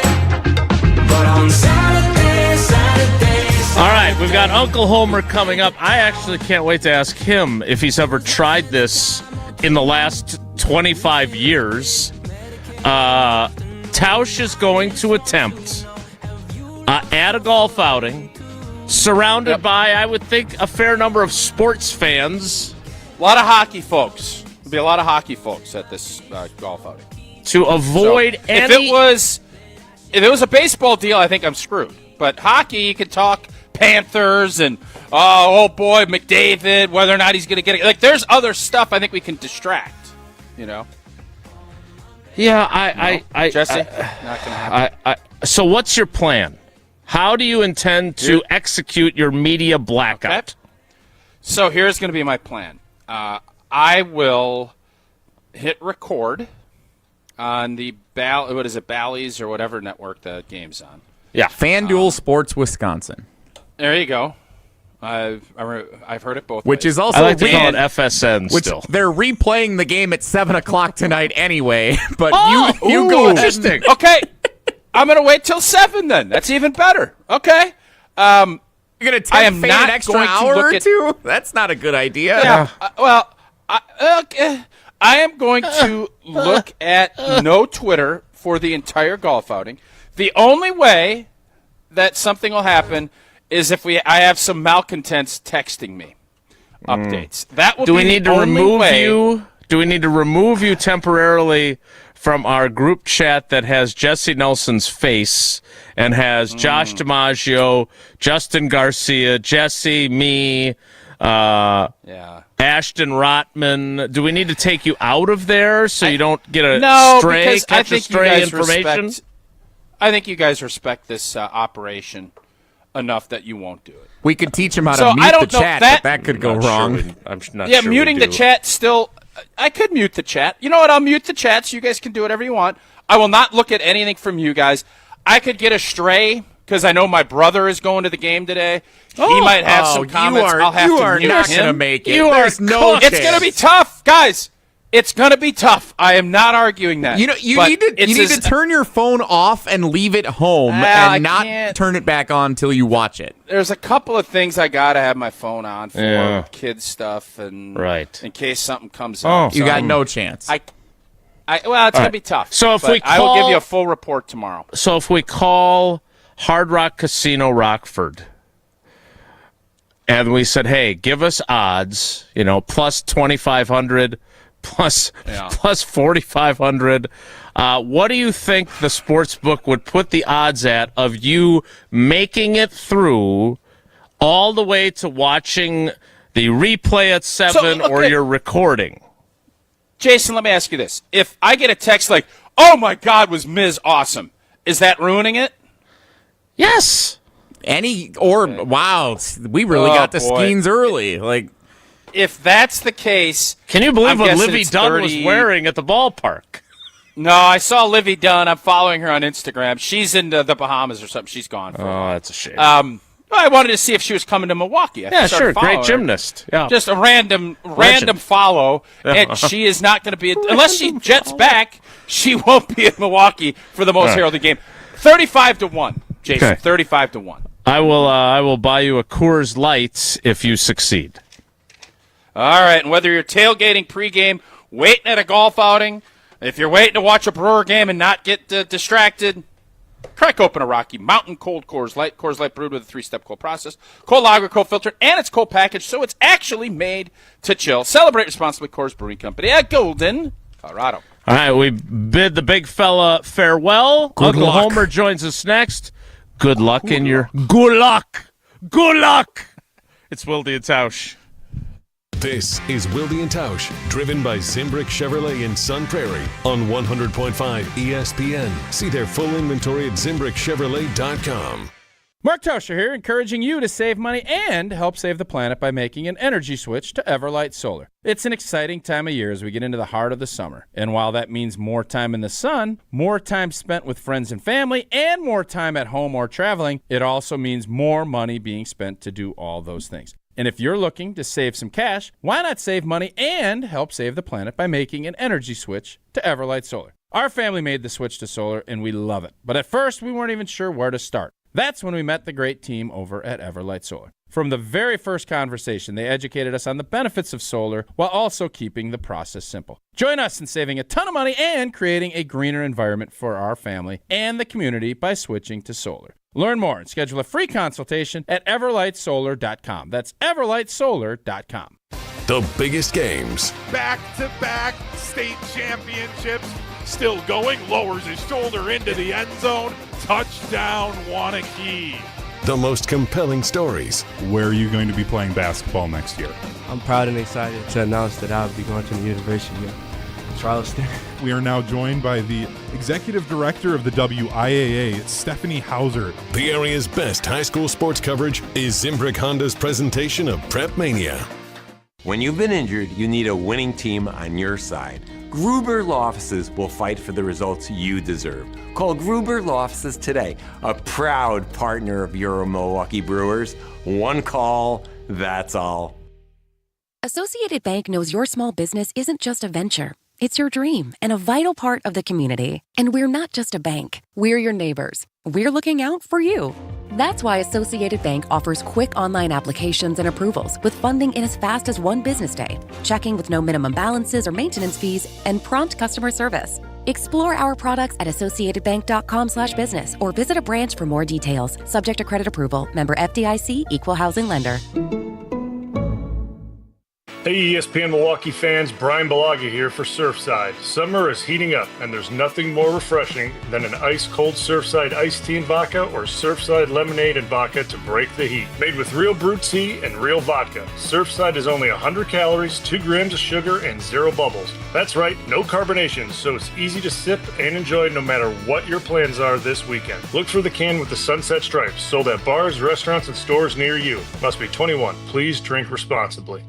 but on Saturdays. All right, we've got Uncle Homer coming up. I actually can't wait to ask him if he's ever tried this in the last 25 years. Tausch is going to attempt at a golf outing, surrounded by, I would think, a fair number of sports fans. A lot of hockey folks. There'll be a lot of hockey folks at this golf outing. To avoid any... If it was a baseball deal, I think I'm screwed. But hockey, you could talk Panthers and, oh boy, McDavid, whether or not he's going to get it. Like, there's other stuff I think we can distract, you know? Yeah, Jesse? Not going to happen. So what's your plan? How do you intend to execute your media blackout? Okay. So here's going to be my plan. I will hit record on the Bally's or whatever network the game's on. Yeah, FanDuel Sports Wisconsin. There you go. I've heard it both Which ways. is also I like to call it FSN still. They're replaying the game at 7 o'clock tonight anyway. But you go ahead. Interesting. Okay. I'm going to wait till 7 then. That's even better. Okay. You're going to take an extra hour or two? That's not a good idea. Yeah. I am going to look at no Twitter for the entire golf outing. The only way that something will happen is if I have some malcontents texting me updates. That will Do be we need the to only remove way. you? Do we need to remove you temporarily from our group chat that has Jesse Nelson's face and has Josh DiMaggio, Justin Garcia, Jesse, me, Ashton Rotman? Do we need to take you out of there so you don't get a stray information? I think you guys respect this operation enough that you won't do it. We could teach him how to mute the chat, but that could go wrong. I'm not yeah, sure muting the chat still. I could mute the chat. You know what? I'll mute the chat so you guys can do whatever you want. I will not look at anything from you guys. I could get a stray because I know my brother is going to the game today. He might have some comments. I'll have to mute him. You are not going to make it. There's no chance. It's going to be tough, guys. It's going to be tough. I am not arguing that. You need to turn your phone off and leave it home and not turn it back on until you watch it. There's a couple of things I got to have my phone on for kids stuff and in case something comes up. You got no chance. Well, it's going to be tough. So if I will give you a full report tomorrow. So if we call Hard Rock Casino Rockford and we said, hey, give us odds, plus 2,500, plus 4,500. What do you think the sports book would put the odds at of you making it through all the way to watching the replay at 7 or your recording? Jason, let me ask you this. If I get a text like, oh, my God, was Miz awesome, is that ruining it? Yes. Wow, we really got the Skenes early. Like, if that's the case, can you believe what Livy Dunn was wearing at the ballpark? No, I saw Livy Dunn. I'm following her on Instagram. She's in the Bahamas or something. She's gone. Oh, that's a shame. I wanted to see if she was coming to Milwaukee. Yeah, sure. Great gymnast. Yeah. Just a random follow, and she is not going to be unless she jets back. She won't be in Milwaukee for the most heralded game. 35-1, Jason. Okay. 35-1. I will buy you a Coors Light if you succeed. All right, and whether you're tailgating pregame, waiting at a golf outing, if you're waiting to watch a Brewer game and not get distracted, crack open a Rocky Mountain Cold Coors Light. Coors Light brewed with a 3-step cold process. Cold lager, cold filtered, and it's cold packaged, so it's actually made to chill. Celebrate responsibly, Coors Brewing Company at Golden, Colorado. All right, we bid the big fella farewell. Good Uncle luck. Homer joins us next. Good luck in your... Good luck! Good luck! It's Wilde and Tausch. This is Wilde and Tausch, driven by Zimbrick Chevrolet in Sun Prairie on 100.5 ESPN. See their full inventory at ZimbrickChevrolet.com. Mark Tauscher here, encouraging you to save money and help save the planet by making an energy switch to Everlight Solar. It's an exciting time of year as we get into the heart of the summer. And while that means more time in the sun, more time spent with friends and family, and more time at home or traveling, it also means more money being spent to do all those things. And if you're looking to save some cash, why not save money and help save the planet by making an energy switch to Everlight Solar? Our family made the switch to solar, and we love it. But at first, we weren't even sure where to start. That's when we met the great team over at Everlight Solar. From the very first conversation, they educated us on the benefits of solar while also keeping the process simple. Join us in saving a ton of money and creating a greener environment for our family and the community by switching to solar. Learn more and schedule a free consultation at everlightsolar.com. That's everlightsolar.com. The biggest games, Back-to-back state championships. Still going, lowers his shoulder into the end zone. Touchdown, Wanakee. the most compelling stories. Where are you going to be playing basketball next year? I'm proud and excited to announce that I'll be going to the University of Charleston. We are now joined by the Executive Director of the WIAA, Stephanie Hauser. The area's best high school sports coverage is Zimbrick Honda's presentation of Prep Mania. When you've been injured, you need a winning team on your side. Gruber Law Offices will fight for the results you deserve. Call Gruber Law Offices today, a proud partner of your Milwaukee Brewers. One call, that's all. Associated Bank knows your small business isn't just a venture. It's your dream and a vital part of the community. And we're not just a bank. We're your neighbors. We're looking out for you. That's why Associated Bank offers quick online applications and approvals with funding in as fast as one business day, checking with no minimum balances or maintenance fees, and prompt customer service. Explore our products at associatedbank.com/business or visit a branch for more details. Subject to credit approval. Member FDIC, Equal Housing Lender. Hey ESPN Milwaukee fans, Brian Bulaga here for Surfside. Summer is heating up, and there's nothing more refreshing than an ice-cold Surfside iced tea and vodka or Surfside lemonade and vodka to break the heat. Made with real brewed tea and real vodka, Surfside is only 100 calories, 2 grams of sugar, and 0 bubbles. That's right, no carbonation, so it's easy to sip and enjoy no matter what your plans are this weekend. Look for the can with the sunset stripes, sold at bars, restaurants, and stores near you. Must be 21. Please drink responsibly.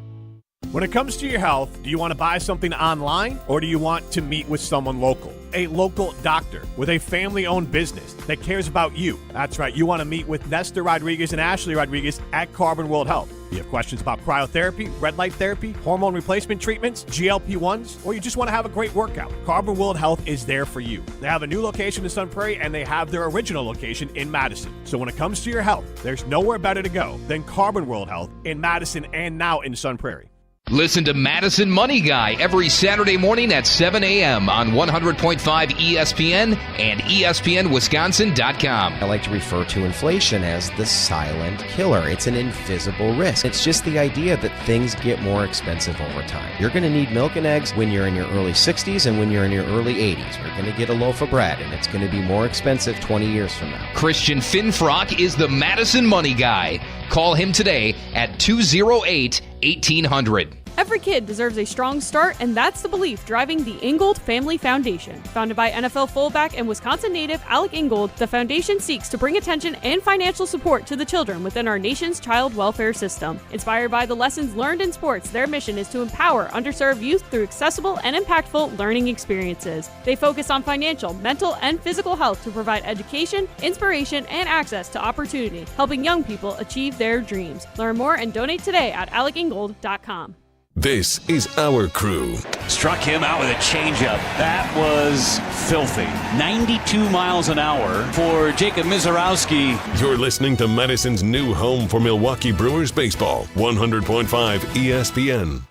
When it comes to your health, do you want to buy something online or do you want to meet with someone local? A local doctor with a family-owned business that cares about you. That's right, you want to meet with Nestor Rodriguez and Ashley Rodriguez at Carbon World Health. You have questions about cryotherapy, red light therapy, hormone replacement treatments, GLP-1s, or you just want to have a great workout. Carbon World Health is there for you. They have a new location in Sun Prairie and they have their original location in Madison. So when it comes to your health, there's nowhere better to go than Carbon World Health in Madison and now in Sun Prairie. Listen to Madison Money Guy every Saturday morning at 7 a.m. on 100.5 ESPN and ESPNWisconsin.com. I like to refer to inflation as the silent killer. It's an invisible risk. It's just the idea that things get more expensive over time. You're going to need milk and eggs when you're in your early 60s and when you're in your early 80s. You're going to get a loaf of bread, and it's going to be more expensive 20 years from now. Christian Finfrock is the Madison Money Guy. Call him today at 208-1800. Every kid deserves a strong start, and that's the belief driving the Ingold Family Foundation. Founded by NFL fullback and Wisconsin native Alec Ingold, the foundation seeks to bring attention and financial support to the children within our nation's child welfare system. Inspired by the lessons learned in sports, their mission is to empower underserved youth through accessible and impactful learning experiences. They focus on financial, mental, and physical health to provide education, inspiration, and access to opportunity, helping young people achieve their dreams. Learn more and donate today at alecingold.com. This is our crew. Struck him out with a changeup. That was filthy. 92 miles an hour for Jacob Misiorowski. You're listening to Madison's new home for Milwaukee Brewers baseball. 100.5 ESPN.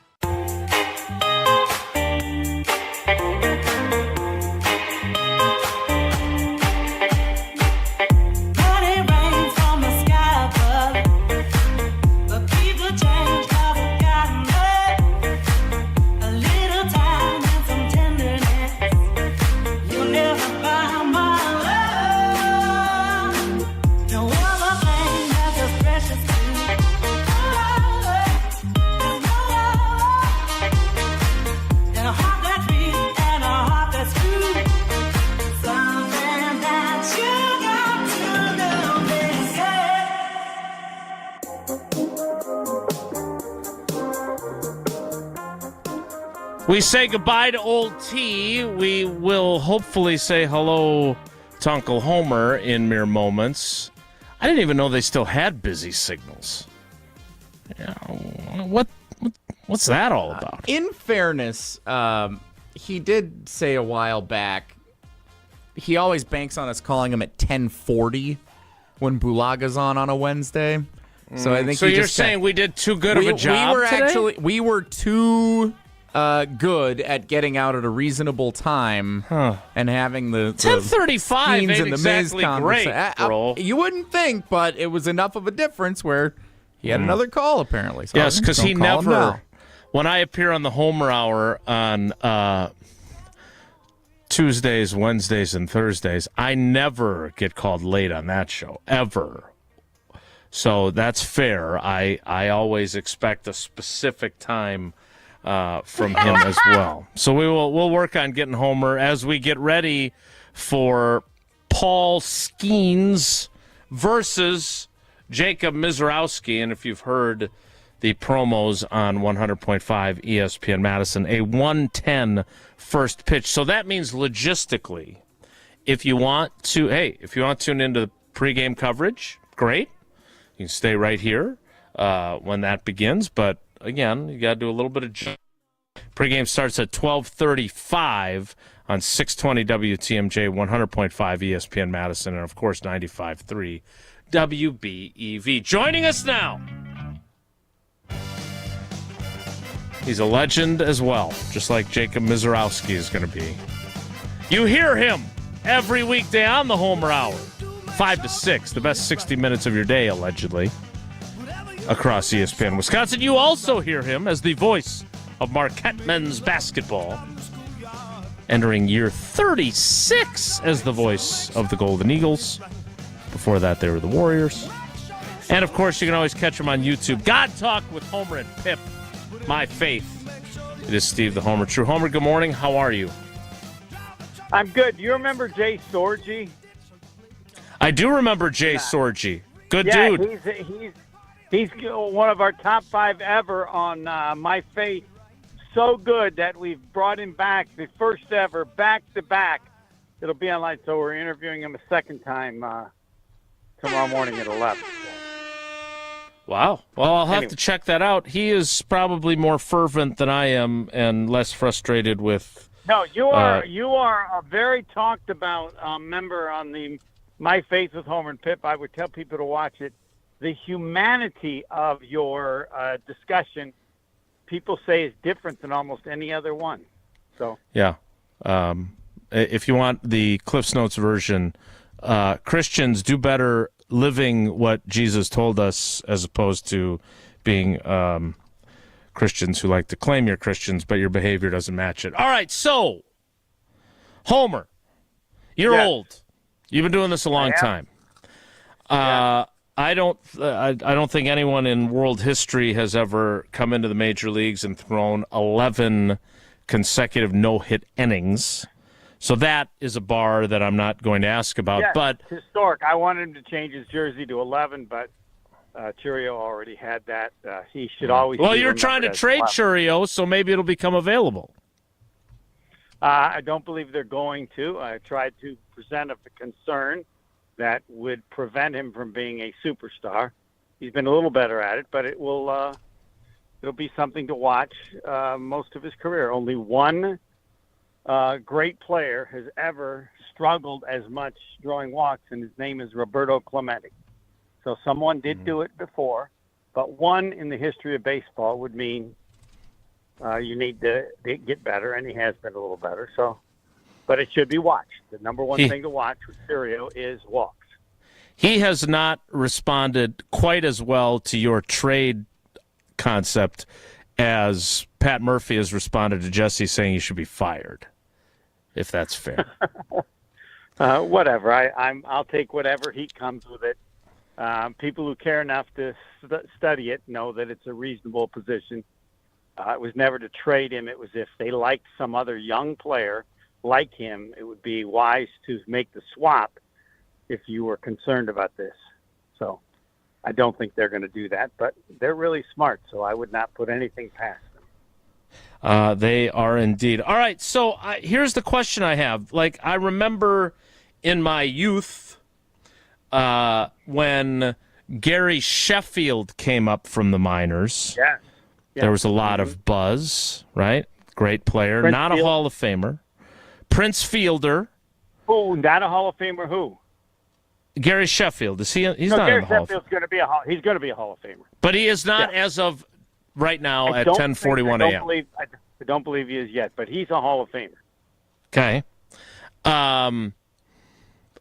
We say goodbye to Old T. We will hopefully say hello to Uncle Homer in mere moments. I didn't even know they still had busy signals. What's that all about? In fairness, he did say a while back, he always banks on us calling him at 10:40 when Bulaga's on a Wednesday. So I think so. You're saying we did too good of a job today? We were too good at getting out at a reasonable time and having the 10:35 ain't and the exactly Miz great, bro. You wouldn't think, but it was enough of a difference where he had another call apparently. So yes, because he don't call him never. now. When I appear on the Homer Hour on Tuesdays, Wednesdays, and Thursdays, I never get called late on that show ever. So that's fair. I always expect a specific time from him as well. So we'll work on getting Homer as we get ready for Paul Skenes versus Jacob Misiorowski. And if you've heard the promos on 100.5 ESPN Madison, a 1:10 first pitch. So that means logistically, if you want to tune into the pregame coverage, great. You can stay right here when that begins. But again, you got to do a little bit of pregame starts at 12:35 on 620 WTMJ, 100.5 ESPN Madison, and of course 95.3 WBEV. Joining us now, he's a legend as well, just like Jacob Misiorowski is going to be. You hear him every weekday on the Homer Hour, 5 to 6, the best 60 minutes of your day, allegedly, across ESPN Wisconsin. You also hear him as the voice of Marquette men's basketball, entering year 36 as the voice of the Golden Eagles. Before that, they were the Warriors. And, of course, you can always catch him on YouTube. God Talk with Homer and Pip, my faith. It is Steve the Homer True. Homer, good morning. How are you? I'm good. Do you remember Jay Sorgi? I do remember Jay Sorgi. Good dude. He's one of our top 5 ever on My Faith. So good that we've brought him back, the first ever, back-to-back. It'll be online, so we're interviewing him a second time tomorrow morning at 11. Wow. Well, I'll have to check that out. He is probably more fervent than I am and less frustrated with... No, you are a very talked about member on the My Faith with Homer and Pip. I would tell people to watch it. The humanity of your discussion, people say, is different than almost any other one. So yeah. If you want the Cliff's Notes version, Christians do better living what Jesus told us as opposed to being Christians who like to claim you're Christians, but your behavior doesn't match it. All right, so, Homer, you're old. You've been doing this a long time. I don't think anyone in world history has ever come into the major leagues and thrown 11 consecutive no-hit innings. So that is a bar that I'm not going to ask about. Yes, but historic. I wanted him to change his jersey to 11, but Churio already had that. He should always. Well, you're trying to trade Churio, so maybe it'll become available. I don't believe they're going to. I tried to present a concern that would prevent him from being a superstar. He's been a little better at it, but it'll be something to watch most of his career. Only one great player has ever struggled as much drawing walks, and his name is Roberto Clemente. So someone did do it before, but one in the history of baseball would mean you need to get better, and he has been a little better. So, but it should be watched. The number one thing to watch with Churio is walks. He has not responded quite as well to your trade concept as Pat Murphy has responded to Jesse saying he should be fired, if that's fair. Whatever. I'll take whatever heat comes with it. People who care enough to study it know that it's a reasonable position. It was never to trade him. It was if they liked some other young player like him, it would be wise to make the swap if you were concerned about this. So I don't think they're going to do that, but they're really smart, so I would not put anything past them. They are indeed. All right, so here's the question I have. Like, I remember in my youth when Gary Sheffield came up from the minors. Yeah. There was a lot of buzz, right? Great player, Prince not Fielder. a Hall of Famer. Prince Fielder. Who? Not a Hall of Famer? Who? Gary Sheffield. Is he? He's no, not Gary in the Hall of Fame. Sheffield's going to be he's going to be a Hall of Famer. But he is not as of right now at 10:41 a.m. I don't believe he is yet, but he's a Hall of Famer. Okay.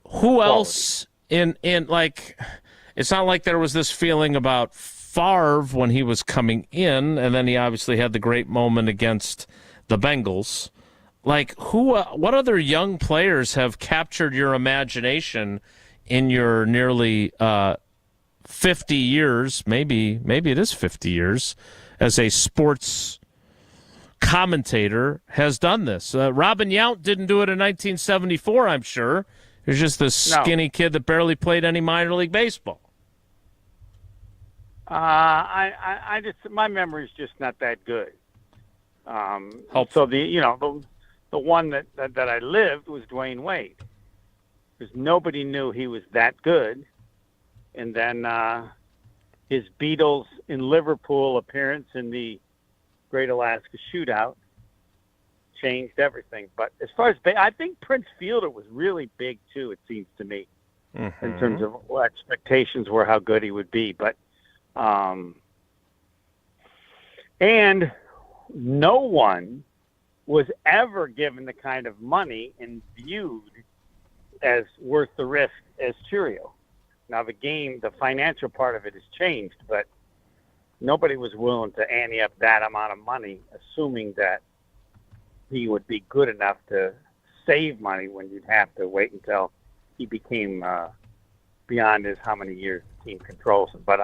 Who else in like? It's not like there was this feeling about Favre when he was coming in, and then he obviously had the great moment against the Bengals. Like, who? What other young players have captured your imagination in your nearly 50 years? Maybe it is 50 years as a sports commentator has done this. Robin Yount didn't do it in 1974. I'm sure. He was just this skinny kid that barely played any minor league baseball. I just my memory's just not that good. So the one that I lived was Dwayne Wade, because nobody knew he was that good, and then his Beatles in Liverpool appearance in the Great Alaska Shootout changed everything. But as far as I think Prince Fielder was really big too. It seems to me, in terms of what expectations were how good he would be, but. And no one was ever given the kind of money and viewed as worth the risk as Churio. Now the financial part of it has changed, but nobody was willing to ante up that amount of money, assuming that he would be good enough to save money when you'd have to wait until he became beyond his how many years the team controls him. But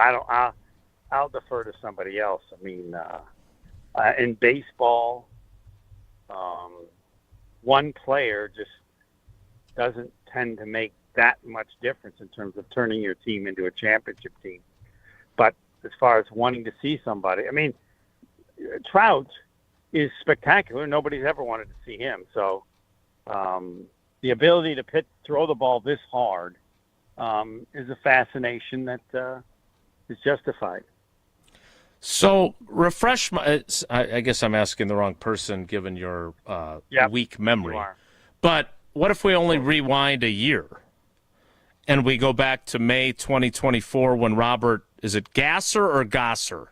I'll defer to somebody else. I mean, in baseball, one player just doesn't tend to make that much difference in terms of turning your team into a championship team. But as far as wanting to see somebody, I mean, Trout is spectacular. Nobody's ever wanted to see him. So the ability to throw the ball this hard is a fascination that is justified. So refresh my. I guess I'm asking the wrong person, given your weak memory. You are. But what if we only rewind a year, and we go back to May 2024 when Robert, is it Gasser or Gosser?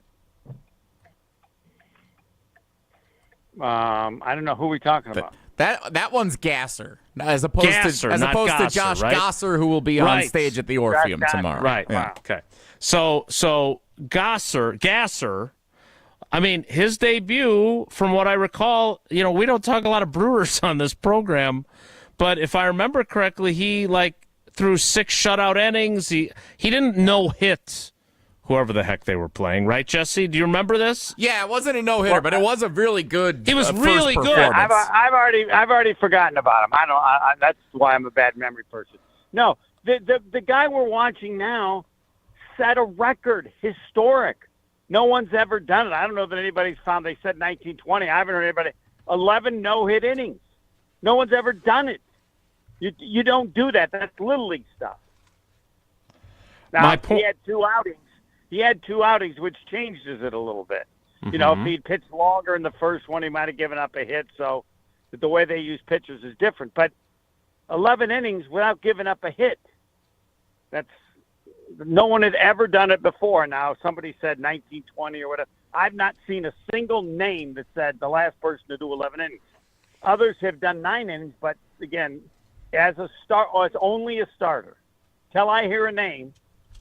I don't know who we're talking about. That one's Gasser, as opposed Gasser, to not Gosser, Josh right? Gosser, who will be on stage at the Orpheum tomorrow. Right. Yeah. Okay. So Gasser, I mean, his debut, from what I recall, we don't talk a lot of Brewers on this program, but if I remember correctly, he threw 6 shutout innings. He didn't no-hit whoever the heck they were playing, right, Jesse? Do you remember this? Yeah, it wasn't a no-hitter, but it was a really good. He was really first good. I've already forgotten about him. That's why I'm a bad memory person. No, the guy we're watching now set a record, historic. No one's ever done it. I don't know that anybody's found. They said 1920. I haven't heard anybody. 11 no-hit innings. No one's ever done it. You don't do that. That's little league stuff. Now he had 2 outings. He had 2 outings, which changes it a little bit. Mm-hmm. You know, if he'd pitched longer in the first one, he might have given up a hit. So the way they use pitchers is different. But 11 innings without giving up a hit. No one had ever done it before. Now, somebody said 1920 or whatever. I've not seen a single name that said the last person to do 11 innings. Others have done 9 innings, but again, as a start, it's only a starter. Till I hear a name,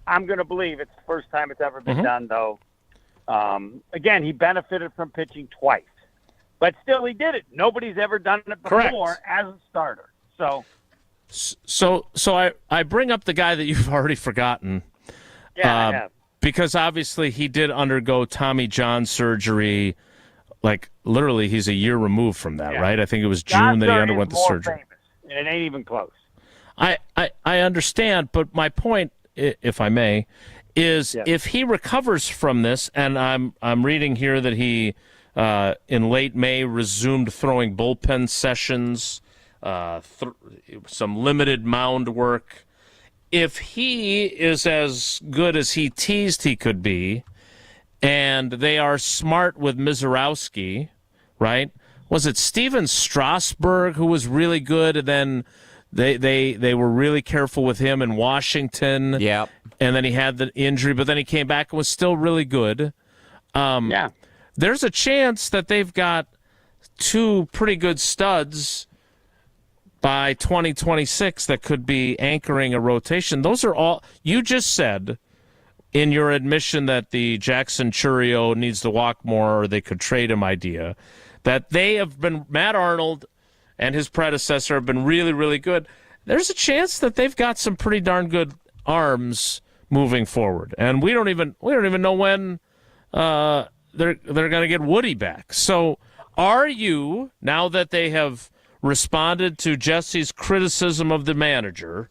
I'm going to believe it's the first time it's ever been done, though. Again, he benefited from pitching twice. But still, he did it. Nobody's ever done it before as a starter. So I bring up the guy that you've already forgotten. Yeah, I have. Because obviously he did undergo Tommy John surgery. Like, literally, he's a year removed from that, right? I think it was June that he underwent the surgery. Famous, and it ain't even close. I understand, but my point, if I may, is if he recovers from this, and I'm reading here that he in late May resumed throwing bullpen sessions, some limited mound work. If he is as good as he teased he could be, and they are smart with Misiorowski, right? Was it Steven Strasburg who was really good, and then they were really careful with him in Washington. Yep. And then he had the injury, but then he came back and was still really good. There's a chance that they've got 2 pretty good studs by 2026 that could be anchoring a rotation. Those are all you just said in your admission that the Jackson Churio needs to walk more or they could trade him idea, that they have been, Matt Arnold and his predecessor have been really, really good. There's a chance that they've got some pretty darn good arms moving forward, and we don't even know when they're going to get Woody back. So, are you, now that they have responded to Jesse's criticism of the manager,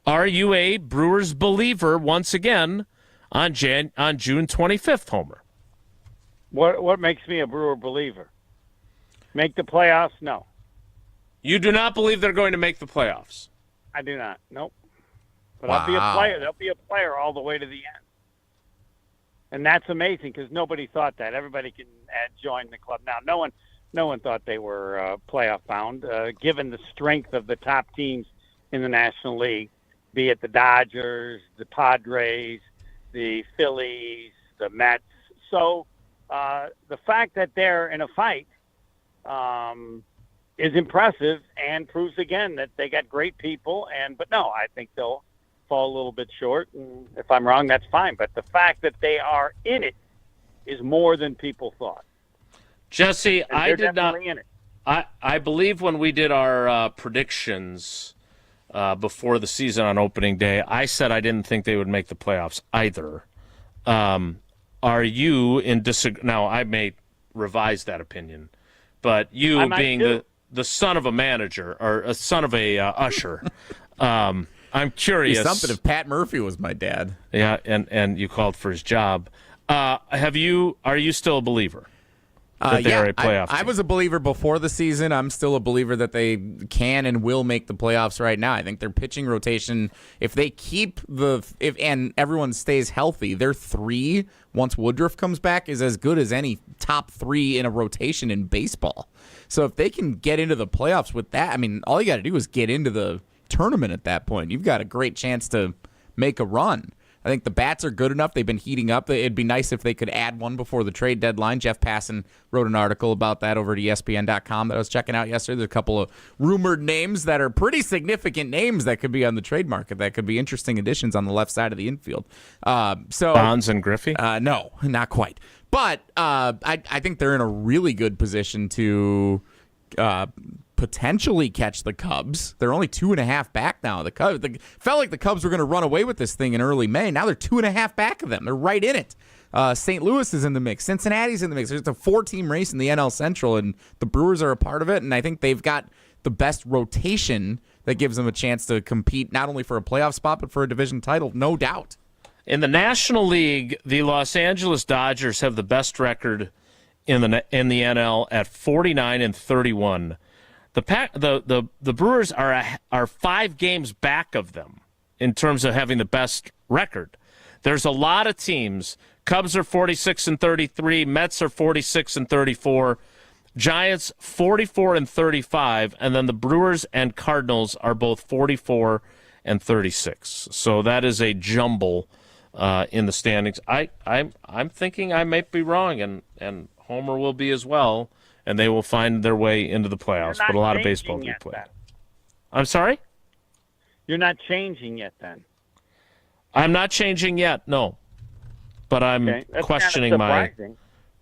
are you a Brewers believer once again on June 25th, Homer? What makes me a Brewer believer? Make the playoffs? No. You do not believe they're going to make the playoffs? I do not. Nope. But I'll be a player. They'll be a player all the way to the end. And that's amazing because nobody thought that. Everybody can join the club. Now, no one thought they were playoff bound, given the strength of the top teams in the National League, be it the Dodgers, the Padres, the Phillies, the Mets. So the fact that they're in a fight is impressive and proves again that they got great people. But no, I think they'll fall a little bit short. And if I'm wrong, that's fine. But the fact that they are in it is more than people thought. Jesse, I did not. In it. I believe when we did our predictions before the season on opening day, I said I didn't think they would make the playoffs either. Are you in disagreement? Now, I may revise that opinion, but you being the son of a manager or a son of a usher, I'm curious. It'd be something if Pat Murphy was my dad. Yeah, and you called for his job. Are you still a believer? I was a believer before the season. I'm still a believer that they can and will make the playoffs right now. I think their pitching rotation, if they keep and everyone stays healthy, their 3, once Woodruff comes back, is as good as any top 3 in a rotation in baseball. So if they can get into the playoffs with that, I mean, all you got to do is get into the tournament at that point. You've got a great chance to make a run. I think the bats are good enough. They've been heating up. It'd be nice if they could add one before the trade deadline. Jeff Passan wrote an article about that over at ESPN.com that I was checking out yesterday. There's a couple of rumored names that are pretty significant names that could be on the trade market that could be interesting additions on the left side of the infield. Bonds and Griffey? No, not quite. But I think they're in a really good position to potentially catch the Cubs. They're only 2.5 back now. Felt like the Cubs were going to run away with this thing in early May. Now they're 2.5 back of them. They're right in it. St. Louis is in the mix. Cincinnati's in the mix. There's a 4-team race in the NL Central, and the Brewers are a part of it. And I think they've got the best rotation that gives them a chance to compete not only for a playoff spot but for a division title, no doubt. In the National League, the Los Angeles Dodgers have the best record in the NL at 49-31. The Brewers are 5 games back of them in terms of having the best record. There's a lot of teams. Cubs are 46-33, Mets are 46-34, Giants 44-35, and then the Brewers and Cardinals are both 44-36. So that is a jumble in the standings. I'm thinking I might be wrong, and Homer will be as well, and they will find their way into the playoffs. But a lot of baseball will be played. I'm sorry? You're not changing yet, then? I'm not changing yet, no. But I'm questioning my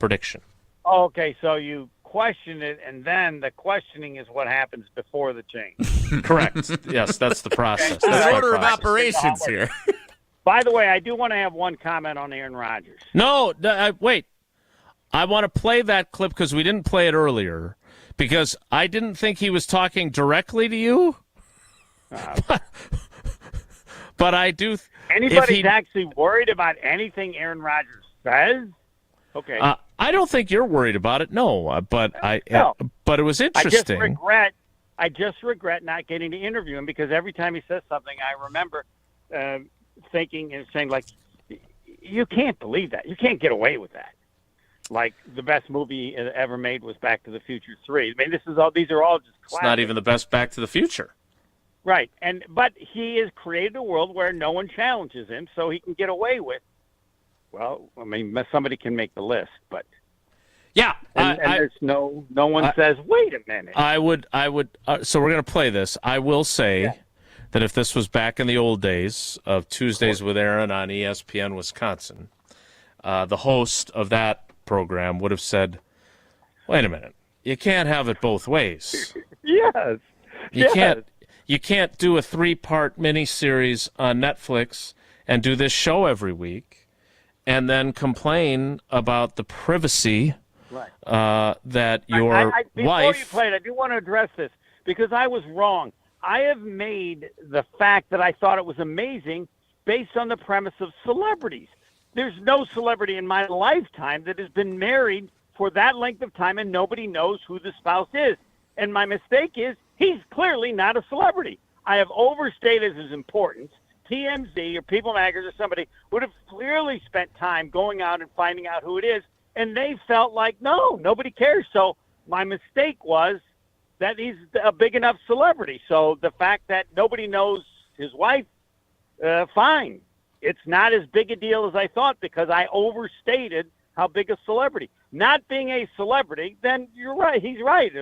prediction. Oh, okay, so you question it, and then the questioning is what happens before the change. Correct. Yes, that's the process. That's the order of operations here. By the way, I do want to have one comment on Aaron Rodgers. No, wait. I want to play that clip because we didn't play it earlier because I didn't think he was talking directly to you. But I do. Anybody's actually worried about anything Aaron Rodgers says? Okay. I don't think you're worried about it. No, but but it was interesting. I just regret not getting to interview him because every time he says something, I remember thinking and saying, like, you can't believe that. You can't get away with that. Like, the best movie ever made was Back to the Future 3. I mean, these are all just classics. It's not even the best Back to the Future. Right, but he has created a world where no one challenges him, so he can get away with. Well, I mean, somebody can make the list, but yeah, and there's no one says, "Wait a minute." I would. So we're going to play this. I will say that if this was back in the old days of Tuesdays with Aaron on ESPN Wisconsin, the host of that program would have said, "Wait a minute, you can't have it both ways." Yes, You can't do a 3-part miniseries on Netflix and do this show every week and then complain about the privacy that your wife... Before you play it, I do want to address this because I was wrong. I have made the fact that I thought it was amazing based on the premise of celebrities. There's no celebrity in my lifetime that has been married for that length of time and nobody knows who the spouse is. And my mistake is he's clearly not a celebrity. I have overstated his importance. TMZ or People Magazine or somebody would have clearly spent time going out and finding out who it is, and they felt like, no, nobody cares. So my mistake was that he's a big enough celebrity. So the fact that nobody knows his wife, fine. It's not as big a deal as I thought because I overstated how big a celebrity. Not being a celebrity, then you're right. He's right.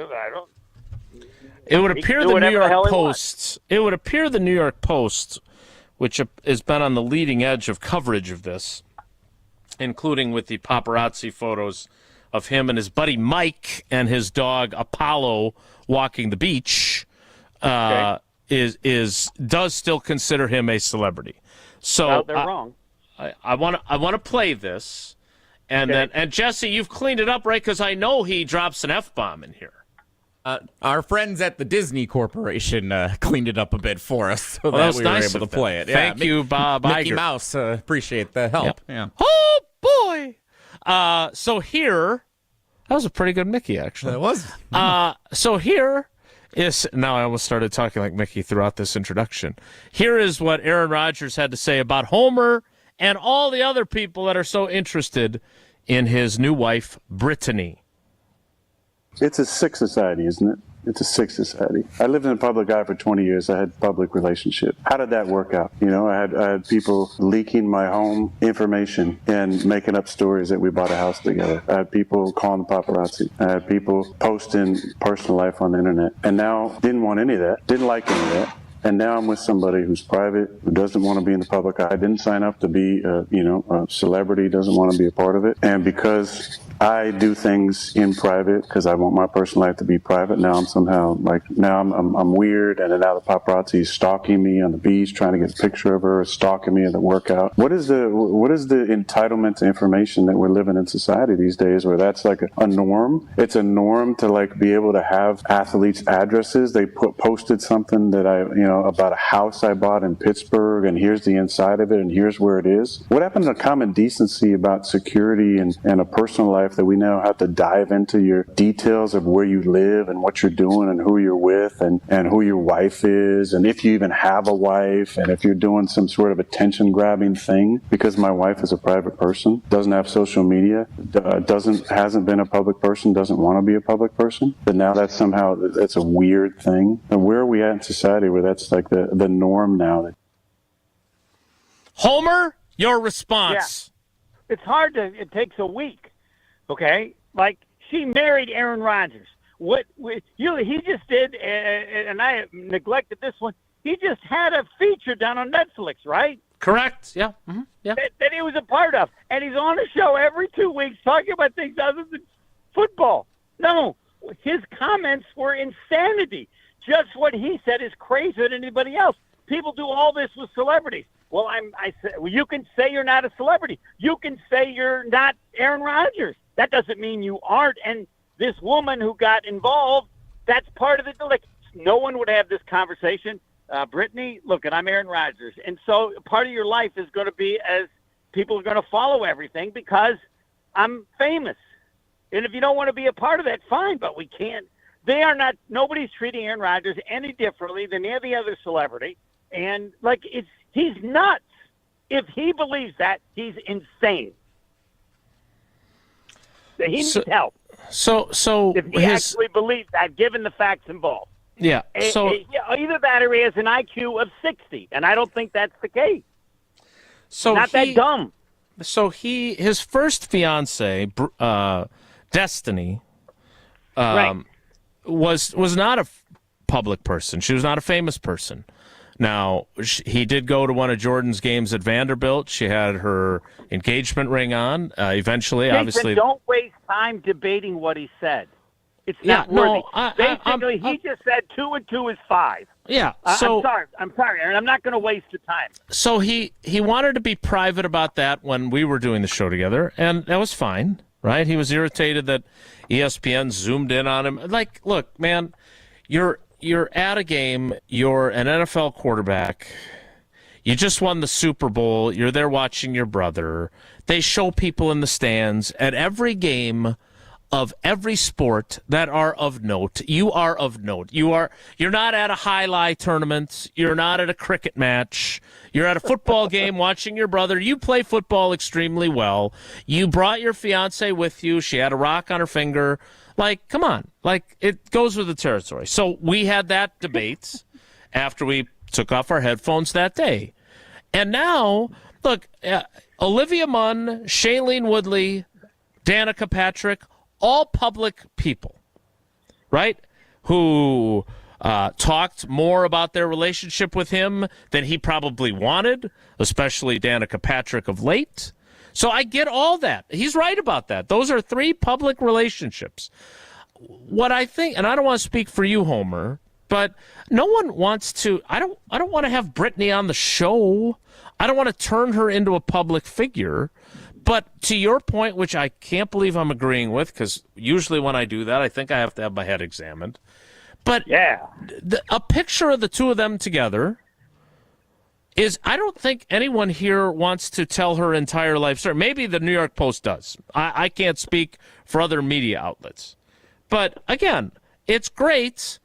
It would appear the New York Post. It would appear the New York Post, which has been on the leading edge of coverage of this, including with the paparazzi photos of him and his buddy Mike and his dog Apollo walking the beach, does still consider him a celebrity. So they're wrong. I want to play this, and then Jesse, you've cleaned it up, right? Because I know he drops an F-bomb in here. Our friends at the Disney Corporation cleaned it up a bit for us so that we nice were able to play it. Thank you, Bob Mickey Iger. Mouse, appreciate the help. Yeah. Oh, boy. So here, that was a pretty good Mickey, actually. That was. So here is, now I almost started talking like Mickey throughout this introduction. Here is what Aaron Rodgers had to say about Homer and all the other people that are so interested in his new wife, Brittany. It's a sick society, isn't it? It's a sick society. I lived in the public eye for 20 years. I had public relationship. How did that work out? You know, I had people leaking my home information and making up stories that we bought a house together. I had people calling the paparazzi. I had people posting personal life on the internet. And now, didn't want any of that. Didn't like any of that. And now I'm with somebody who's private, who doesn't want to be in the public eye, didn't sign up to be, a celebrity, doesn't want to be a part of it. And because I do things in private because I want my personal life to be private. Now I'm somehow I'm weird, and then now the paparazzi is stalking me on the beach, trying to get a picture of her, stalking me at the workout. What is the entitlement to information that we're living in society these days, where that's like a norm? It's a norm to like be able to have athletes' addresses. They posted something that about a house I bought in Pittsburgh, and here's the inside of it, and here's where it is. What happened to common decency about security and a personal life that we now have to dive into your details of where you live and what you're doing and who you're with and who your wife is, and if you even have a wife, and if you're doing some sort of attention grabbing thing? Because my wife is a private person, doesn't have social media, hasn't been a public person, doesn't want to be a public person, but now that's a weird thing. And where are we at in society where that's like the norm now? Homer, your response. Yeah. It's hard it takes a week. Okay? Like, she married Aaron Rodgers. He just did, and I neglected this one, he just had a feature done on Netflix, right? Correct. Yeah. Mm-hmm. Yeah. That he was a part of. And he's on a show every 2 weeks talking about things other than football. No, his comments were insanity. Just what he said is crazier than anybody else. People do all this with celebrities. Well, you can say you're not a celebrity. You can say you're not Aaron Rodgers. That doesn't mean you aren't. And this woman who got involved, that's part of it. Like, no one would have this conversation. Brittany, look, and I'm Aaron Rodgers. And so part of your life is going to be as people are going to follow everything because I'm famous. And if you don't want to be a part of that, fine, but we can't. Nobody's treating Aaron Rodgers any differently than any other celebrity. And, like, he's nuts. If he believes that, he's insane. He needs help. So if he actually believes that, given the facts involved. Yeah. So either that or he has an IQ of 60, and I don't think that's the case. So that dumb. So his first fiance, Destiny, right, was not a public person. She was not a famous person. Now, he did go to one of Jordan's games at Vanderbilt. She had her engagement ring on. Eventually, Jason, obviously. Don't waste time debating what he said. It's not worthy. Basically, he just said 2 and 2 is 5. Yeah. So I'm sorry, Aaron. I'm not going to waste the time. So he wanted to be private about that when we were doing the show together, and that was fine, right? He was irritated that ESPN zoomed in on him. Like, look, man, you're at a game. You're an NFL quarterback. You just won the Super Bowl. You're there watching your brother. They show people in the stands at every game of every sport that are of note. You are of note. You're not at a highlight tournament. You're not at a cricket match. You're at a football game watching your brother. You play football extremely well. You brought your fiance with you. She had a rock on her finger. Like, come on. Like, it goes with the territory. So we had that debate after we took off our headphones that day. And now, look, Olivia Munn, Shailene Woodley, Danica Patrick, all public people, right, who talked more about their relationship with him than he probably wanted, especially Danica Patrick of late. So I get all that. He's right about that. Those are 3 public relationships. What I think, and I don't want to speak for you, Homer, but no one wants to, I don't want to have Brittany on the show. I don't want to turn her into a public figure. But to your point, which I can't believe I'm agreeing with, because usually when I do that, I think I have to have my head examined. But yeah, a picture of the two of them together is, I don't think anyone here wants to tell her entire life story. Maybe the New York Post does. I can't speak for other media outlets. But again, it's great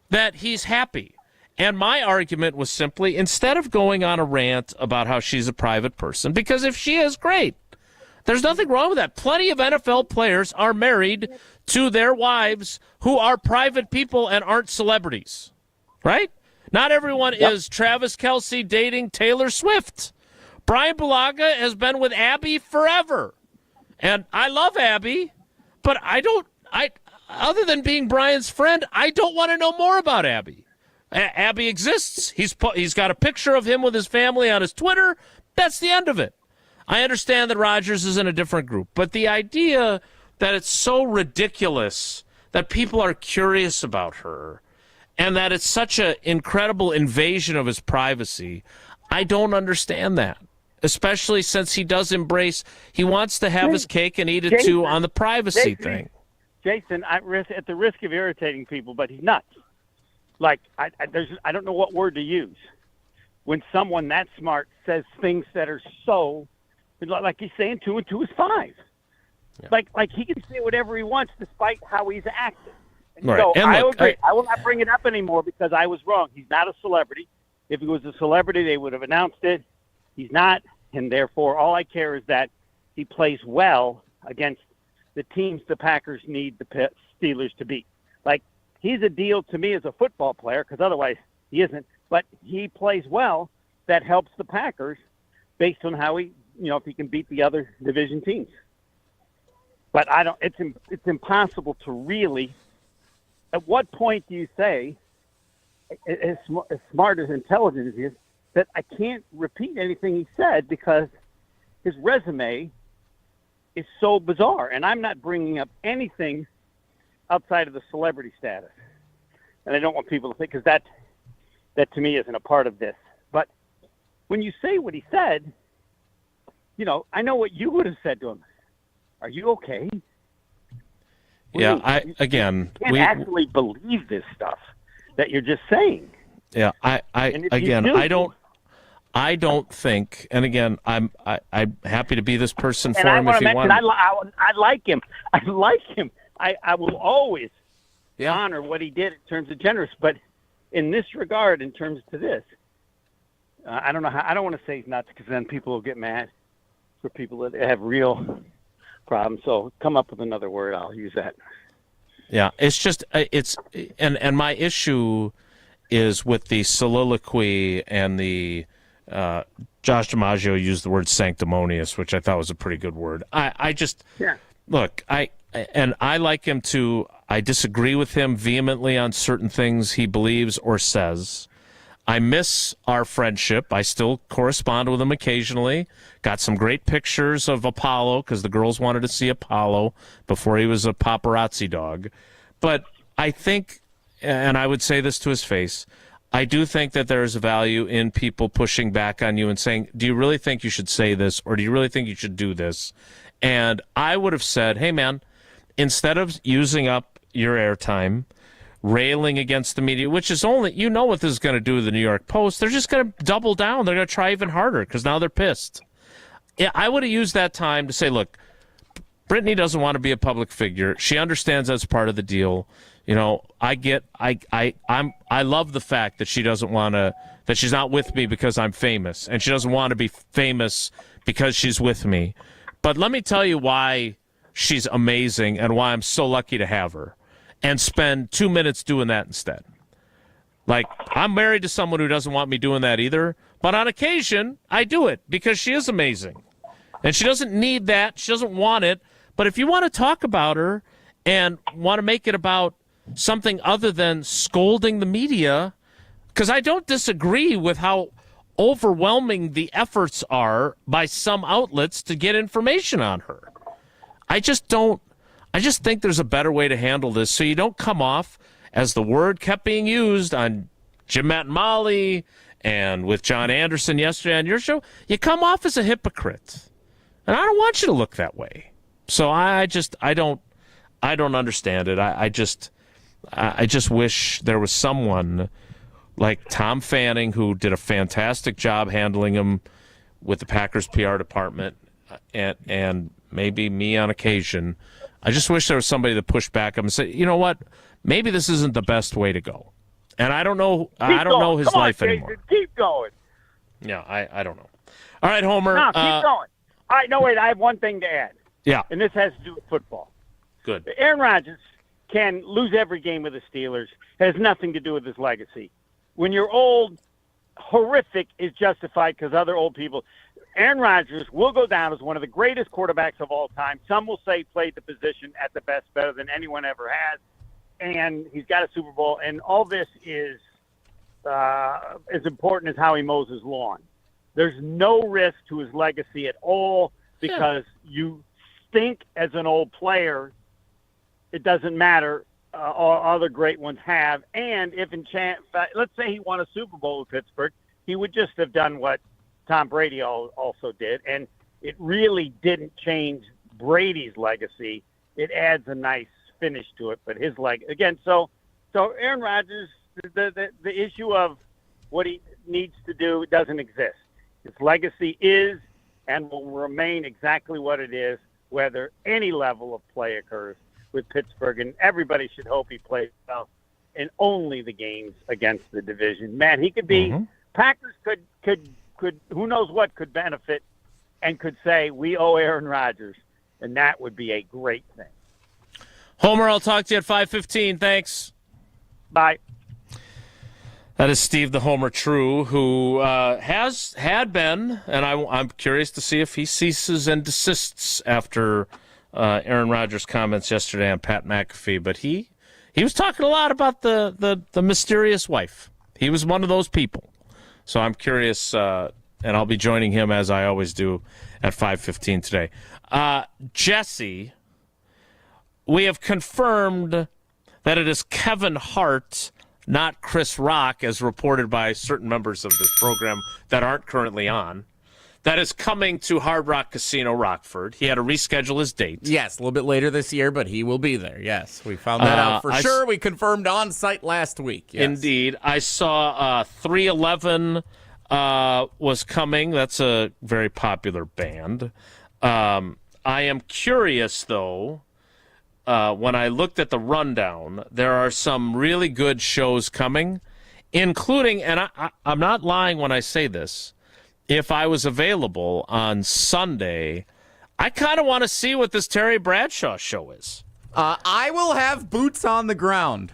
that he's happy. And my argument was simply, instead of going on a rant about how she's a private person, because if she is, great. There's nothing wrong with that. Plenty of NFL players are married to their wives who are private people and aren't celebrities, right? Not everyone is Travis Kelce dating Taylor Swift. Brian Bulaga has been with Abby forever. And I love Abby, but other than being Brian's friend, I don't want to know more about Abby. Abby exists. He's got a picture of him with his family on his Twitter. That's the end of it. I understand that Rodgers is in a different group, but the idea that it's so ridiculous that people are curious about her and that it's such an incredible invasion of his privacy. I don't understand that, especially since he does embrace, he wants to have his cake and eat it too on the privacy thing. Jason, at the risk of irritating people, but he's nuts. Like, I don't know what word to use when someone that smart says things that are so, like he's saying 2 and 2 is 5. Yeah. Like he can say whatever he wants despite how he's acting. Right. So and I look, agree. I will not bring it up anymore because I was wrong. He's not a celebrity. If he was a celebrity, they would have announced it. He's not, and therefore all I care is that he plays well against the teams the Packers need the Steelers to beat. Like, he's a deal to me as a football player because otherwise he isn't. But he plays well. That helps the Packers based on how he, if he can beat the other division teams. But it's impossible to really, at what point do you say, as smart as intelligent as he is, that I can't repeat anything he said because his resume is so bizarre. And I'm not bringing up anything outside of the celebrity status. And I don't want people to think, because that to me isn't a part of this. But when you say what he said, I know what you would have said to him. Are you okay? Yeah, you can't actually believe this stuff that you're just saying. Yeah, I don't think, and again, I'm happy to be this person for him if he wants. I like him. I will always honor what he did in terms of generous, but in this regard, in terms to this, I don't know how. I don't want to say he's nuts because then people will get mad for people that have real problems. So come up with another word. I'll use that. Yeah, it's just and my issue is with the soliloquy and the Josh DiMaggio used the word sanctimonious, which I thought was a pretty good word. Look, I like him to. I disagree with him vehemently on certain things he believes or says. I miss our friendship. I still correspond with him occasionally. Got some great pictures of Apollo because the girls wanted to see Apollo before he was a paparazzi dog. But I think, and I would say this to his face, I do think that there is a value in people pushing back on you and saying, do you really think you should say this, or do you really think you should do this? And I would have said, hey, man, instead of using up your airtime, railing against the media, which is only, what this is going to do with the New York Post. They're just going to double down. They're going to try even harder because now they're pissed. Yeah, I would have used that time to say, look, Brittany doesn't want to be a public figure. She understands that's part of the deal. I love the fact that she doesn't want to, that she's not with me because I'm famous, and she doesn't want to be famous because she's with me. But let me tell you why she's amazing and why I'm so lucky to have her. And spend 2 minutes doing that instead. Like, I'm married to someone who doesn't want me doing that either, but on occasion, I do it because she is amazing. And she doesn't need that. She doesn't want it. But if you want to talk about her and want to make it about something other than scolding the media, because I don't disagree with how overwhelming the efforts are by some outlets to get information on her. I just think there's a better way to handle this so you don't come off, as the word kept being used on Jim, Matt, and Molly and with John Anderson yesterday on your show, you come off as a hypocrite. And I don't want you to look that way. So I don't understand it. I just wish there was someone like Tom Fanning who did a fantastic job handling him with the Packers PR department and maybe me on occasion. I just wish there was somebody to push back him and say, you know what, maybe this isn't the best way to go. And I don't know his life anymore. Keep going. Yeah, I don't know. All right, Homer. No, keep going. All right, no, wait, I have one thing to add. Yeah. And this has to do with football. Good. Aaron Rodgers can lose every game with the Steelers. It has nothing to do with his legacy. When you're old, horrific is justified because other old people. Aaron Rodgers will go down as one of the greatest quarterbacks of all time. Some will say played the position at the best, better than anyone ever has. And he's got a Super Bowl. And all this is as important as how he mows his lawn. There's no risk to his legacy at all because you stink as an old player, it doesn't matter. All other great ones have. And if let's say he won a Super Bowl with Pittsburgh, he would just have done what Tom Brady also did. And it really didn't change Brady's legacy. It adds a nice finish to it. But his again, so Aaron Rodgers, the issue of what he needs to do doesn't exist. His legacy is and will remain exactly what it is, whether any level of play occurs with Pittsburgh, and everybody should hope he plays well in only the games against the division. Man, he could be Packers could who knows what could benefit and could say we owe Aaron Rodgers, and that would be a great thing. Homer, I'll talk to you at 5:15. Thanks. Bye. That is Steve the Homer True, who had been, and I'm curious to see if he ceases and desists after Aaron Rodgers' comments yesterday on Pat McAfee. But he was talking a lot about the mysterious wife. He was one of those people. So I'm curious, and I'll be joining him as I always do at 5:15 today. Jesse, we have confirmed that it is Kevin Hart, not Chris Rock, as reported by certain members of this program that aren't currently on, that is coming to Hard Rock Casino Rockford. He had to reschedule his date. Yes, a little bit later this year, but he will be there. Yes, we found that out for sure. We confirmed on site last week. Yes. Indeed. I saw 311 was coming. That's a very popular band. I am curious, though, when I looked at the rundown, there are some really good shows coming, including, and I'm not lying when I say this, if I was available on Sunday, I kind of want to see what this Terry Bradshaw show is. I will have boots on the ground.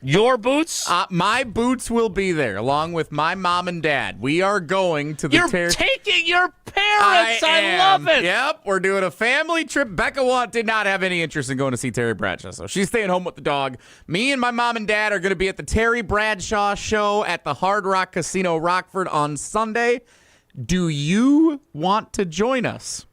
Your boots? My boots will be there, along with my mom and dad. We are going to the You're taking your parents! I love it! Yep, we're doing a family trip. Becca did not have any interest in going to see Terry Bradshaw, so she's staying home with the dog. Me and my mom and dad are going to be at the Terry Bradshaw show at the Hard Rock Casino Rockford on Sunday. Do you want to join us?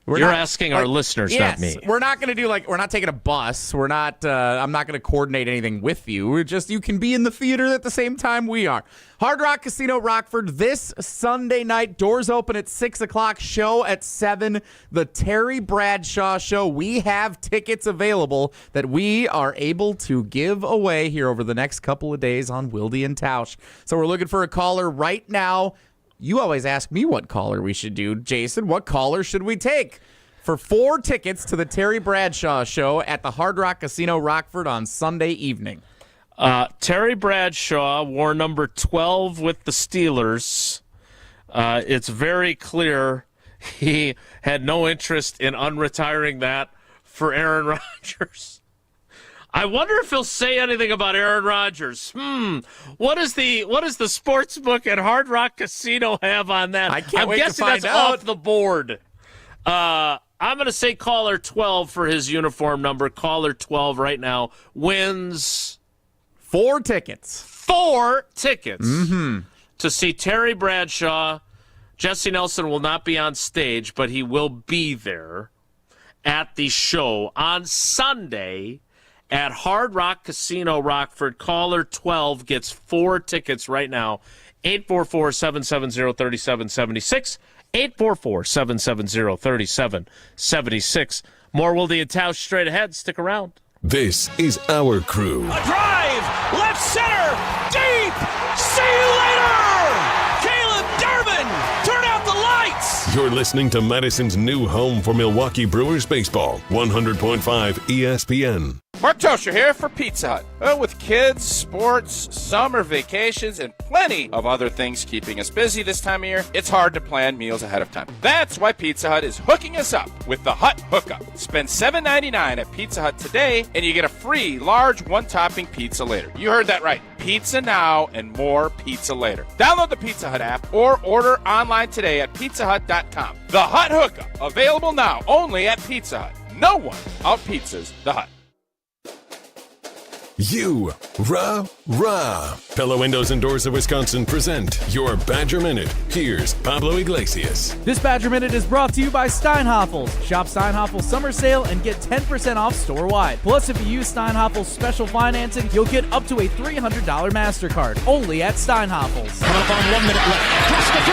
You're asking our listeners, yes, not me. We're not going to do we're not taking a bus. We're not, I'm not going to coordinate anything with you. We're just, you can be in the theater at the same time we are. Hard Rock Casino Rockford this Sunday night. Doors open at 6 o'clock. Show at 7. The Terry Bradshaw show. We have tickets available that we are able to give away here over the next couple of days on Wilde and Tausch. So we're looking for a caller right now. You always ask me what caller we should do. Jason, what caller should we take for 4 tickets to the Terry Bradshaw show at the Hard Rock Casino Rockford on Sunday evening? Terry Bradshaw wore number 12 with the Steelers. It's very clear he had no interest in unretiring that for Aaron Rodgers. I wonder if he'll say anything about Aaron Rodgers. What does the sports book at Hard Rock Casino have on that? I can't I'm wait guessing to find that's out. off the board. I'm going to say caller 12 for his uniform number. Caller 12 right now wins 4 tickets. 4 tickets to see Terry Bradshaw. Jesse Nelson will not be on stage, but he will be there at the show on Sunday at Hard Rock Casino Rockford. Caller 12 gets 4 tickets right now. 844-770-3776. 844-770-3776. More Wilde and Tausch straight ahead. Stick around. This is our crew. A drive, left center, deep. See you later. Caleb Durbin, turn out the lights. You're listening to Madison's new home for Milwaukee Brewers baseball. 100.5 ESPN. Mark Tosher here for Pizza Hut. With kids, sports, summer vacations, and plenty of other things keeping us busy this time of year, it's hard to plan meals ahead of time. That's why Pizza Hut is hooking us up with the Hut Hookup. Spend $7.99 at Pizza Hut today, and you get a free large one-topping pizza later. You heard that right. Pizza now and more pizza later. Download the Pizza Hut app or order online today at pizzahut.com. The Hut Hookup, available now only at Pizza Hut. No one out-pizzas the Hut. You, rah. Pella Windows and Doors of Wisconsin present your Badger Minute. Here's Pablo Iglesias. This Badger Minute is brought to you by Steinhafels. Shop Steinhafels Summer Sale and get 10% off store-wide. Plus, if you use Steinhafels special financing, you'll get up to a $300 MasterCard. Only at Steinhafels. Coming up on 1 minute left. Cross the three.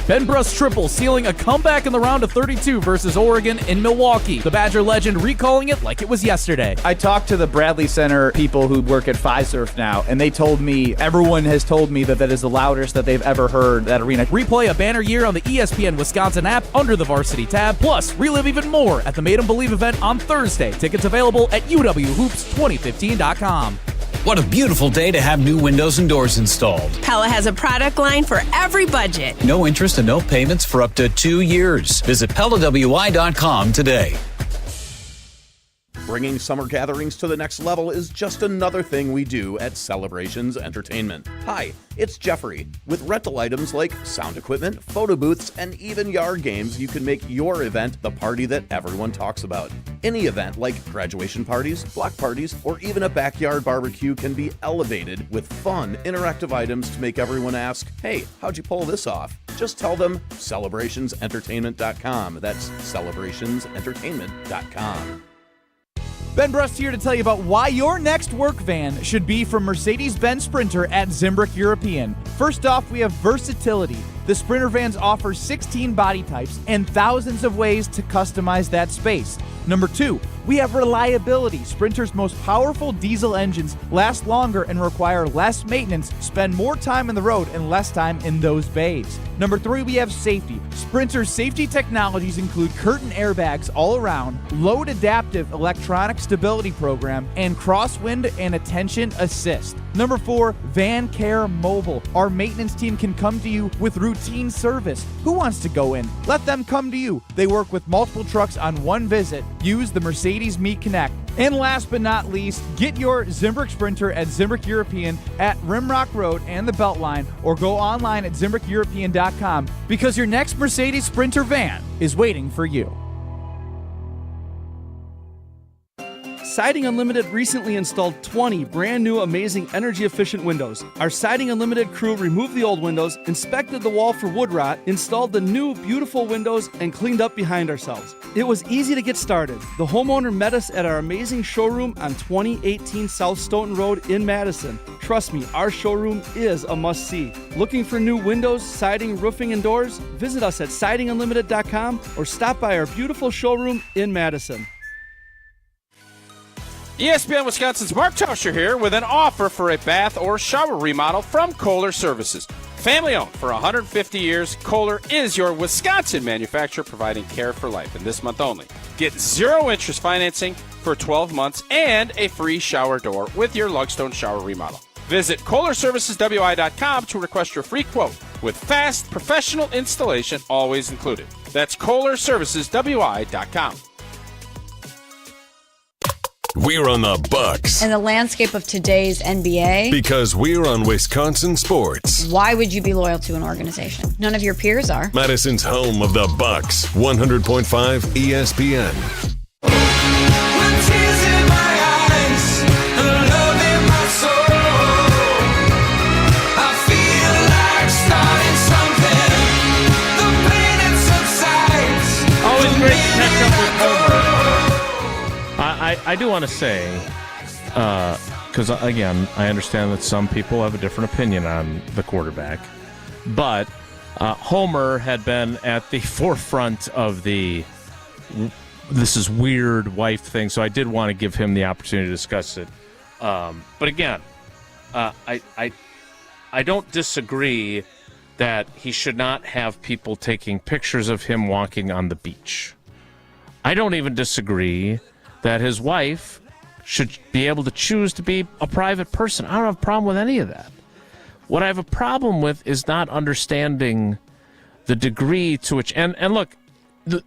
Ben Brust triple sealing a comeback in the round of 32 versus Oregon in Milwaukee. The Badger legend recalling it like it was yesterday. I talked to the Bradley Center people who work at Fiserv now, and they told me, everyone has told me that is the loudest that they've ever heard that arena. Replay a banner year on the ESPN Wisconsin app under the Varsity tab. Plus, relive even more at the Made 'em Believe event on Thursday. Tickets available at uwhoops2015.com. What a beautiful day to have new windows and doors installed. Pella has a product line for every budget. No interest and no payments for up to 2 years. Visit PellaWI.com today. Bringing summer gatherings to the next level is just another thing we do at Celebrations Entertainment. Hi, it's Jeffrey. With rental items like sound equipment, photo booths, and even yard games, you can make your event the party that everyone talks about. Any event like graduation parties, block parties, or even a backyard barbecue can be elevated with fun, interactive items to make everyone ask, hey, how'd you pull this off? Just tell them celebrationsentertainment.com. That's celebrationsentertainment.com. Ben Brust here to tell you about why your next work van should be from Mercedes-Benz Sprinter at Zimbrick European. First off, we have versatility. The Sprinter vans offer 16 body types and thousands of ways to customize that space. Number 2, we have reliability. Sprinter's most powerful diesel engines last longer and require less maintenance, spend more time on the road and less time in those bays. Number 3, we have safety. Sprinter's safety technologies include curtain airbags all around, load adaptive electronic stability program, and crosswind and attention assist. Number 4, Van Care Mobile. Our maintenance team can come to you with routine service. Who wants to go in? Let them come to you. They work with multiple trucks on one visit. Use the Mercedes Meet Connect. And last but not least, get your Zimbrick Sprinter at Zimbrick European at Rimrock Road and the Beltline, or go online at ZimbrickEuropean.com, because your next Mercedes Sprinter van is waiting for you. Siding Unlimited recently installed 20 brand new amazing energy efficient windows. Our Siding Unlimited crew removed the old windows, inspected the wall for wood rot, installed the new beautiful windows, and cleaned up behind ourselves. It was easy to get started. The homeowner met us at our amazing showroom on 2018 South Stoughton Road in Madison. Trust me, our showroom is a must-see. Looking for new windows, siding, roofing, and doors? Visit us at sidingunlimited.com or stop by our beautiful showroom in Madison. ESPN Wisconsin's Mark Tauscher here with an offer for a bath or shower remodel from Kohler Services. Family owned for 150 years, Kohler is your Wisconsin manufacturer providing care for life. And this month only, get 0 interest financing for 12 months and a free shower door with your Lugstone shower remodel. Visit KohlerServicesWI.com to request your free quote with fast, professional installation always included. That's KohlerServicesWI.com. We're on the Bucks. In the landscape of today's NBA, Because we're on Wisconsin sports. why would you be loyal to an organization? None of your peers are. Madison's home of the Bucks. 100.5 ESPN. Always great to catch up with Homer. I do want to say, because, again, I understand that some people have a different opinion on the quarterback, but Homer had been at the forefront of the this is weird wife thing, so I did want to give him the opportunity to discuss it. But, again, I don't disagree that he should not have people taking pictures of him walking on the beach. I don't even disagree that his wife should be able to choose to be a private person. I don't have a problem with any of that. What I have a problem with is not understanding the degree to which, and look,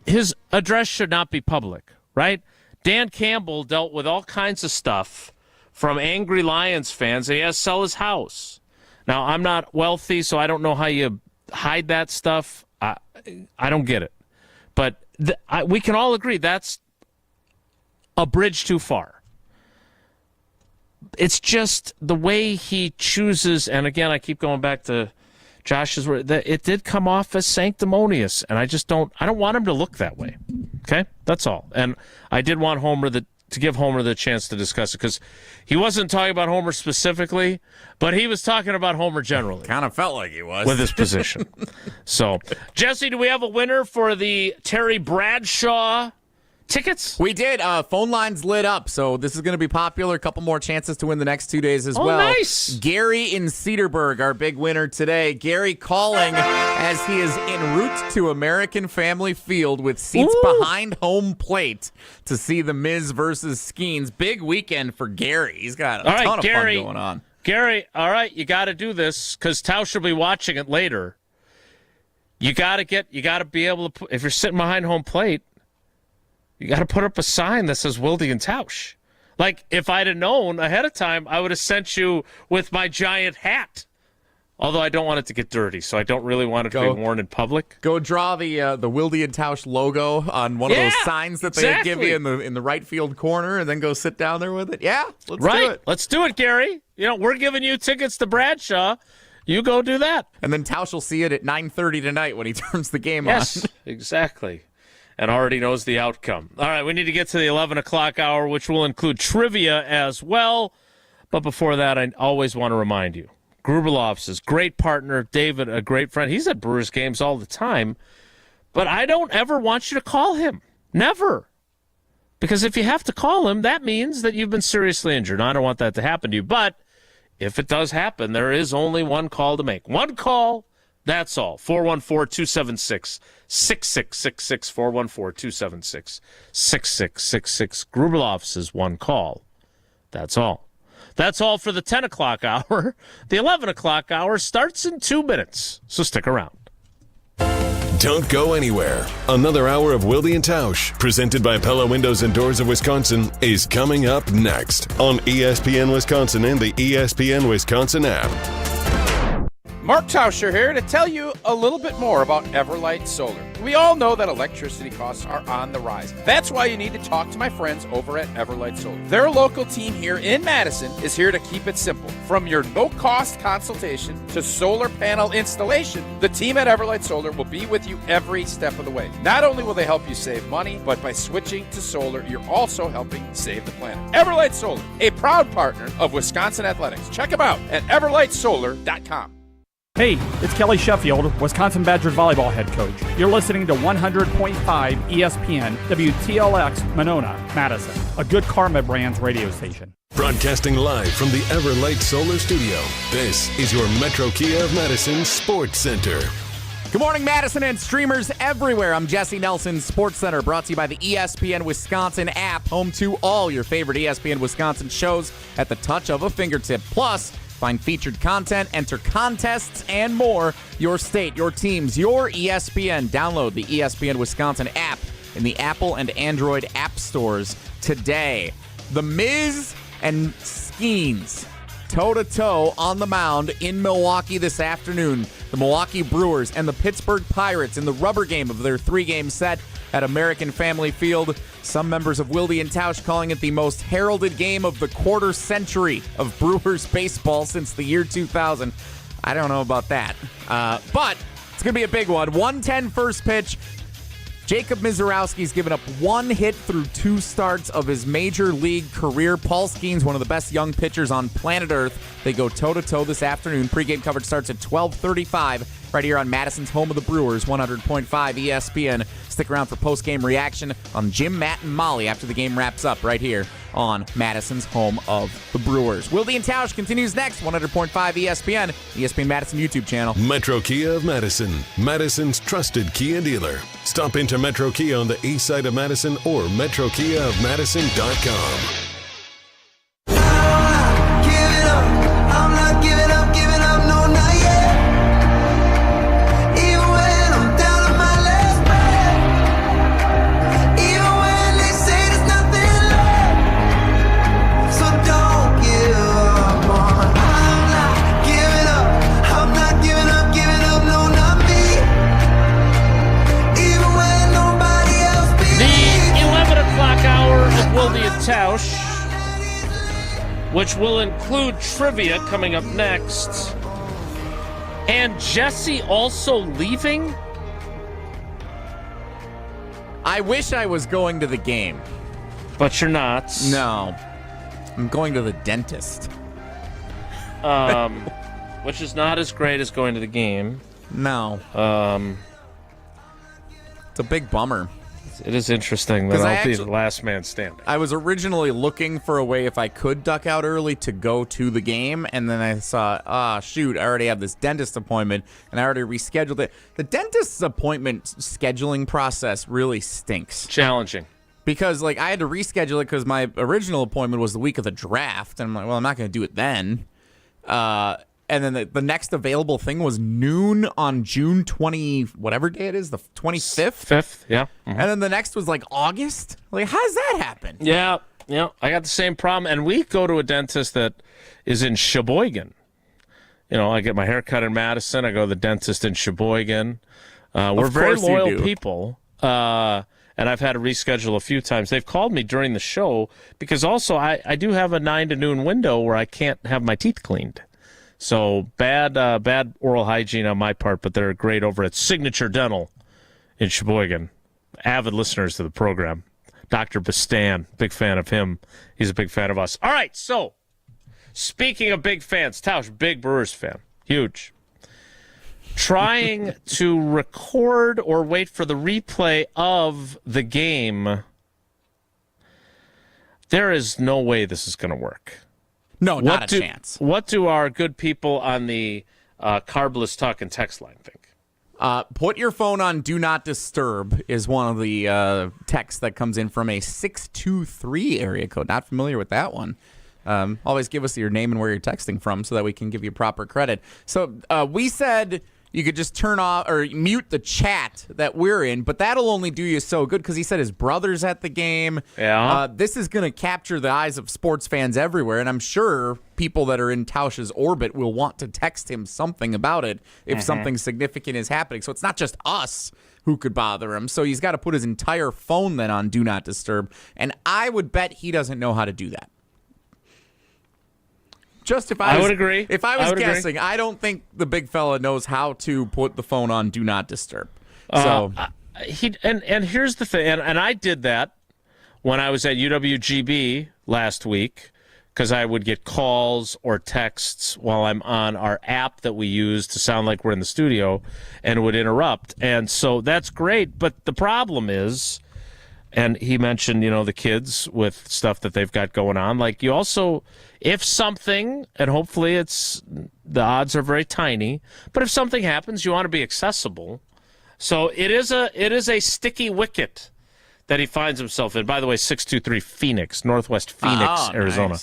his address should not be public, right? Dan Campbell dealt with all kinds of stuff from angry Lions fans, and he has to sell his house. Now, I'm not wealthy, so I don't know how you hide that stuff. I don't get it. But we can all agree that's a bridge too far. It's just the way he chooses, and again, I keep going back to Josh's word, that it did come off as sanctimonious, and I don't want him to look that way. Okay? That's all. And I did want to give Homer the chance to discuss it, because he wasn't talking about Homer specifically, but he was talking about Homer generally. Kind of felt like he was. With his position. So, Jesse, do we have a winner for the Terry Bradshaw tickets? We did. Phone lines lit up, so this is going to be popular. A couple more chances to win the next 2 days as well. Nice. Gary in Cedarburg, our big winner today. Gary calling as he is en route to American Family Field with seats behind home plate to see the MIZ versus Skenes. Big weekend for Gary. He's got a ton of fun going on. Gary, all right, you got to do this because Tausch will be watching it later. You got to be able to, if you're sitting behind home plate, you got to put up a sign that says Wilde and Tausch. Like, if I'd have known ahead of time, I would have sent you with my giant hat. Although I don't want it to get dirty, so I don't really want it to be worn in public. Go draw the Wilde and Tausch logo on one of those signs that they give you in the right field corner, and then go sit down there with it. Yeah, let's do it. Let's do it, Gary. We're giving you tickets to Bradshaw. You go do that. And then Tausch will see it at 9:30 tonight when he turns the game on. Yes, exactly. And already knows the outcome. All right, we need to get to the 11 o'clock hour, which will include trivia as well. But before that, I always want to remind you, Gruber Offices, great partner, David, a great friend. He's at Brewers games all the time. But I don't ever want you to call him. Never. Because if you have to call him, that means that you've been seriously injured. I don't want that to happen to you. But if it does happen, there is only one call to make. One call. That's all. 414-276-6666. 414-276-6666. Gruber Offices, one call. That's all. That's all for the 10 o'clock hour. The 11 o'clock hour starts in 2 minutes, so stick around. Don't go anywhere. Another hour of Wilde and Tausch, presented by Pella Windows and Doors of Wisconsin, is coming up next on ESPN Wisconsin and the ESPN Wisconsin app. Mark Tauscher here to tell you a little bit more about Everlight Solar. We all know that electricity costs are on the rise. That's why you need to talk to my friends over at Everlight Solar. Their local team here in Madison is here to keep it simple. From your no-cost consultation to solar panel installation, the team at Everlight Solar will be with you every step of the way. Not only will they help you save money, but by switching to solar, you're also helping save the planet. Everlight Solar, a proud partner of Wisconsin Athletics. Check them out at everlightsolar.com. Hey, it's Kelly Sheffield, Wisconsin Badgers volleyball head coach. You're listening to 100.5 ESPN, WTLX, Monona, Madison, a good Karma Brands radio station. Broadcasting live from the Everlight Solar Studio, this is your Metro Kia of Madison Sports Center. Good morning, Madison and streamers everywhere. I'm Jesse Nelson, Sports Center, brought to you by the ESPN Wisconsin app, home to all your favorite ESPN Wisconsin shows at the touch of a fingertip. Plus, find featured content, enter contests, and more. Your state, your teams, your ESPN. Download the ESPN Wisconsin app in the Apple and Android app stores today. The MIZ and Skenes, toe-to-toe on the mound in Milwaukee this afternoon. The Milwaukee Brewers and the Pittsburgh Pirates in the rubber game of their 3-game set at American Family Field. Some members of Wilde and Tausch calling it the most heralded game of the quarter century of Brewers baseball since the year 2000. I don't know about that. But it's going to be a big one. 1:10 first pitch. Jacob Misiorowski's given up 1 hit through 2 starts of his major league career. Paul Skenes, one of the best young pitchers on planet Earth. They go toe-to-toe this afternoon. Pre-game coverage starts at 12:35 right here on Madison's home of the Brewers, 100.5 ESPN. Stick around for post-game reaction on Jim, Matt, and Molly after the game wraps up right here on Madison's home of the Brewers. Wilde and Tausch continues next, 100.5 ESPN, ESPN Madison YouTube channel. Metro Kia of Madison, Madison's trusted Kia dealer. Stop into Metro Kia on the east side of Madison or metrokiaofmadison.com. Wilde and Tausch. which will include trivia coming up next. And Jesse also leaving? I wish I was going to the game. But you're not. No. I'm going to the dentist. Which is not as great as going to the game. No. It's a big bummer. It is interesting that I'll be the last man standing. I was originally looking for a way if I could duck out early to go to the game, and then I saw, shoot, I already have this dentist appointment, and I already rescheduled it. The dentist's appointment scheduling process really stinks. Challenging. Because, I had to reschedule it because my original appointment was the week of the draft, and I'm like, well, I'm not going to do it then. And then the next available thing was noon on June 20, whatever day it is, the 25th? 5th, yeah. Mm-hmm. And then the next was August? How does that happen? Yeah, I got the same problem. And we go to a dentist that is in Sheboygan. I get my hair cut in Madison. I go to the dentist in Sheboygan. We're very loyal people. And I've had to reschedule a few times. They've called me during the show because also I do have a 9 to noon window where I can't have my teeth cleaned. So bad oral hygiene on my part, but they're great over at Signature Dental in Sheboygan. Avid listeners to the program. Dr. Bastan, big fan of him. He's a big fan of us. All right, so speaking of big fans, Tausch, big Brewers fan. Huge. Trying to record or wait for the replay of the game. There is no way this is going to work. No, not a chance. What do our good people on the Carbless Talk and text line think? Put your phone on Do Not Disturb is one of the texts that comes in from a 623 area code. Not familiar with that one. Always give us your name and where you're texting from so that we can give you proper credit. So we said you could just turn off or mute the chat that we're in, but that'll only do you so good because he said his brother's at the game. Yeah. This is going to capture the eyes of sports fans everywhere, and I'm sure people that are in Tausch's orbit will want to text him something about it if something significant is happening. So it's not just us who could bother him. So he's got to put his entire phone then on Do Not Disturb, and I would bet he doesn't know how to do that. I would agree. If I was guessing, I don't think the big fella knows how to put the phone on Do Not Disturb. So and here's the thing, and I did that when I was at UWGB last week because I would get calls or texts while I'm on our app that we use to sound like we're in the studio and it would interrupt. And so that's great, but the problem is, and he mentioned, the kids with stuff that they've got going on. You also, if something, and hopefully the odds are very tiny, but if something happens, you want to be accessible. So it is a sticky wicket that he finds himself in. By the way, 623 Phoenix, Northwest Phoenix, Arizona.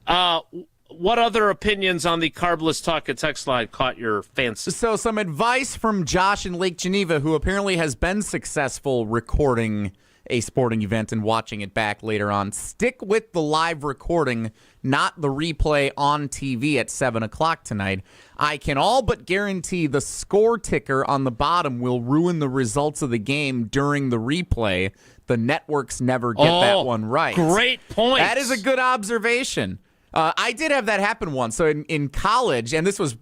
Nice. What other opinions on the Carbless Talk and text line caught your fancy? So some advice from Josh in Lake Geneva, who apparently has been successful recording a sporting event and watching it back later on. Stick with the live recording, not the replay on TV at 7 o'clock tonight. I can all but guarantee the score ticker on the bottom will ruin the results of the game during the replay. The networks never get that one right. Great point. That is a good observation. I did have that happen once. So in college, and this was,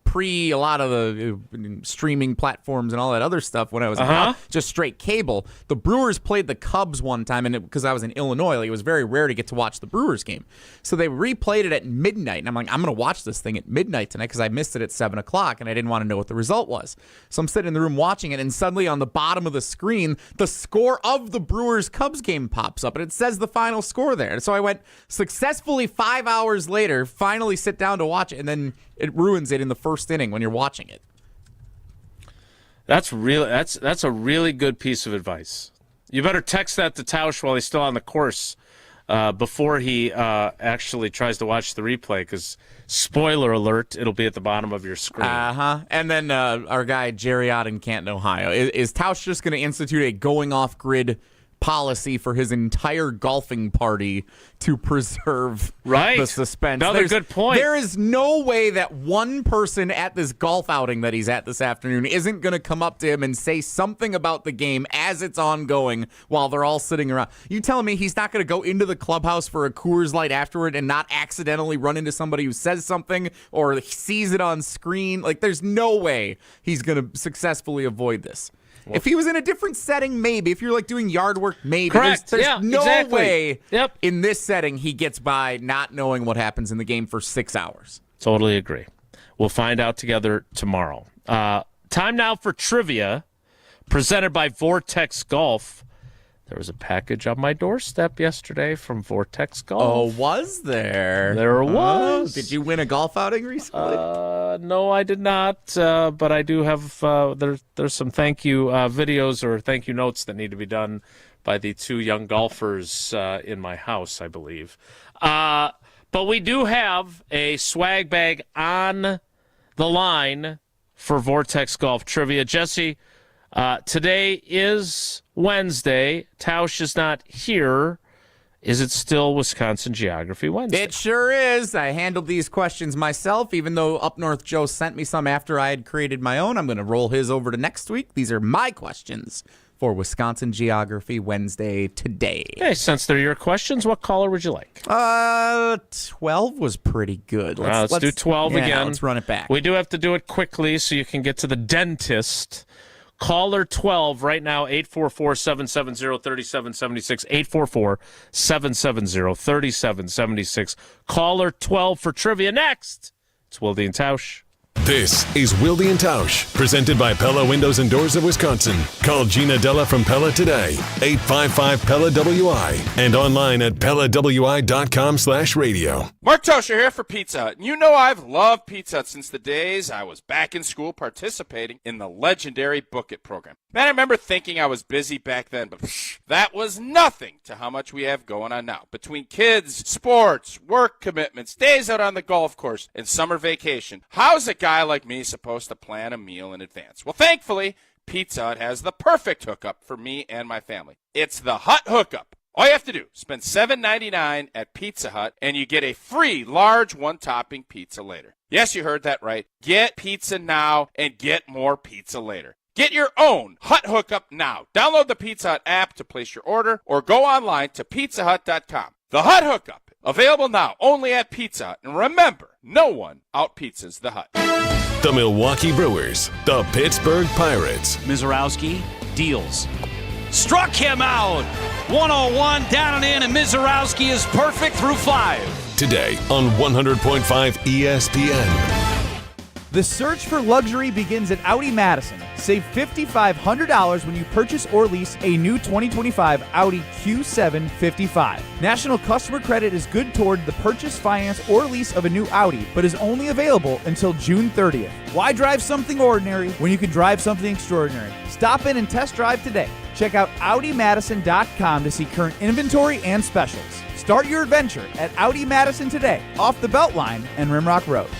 pre a lot of the streaming platforms and all that other stuff when I was in college, just straight cable. The Brewers played the Cubs one time, and because I was in Illinois, it was very rare to get to watch the Brewers game. So they replayed it at midnight, and I'm like, I'm going to watch this thing at midnight tonight because I missed it at 7 o'clock, and I didn't want to know what the result was. So I'm sitting in the room watching it, and suddenly on the bottom of the screen, the score of the Brewers-Cubs game pops up, and it says the final score there. And so I went successfully 5 hours later, finally sit down to watch it, and then it ruins it in the first inning when you're watching it. That's a really good piece of advice. You better text that to Tausch while he's still on the course before he actually tries to watch the replay, because spoiler alert, it'll be at the bottom of your screen. And then our guy Jerry out in Canton, Ohio. Is Tausch just going to institute a going off grid policy for his entire golfing party to preserve the suspense. Another good point. There is no way that one person at this golf outing that he's at this afternoon isn't going to come up to him and say something about the game as it's ongoing while they're all sitting around. You telling me he's not going to go into the clubhouse for a Coors Light afterward and not accidentally run into somebody who says something or sees it on screen? Like, there's no way he's going to successfully avoid this. If he was in a different setting, maybe. If you're like doing yard work, maybe. Correct. There's no way Yep. in this setting he gets by not knowing what happens in the game for 6 hours. Totally agree. We'll find out together tomorrow. Time now for trivia presented by Vortex Golf. There was a package on my doorstep yesterday from Vortex Golf. Oh, was there? There was. Did you win a golf outing recently? No, I did not. But I do have, there's some thank you videos or thank you notes that need to be done by the two young golfers in my house, I believe. But we do have a swag bag on the line for Vortex Golf Trivia. Jesse, today is Wednesday. Tausch is not here. Is it still Wisconsin Geography Wednesday? It sure is. I handled these questions myself, even though Up North Joe sent me some after I had created my own. I'm going to roll his over to next week. These are my questions for Wisconsin Geography Wednesday today. Okay, since they're your questions, what caller would you like? 12 was pretty good. Let's do 12 again. Let's run it back. We do have to do it quickly so you can get to the dentist. Caller 12 right now, 844-770-3776, 844-770-3776. Caller 12 for trivia next. It's Wilde and Tausch. This is Wilde and Tausch, presented by Pella Windows and Doors of Wisconsin. Call Gina Della from Pella today, 855-PELLA-WI, and online at PellaWI.com/radio. Mark Tosher here for Pizza Hut. You know I've loved Pizza Hut since the days I was back in school participating in the legendary Book It program. Man, I remember thinking I was busy back then, but that was nothing to how much we have going on now. Between kids, sports, work commitments, days out on the golf course, and summer vacation, how's a guy like me supposed to plan a meal in advance? Well, thankfully, Pizza Hut has the perfect hookup for me and my family. It's the Hut Hookup. All you have to do, spend $7.99 at Pizza Hut, and you get a free large one-topping pizza later. Yes, you heard that right. Get pizza now and get more pizza later. Get your own Hut Hookup now. Download the Pizza Hut app to place your order or go online to pizzahut.com. The Hut Hookup, available now only at Pizza Hut. And remember, no one out-pizzas the Hut. The Milwaukee Brewers, the Pittsburgh Pirates. Misiorowski deals. Struck him out. 101 down and in, and Misiorowski is perfect through 5. Today on 100.5 ESPN. The search for luxury begins at Audi Madison. Save $5,500 when you purchase or lease a new 2025 Audi Q7 55. National customer credit is good toward the purchase, finance, or lease of a new Audi, but is only available until June 30th. Why drive something ordinary when you can drive something extraordinary? Stop in and test drive today. Check out AudiMadison.com to see current inventory and specials. Start your adventure at Audi Madison today, off the Beltline and Rimrock Road.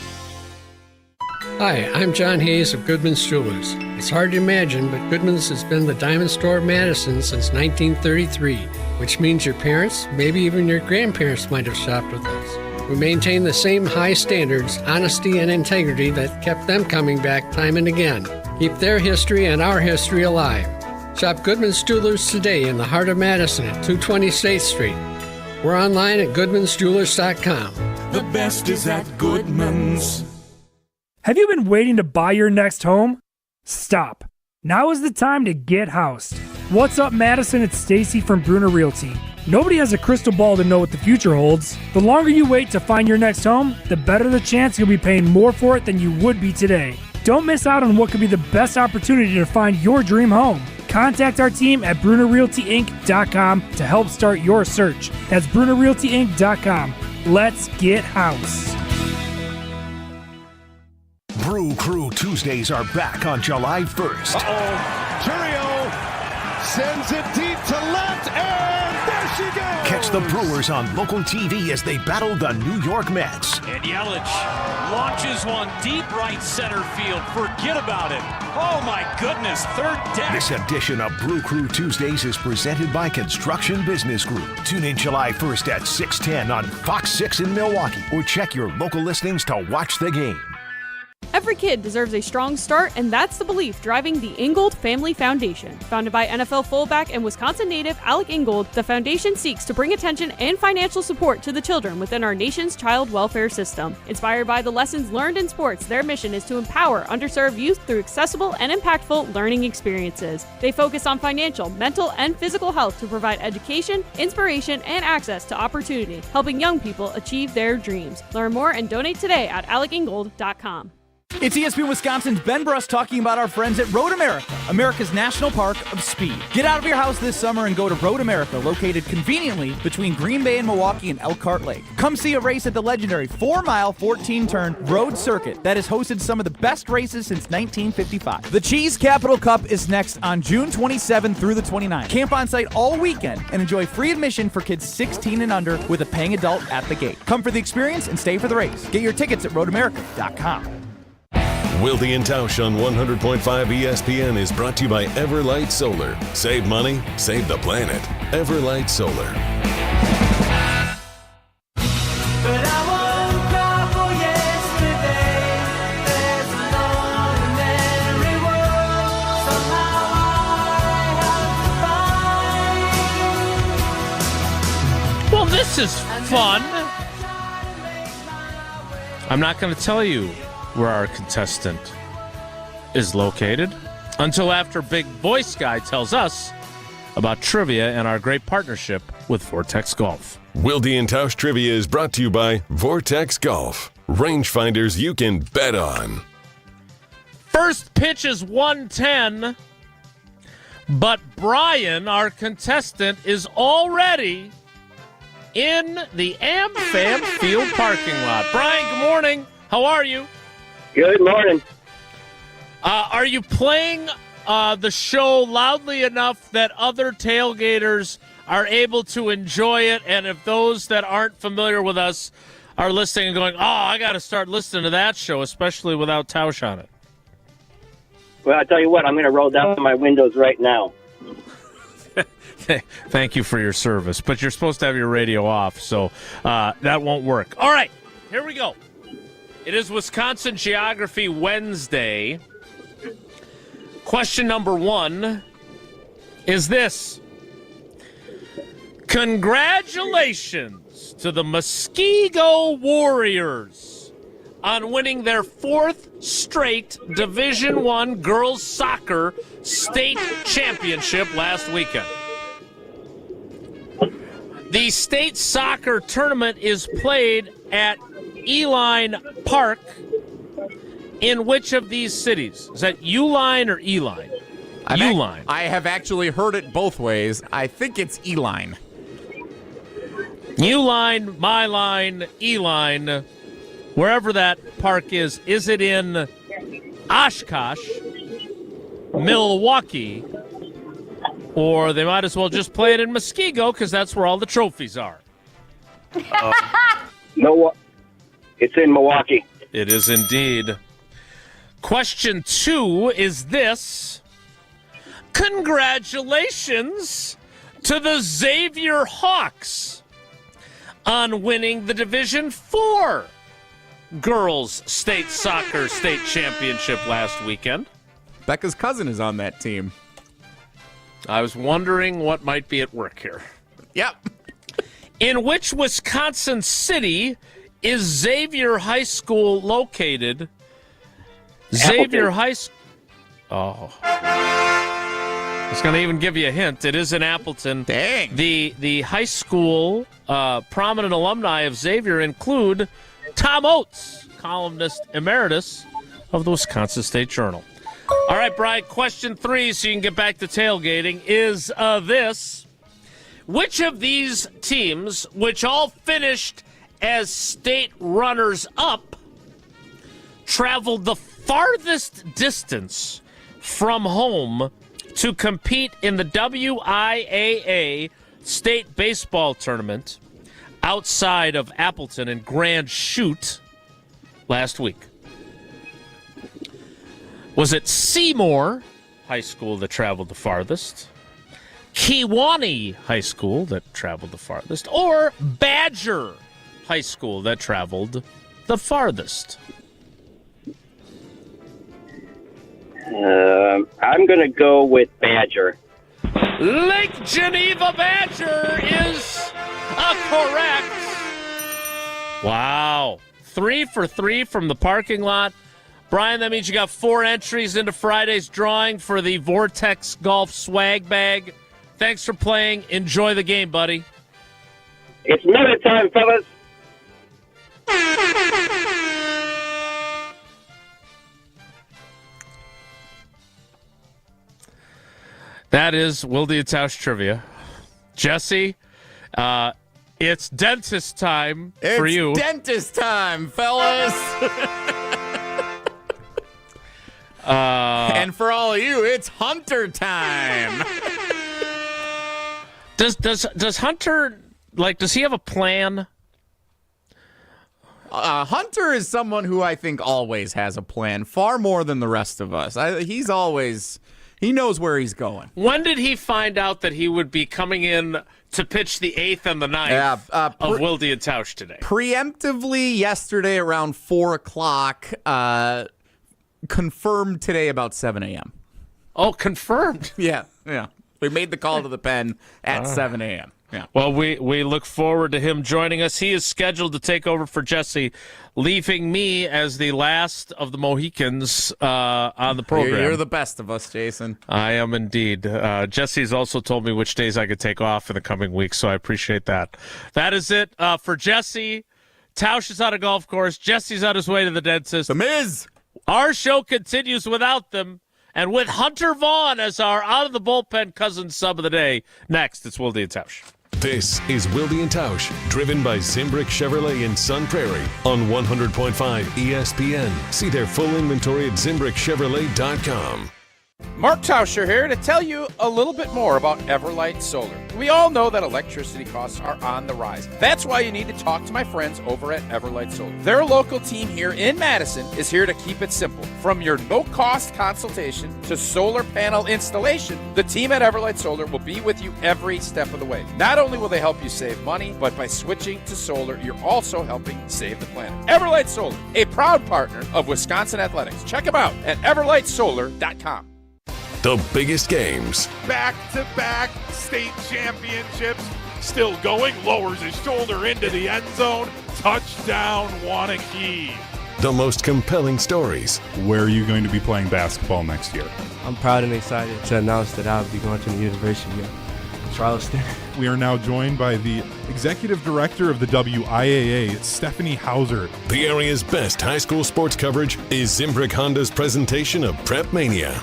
Hi, I'm John Hayes of Goodman's Jewelers. It's hard to imagine, but Goodman's has been the diamond store of Madison since 1933, which means your parents, maybe even your grandparents might have shopped with us. We maintain the same high standards, honesty, and integrity that kept them coming back time and again. Keep their history and our history alive. Shop Goodman's Jewelers today in the heart of Madison at 220 State Street. We're online at goodmansjewelers.com. The best is at Goodman's. Have you been waiting to buy your next home? Stop. Now is the time to get housed. What's up, Madison? It's Stacy from Bruner Realty. Nobody has a crystal ball to know what the future holds. The longer you wait to find your next home, the better the chance you'll be paying more for it than you would be today. Don't miss out on what could be the best opportunity to find your dream home. Contact our team at BrunerRealtyInc.com to help start your search. That's BrunerRealtyInc.com. Let's get housed. Brew Crew Tuesdays are back on July 1st. Churio sends it deep to left, and there she goes! Catch the Brewers on local TV as they battle the New York Mets. And Yelich launches one deep right center field. Forget about it. Oh, my goodness. Third deck. This edition of Brew Crew Tuesdays is presented by Construction Business Group. Tune in July 1st at 6:10 on Fox 6 in Milwaukee, or check your local listings to watch the game. Every kid deserves a strong start, and that's the belief driving the Ingold Family Foundation. Founded by NFL fullback and Wisconsin native Alec Ingold, the foundation seeks to bring attention and financial support to the children within our nation's child welfare system. Inspired by the lessons learned in sports, their mission is to empower underserved youth through accessible and impactful learning experiences. They focus on financial, mental, and physical health to provide education, inspiration, and access to opportunity, helping young people achieve their dreams. Learn more and donate today at alecingold.com. It's ESPN Wisconsin's Ben Bruss talking about our friends at Road America, America's National Park of Speed. Get out of your house this summer and go to Road America, located conveniently between Green Bay and Milwaukee and Elkhart Lake. Come see a race at the legendary 4-mile, 14-turn road circuit that has hosted some of the best races since 1955. The Cheese Capital Cup is next on June 27th through the 29th. Camp on site all weekend and enjoy free admission for kids 16 and under with a paying adult at the gate. Come for the experience and stay for the race. Get your tickets at roadamerica.com. Wilde and Tausch on 100.5 ESPN is brought to you by Everlight Solar. Save money, save the planet. Everlight Solar. Well, this is fun. I'm not going to tell you where our contestant is located until after Big Voice Guy tells us about trivia and our great partnership with Vortex Golf. Wilde and Tausch Trivia is brought to you by Vortex Golf. Rangefinders you can bet on. First pitch is 110, but Brian, our contestant, is already in the AmFam Field parking lot. Brian, good morning. How are you? Good morning. Are you playing the show loudly enough that other tailgaters are able to enjoy it? And if those that aren't familiar with us are listening and going, I got to start listening to that show, especially without Tausch on it. Well, I tell you what, I'm going to roll down my windows right now. Thank you for your service. But you're supposed to have your radio off, so that won't work. All right, here we go. It is Wisconsin Geography Wednesday. Question number 1 is this. Congratulations to the Muskego Warriors on winning their 4th straight Division I girls soccer state championship last weekend. The state soccer tournament is played at Eline Park. In which of these cities? Is that Uline or Eline? Uline. I have actually heard it both ways. I think it's Eline. Uline, my line, Eline, wherever that park is it in Oshkosh, Milwaukee, or they might as well just play it in Muskego because that's where all the trophies are? No, it's in Milwaukee. It is indeed. Question 2 is this. Congratulations to the Xavier Hawks on winning the Division IV girls state soccer state championship last weekend. Becca's cousin is on that team. I was wondering what might be at work here. Yep. In which Wisconsin city is Xavier High School located? Xavier High School. Oh. I was going to even give you a hint. It is in Appleton. Dang. The high school prominent alumni of Xavier include Tom Oates, columnist emeritus of the Wisconsin State Journal. All right, Brian, question 3, so you can get back to tailgating, is this. Which of these teams, which all finished as state runners-up, traveled the farthest distance from home to compete in the WIAA state baseball tournament outside of Appleton in Grand Chute last week? Was it Seymour High School that traveled the farthest, Kewanee High School that traveled the farthest, or Badger High School that traveled the farthest? I'm going to go with Badger. Lake Geneva Badger is correct. Wow. 3 for 3 from the parking lot. Brian, that means you got 4 entries into Friday's drawing for the Vortex Golf swag bag. Thanks for playing. Enjoy the game, buddy. It's minute time, fellas. That is Wilde and Tausch trivia. Jesse, it's dentist time for you. It's dentist time, fellas. And for all of you, it's Hunter time. Does Hunter, does he have a plan? Hunter is someone who I think always has a plan, far more than the rest of us. He knows where he's going. When did he find out that he would be coming in to pitch the 8th and the 9th of Wilde and Tausch today? Preemptively yesterday around 4 o'clock, confirmed today about 7 a.m. Oh, confirmed? Yeah. We made the call to the pen at 7 a.m. Yeah. Well, we look forward to him joining us. He is scheduled to take over for Jesse, leaving me as the last of the Mohicans on the program. You're the best of us, Jason. I am indeed. Jesse's also told me which days I could take off in the coming weeks, so I appreciate that. That is it for Jesse. Tausch is on a golf course. Jesse's on his way to the dentist. The Miz. Our show continues without them. And with Hunter Vaughn as our out-of-the-bullpen cousin sub of the day. Next, it's Wilde and Tausch. This is Wilde and Tausch, driven by Zimbrick Chevrolet in Sun Prairie on 100.5 ESPN. See their full inventory at ZimbrickChevrolet.com. Mark Tauscher here to tell you a little bit more about Everlight Solar. We all know that electricity costs are on the rise. That's why you need to talk to my friends over at Everlight Solar. Their local team here in Madison is here to keep it simple. From your no-cost consultation to solar panel installation, the team at Everlight Solar will be with you every step of the way. Not only will they help you save money, but by switching to solar, you're also helping save the planet. Everlight Solar, a proud partner of Wisconsin Athletics. Check them out at everlightsolar.com. The biggest games. Back-to-back state championships. Still going, lowers his shoulder into the end zone. Touchdown, Wanakee. The most compelling stories. Where are you going to be playing basketball next year? I'm proud and excited to announce that I'll be going to the University of Charleston. We are now joined by the executive director of the WIAA, Stephanie Hauser. The area's best high school sports coverage is Zimbrick Honda's presentation of Prep Mania.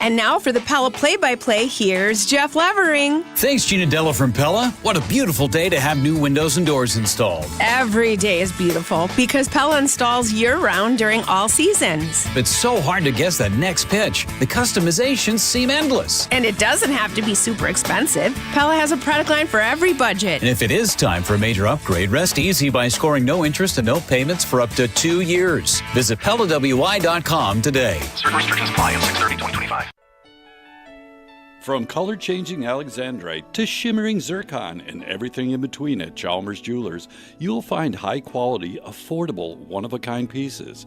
And now for the Pella play-by-play, here's Jeff Levering. Thanks, Gina Della from Pella. What a beautiful day to have new windows and doors installed. Every day is beautiful because Pella installs year-round during all seasons. It's so hard to guess that next pitch. The customizations seem endless. And it doesn't have to be super expensive. Pella has a product line for every budget. And if it is time for a major upgrade, rest easy by scoring no interest and no payments for up to 2 years. Visit PellaWI.com today. Certain restrictions apply on 6/30/2025. From color-changing alexandrite to shimmering zircon and everything in between at Chalmers Jewelers, you'll find high-quality, affordable, one-of-a-kind pieces.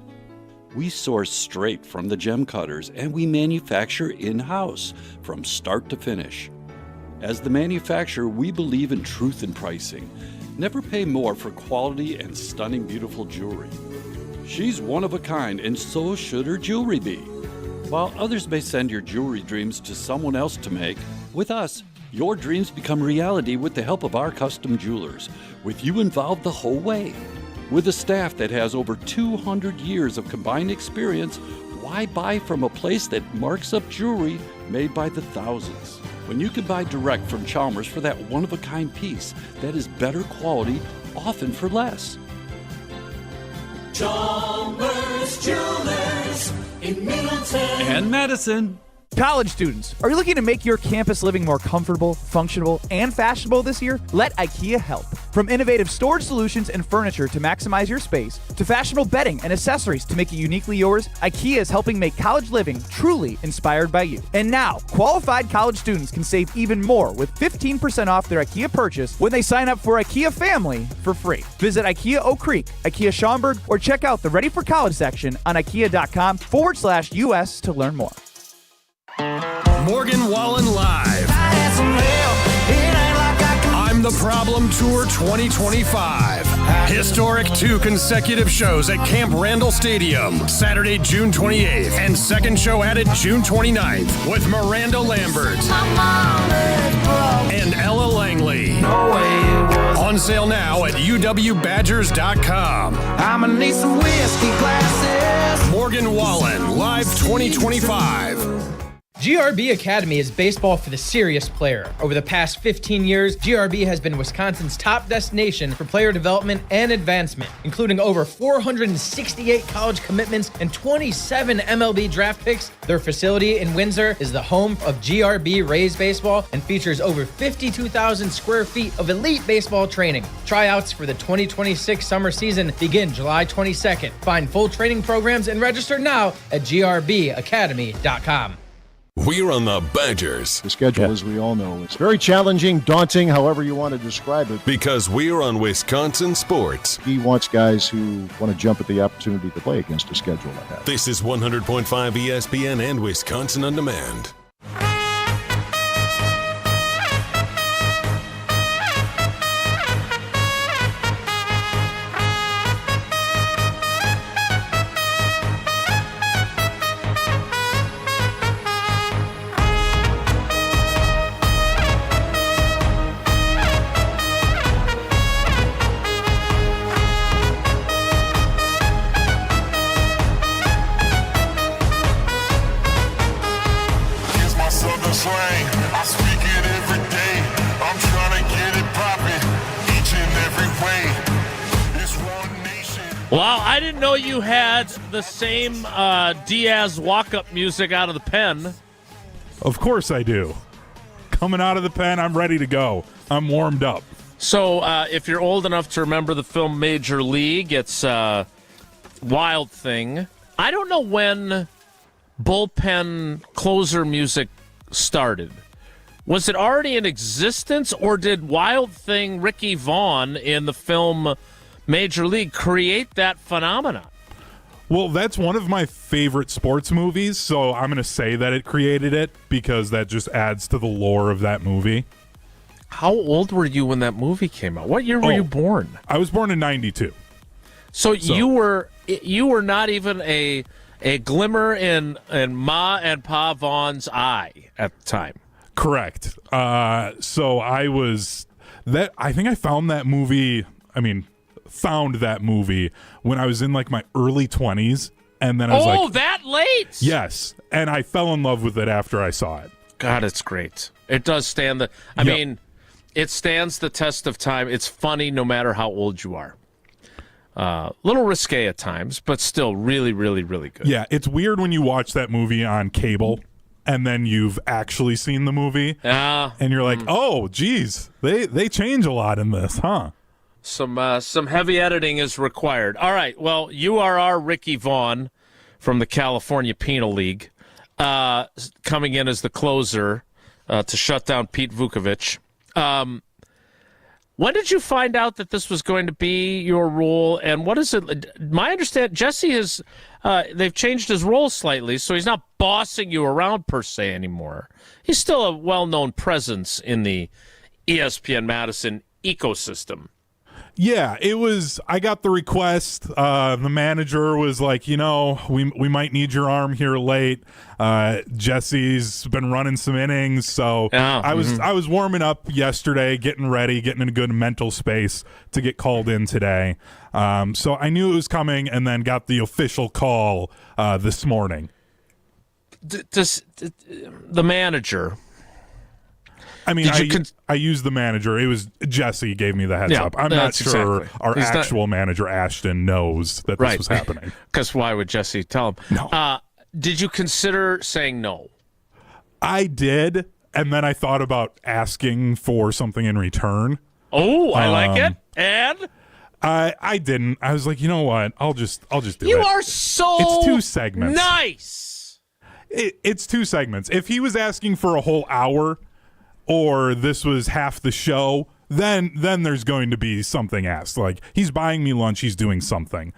We source straight from the gem cutters, and we manufacture in-house from start to finish. As the manufacturer, we believe in truth in pricing. Never pay more for quality and stunning, beautiful jewelry. She's one of a kind, and so should her jewelry be. While others may send your jewelry dreams to someone else to make, with us, your dreams become reality with the help of our custom jewelers, with you involved the whole way. With a staff that has over 200 years of combined experience, why buy from a place that marks up jewelry made by the thousands? When you can buy direct from Chalmers for that one-of-a-kind piece that is better quality, often for less. Chalmers Jewelers in Middleton And Madison. College students, are you looking to make your campus living more comfortable, functional, and fashionable this year? Let IKEA help. From innovative storage solutions and furniture to maximize your space, to fashionable bedding and accessories to make it uniquely yours, IKEA is helping make college living truly inspired by you. And now, qualified college students can save even more with 15% off their IKEA purchase when they sign up for IKEA Family for free. Visit IKEA Oak Creek, IKEA Schaumburg, or check out the Ready for College section on IKEA.com/US to learn more. Morgan Wallen Live. I'm the Problem Tour 2025. Historic 2 consecutive shows at Camp Randall Stadium, Saturday, June 28th, and second show added June 29th with Miranda Lambert and Ella Langley. On sale now at uwbadgers.com. I'ma need some whiskey glasses. Morgan Wallen, Live 2025. GRB Academy is baseball for the serious player. Over the past 15 years, GRB has been Wisconsin's top destination for player development and advancement, including over 468 college commitments and 27 MLB draft picks. Their facility in Windsor is the home of GRB Rays baseball and features over 52,000 square feet of elite baseball training. Tryouts for the 2026 summer season begin July 22nd. Find full training programs and register now at grbacademy.com. We're on the Badgers. The schedule, as we all know, it's very challenging, daunting, however you want to describe it. Because we're on Wisconsin sports. He wants guys who want to jump at the opportunity to play against a schedule like that. This is 100.5 ESPN and Wisconsin On Demand. Well, I didn't know you had the same Diaz walk-up music out of the pen. Of course I do. Coming out of the pen, I'm ready to go. I'm warmed up. So if you're old enough to remember the film Major League, it's Wild Thing. I don't know when bullpen closer music started. Was it already in existence, or did Wild Thing, Ricky Vaughn, in the film Major League, create that phenomenon? Well, that's one of my favorite sports movies, so I'm going to say that it created it because that just adds to the lore of that movie. How old were you when that movie came out? What year were you born? I was born in 92. So you were not even a glimmer in Ma and Pa Vaughn's eye at the time. Correct. So I think I found that movie when I was in like my early 20s, and then I was like, oh, that late? Yes, and I fell in love with it after I saw it. God, it's great. It does stand it stands the test of time. It's funny no matter how old you are. Little risque at times, but still really, really, really good. Yeah, it's weird when you watch that movie on cable and then you've actually seen the movie, and you're like, oh, geez, they change a lot in this, huh? Some heavy editing is required. All right, well, you are our Ricky Vaughn from the California Penal League, coming in as the closer to shut down Pete Vukovich. When did you find out that this was going to be your role, and what is it? My understanding, Jesse has they've changed his role slightly, so he's not bossing you around per se anymore. He's still a well-known presence in the ESPN Madison ecosystem. Yeah, it was. I got the request. The manager was like, we might need your arm here late. Jesse's been running some innings, so I was warming up yesterday, getting ready, getting in a good mental space to get called in today. So I knew it was coming, and then got the official call this morning. The manager. I mean, I used the manager. It was Jesse gave me the heads up. I'm not sure our actual manager, Ashton, knows that this was happening. Because why would Jesse tell him? No. Did you consider saying no? I did, and then I thought about asking for something in return. Oh, I like it. And I didn't. I was like, you know what? I'll just do it. You are so It's 2 segments. nice. It's 2 segments. If he was asking for a whole hour, or this was half the show, then there's going to be something asked. Like, he's buying me lunch, he's doing something.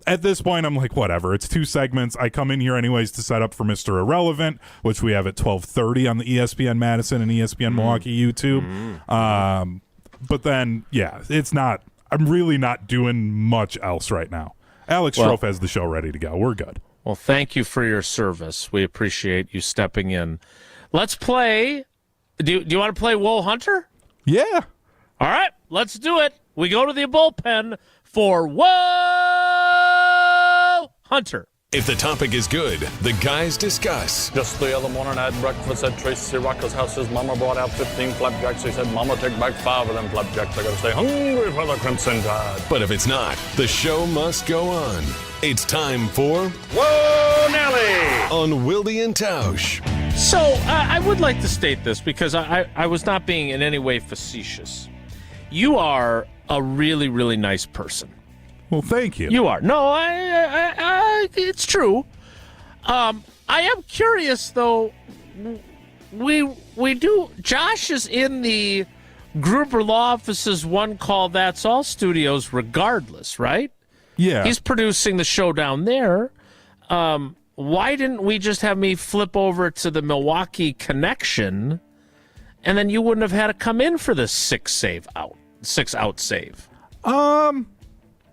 At this point, I'm like, whatever. It's 2 segments. I come in here anyways to set up for Mr. Irrelevant, which we have at 12:30 on the ESPN Madison and ESPN Milwaukee YouTube. But then, yeah, it's not. I'm really not doing much else right now. Alex Strofe has the show ready to go. We're good. Well, thank you for your service. We appreciate you stepping in. Let's play. Do you want to play Whoa Hunter? Yeah. All right, let's do it. We go to the bullpen for Whoa Hunter. If the topic is good, the guys discuss. Just the other morning I had breakfast at Tracy Rocker's house. His mama brought out 15 flapjacks. He said, Mama, take back 5 of them flapjacks. I gotta stay hungry for the Crimson Tide. But if it's not, the show must go on. It's time for Whoa, Nelly! On Wilde and Tausch. So I would like to state this because I was not being in any way facetious. You are a really, really nice person. Well, thank you. You are. No, I it's true. I am curious, though. We do. Josh is in the Gruber Law Office's One Call That's All studios regardless, right? Yeah. He's producing the show down there. Why didn't we just have me flip over to the Milwaukee connection, and then you wouldn't have had to come in for this 6 out save?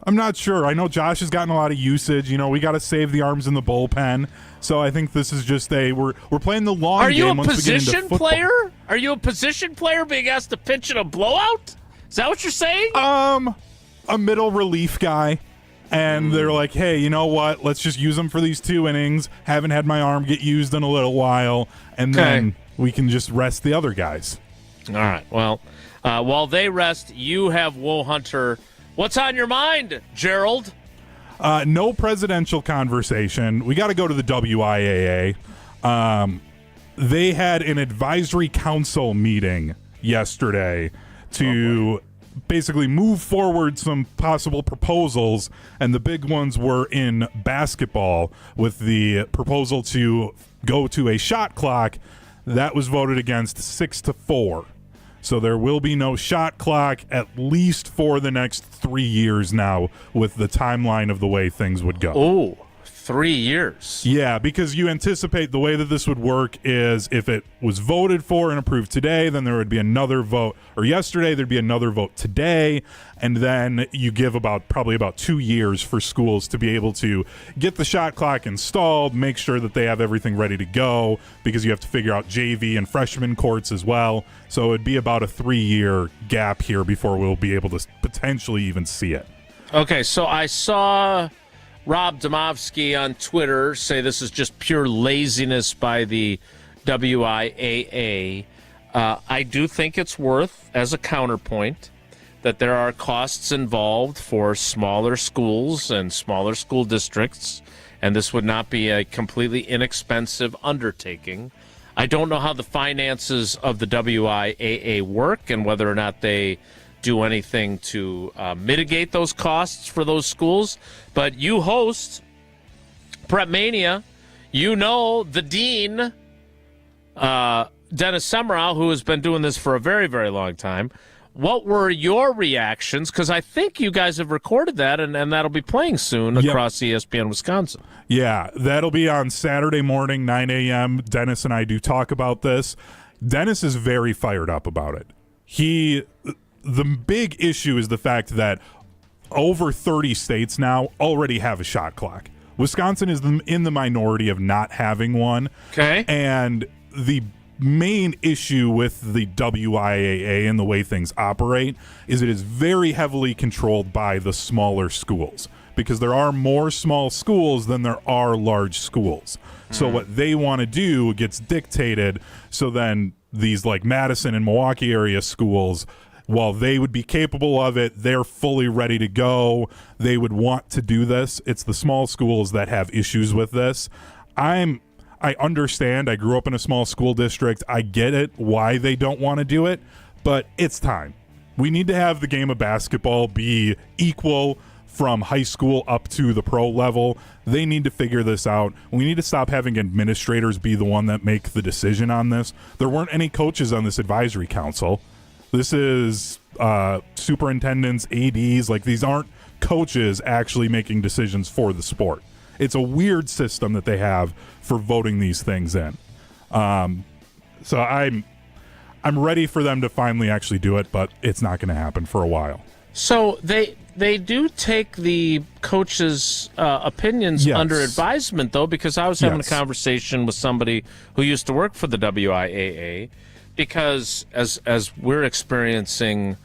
I'm not sure. I know Josh has gotten a lot of usage. You know, we got to save the arms in the bullpen. So I think this is just we're playing the long game. Are you a once we get into position football. player? Are you a position player being asked to pitch in a blowout? Is that what you're saying? A middle relief guy. And they're like, hey, you know what? Let's just use them for these 2 innings. Haven't had my arm get used in a little while. And then we can just rest the other guys. All right. Well, while they rest, you have Whoa Hunter. What's on your mind, Gerald? No presidential conversation. We got to go to the WIAA. They had an advisory council meeting yesterday to basically move forward some possible proposals, and the big ones were in basketball with the proposal to go to a shot clock. That was voted against 6-4. So there will be no shot clock at least for the next 3 years now with the timeline of the way things would go. Oh, 3 years. Yeah, because you anticipate the way that this would work is if it was voted for and approved today, then there would be another vote, or yesterday there'd be another vote today, and then you give probably about 2 years for schools to be able to get the shot clock installed, make sure that they have everything ready to go, because you have to figure out JV and freshman courts as well. So it'd be about a 3-year gap here before we'll be able to potentially even see it. Okay, so I saw Rob Domofsky on Twitter say this is just pure laziness by the WIAA. I do think it's worth, as a counterpoint, that there are costs involved for smaller schools and smaller school districts, and this would not be a completely inexpensive undertaking. I don't know how the finances of the WIAA work and whether or not they do anything to mitigate those costs for those schools. But you host Prep Mania. You know the dean, Dennis Semrau, who has been doing this for a very, very long time. What were your reactions? Because I think you guys have recorded that, and that'll be playing soon across ESPN Wisconsin. Yeah, that'll be on Saturday morning, 9 a.m. Dennis and I do talk about this. Dennis is very fired up about it. The big issue is the fact that over 30 states now already have a shot clock. Wisconsin is in the minority of not having one. Okay. And the main issue with the WIAA and the way things operate is it is very heavily controlled by the smaller schools, because there are more small schools than there are large schools. So what they want to do gets dictated. So then these like Madison and Milwaukee area schools, while they would be capable of it, they're fully ready to go. They would want to do this. It's the small schools that have issues with this. I'm I understand. I grew up in a small school district. I get it, why they don't want to do it, but it's time. We need to have the game of basketball be equal from high school up to the pro level. They need to figure this out. We need to stop having administrators be the one that make the decision on this. There weren't any coaches on this advisory council. This is superintendents, ADs. Like, these aren't coaches actually making decisions for the sport. It's a weird system that they have for voting these things in. So I'm ready for them to finally actually do it, but it's not going to happen for a while. So they do take the coaches' opinions under advisement, though, because I was having a conversation with somebody who used to work for the WIAA, because as we're experiencing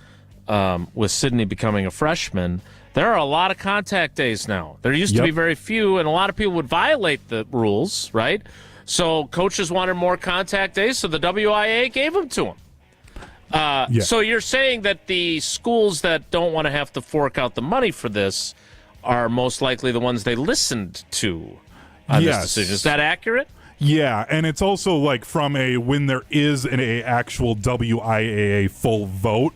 with Sydney becoming a freshman, there are a lot of contact days now. There used to be very few, and a lot of people would violate the rules, right? So coaches wanted more contact days, so the WIAA gave them to them. So you're saying that the schools that don't want to have to fork out the money for this are most likely the ones they listened to on this decision. Is that accurate? Yeah, and it's also like from when there is an actual WIAA full vote,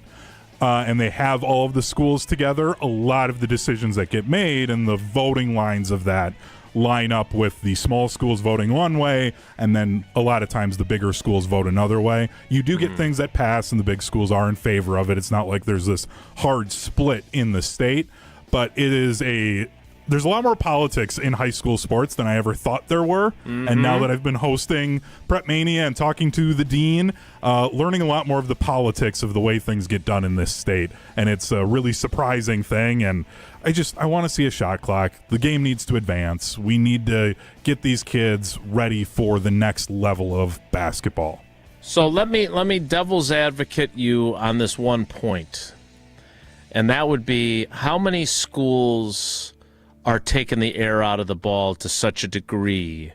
and they have all of the schools together, a lot of the decisions that get made and the voting lines of that line up with the small schools voting one way, and then a lot of times the bigger schools vote another way. You do get things that pass, and the big schools are in favor of it. It's not like there's this hard split in the state, but there's a lot more politics in high school sports than I ever thought there were. And now that I've been hosting Prep Mania and talking to the dean, learning a lot more of the politics of the way things get done in this state. And it's a really surprising thing. And I want to see a shot clock. The game needs to advance. We need to get these kids ready for the next level of basketball. So let me devil's advocate you on this one point. And that would be, how many schools are taking the air out of the ball to such a degree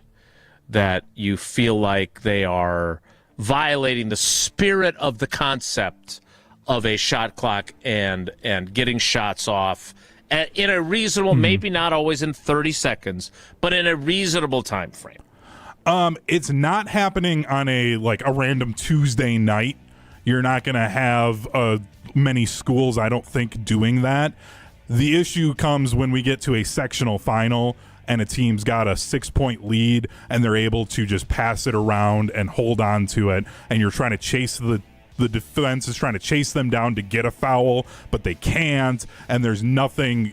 that you feel like they are violating the spirit of the concept of a shot clock and getting shots off in a reasonable, maybe not always in 30 seconds, but in a reasonable time frame? It's not happening on a random Tuesday night. You're not going to have many schools, I don't think, doing that. The issue comes when we get to a sectional final and a team's got a 6-point lead and they're able to just pass it around and hold on to it, and you're trying to chase the defense is trying to chase them down to get a foul, but they can't, and there's nothing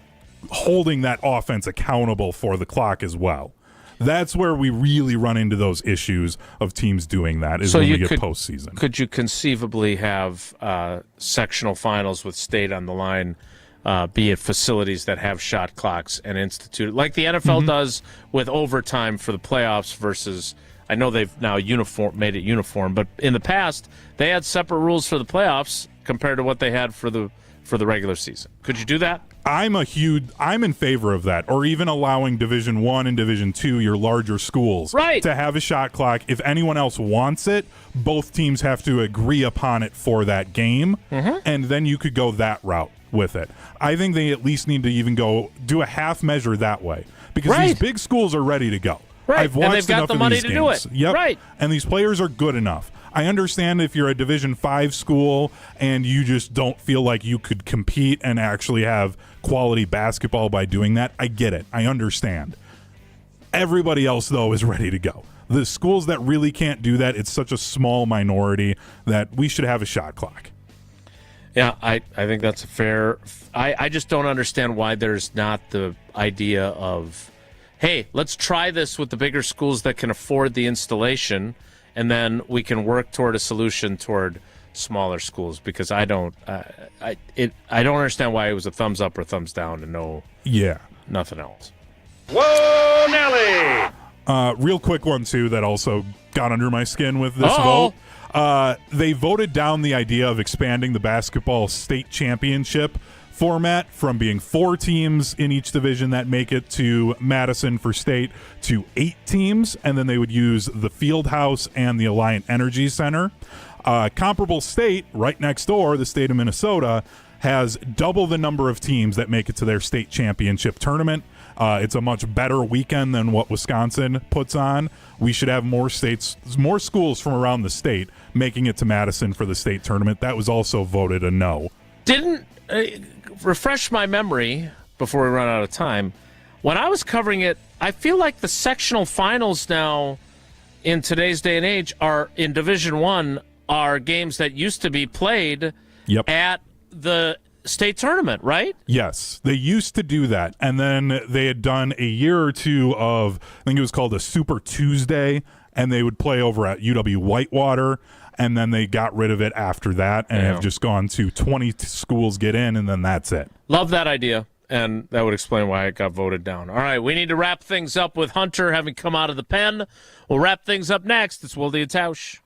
holding that offense accountable for the clock as well. That's where we really run into those issues of teams doing that, is when we get postseason. Could you conceivably have sectional finals with state on the line, be it facilities that have shot clocks and institute, like the NFL does with overtime for the playoffs versus, I know they've now made it uniform, but in the past they had separate rules for the playoffs compared to what they had for the regular season. Could you do that? I'm in favor of that, or even allowing Division I and Division II, your larger schools, to have a shot clock. If anyone else wants it, both teams have to agree upon it for that game, and then you could go that route with it. I think they at least need to even do a half measure that way, because these big schools are ready to go. I've watched and they've got the money to do it. Yep. And these players are good enough. I understand if you're a Division V school and you just don't feel like you could compete and actually have quality basketball by doing that. I get it. I understand. Everybody else, though, is ready to go. The schools that really can't do that, it's such a small minority that we should have a shot clock. Yeah, I think that's a fair. I just don't understand why there's not the idea of, hey, let's try this with the bigger schools that can afford the installation, and then we can work toward a solution toward smaller schools, because I don't understand why it was a thumbs up or thumbs down and nothing else. Whoa, Nelly! Real quick one, too, that also got under my skin with this vote. They voted down the idea of expanding the basketball state championship format from being 4 teams in each division that make it to Madison for state to 8 teams, and then they would use the Field House and the Alliant Energy Center. Comparable state right next door, the state of Minnesota, has double the number of teams that make it to their state championship tournament. It's a much better weekend than what Wisconsin puts on. We should have more schools from around the state making it to Madison for the state tournament. That was also voted a no. Didn't refresh my memory before we run out of time. When I was covering it, I feel like the sectional finals now in today's day and age are in Division I are games that used to be played at the state tournament, right? Yes, they used to do that. And then they had done a year or two of, I think it was called a Super Tuesday, and they would play over at UW Whitewater, and then they got rid of it after that and have just gone to 20 schools get in, and then that's it. Love that idea, and that would explain why it got voted down. All right, we need to wrap things up with Hunter having come out of the pen. We'll wrap things up next. It's Wilde and Tausch.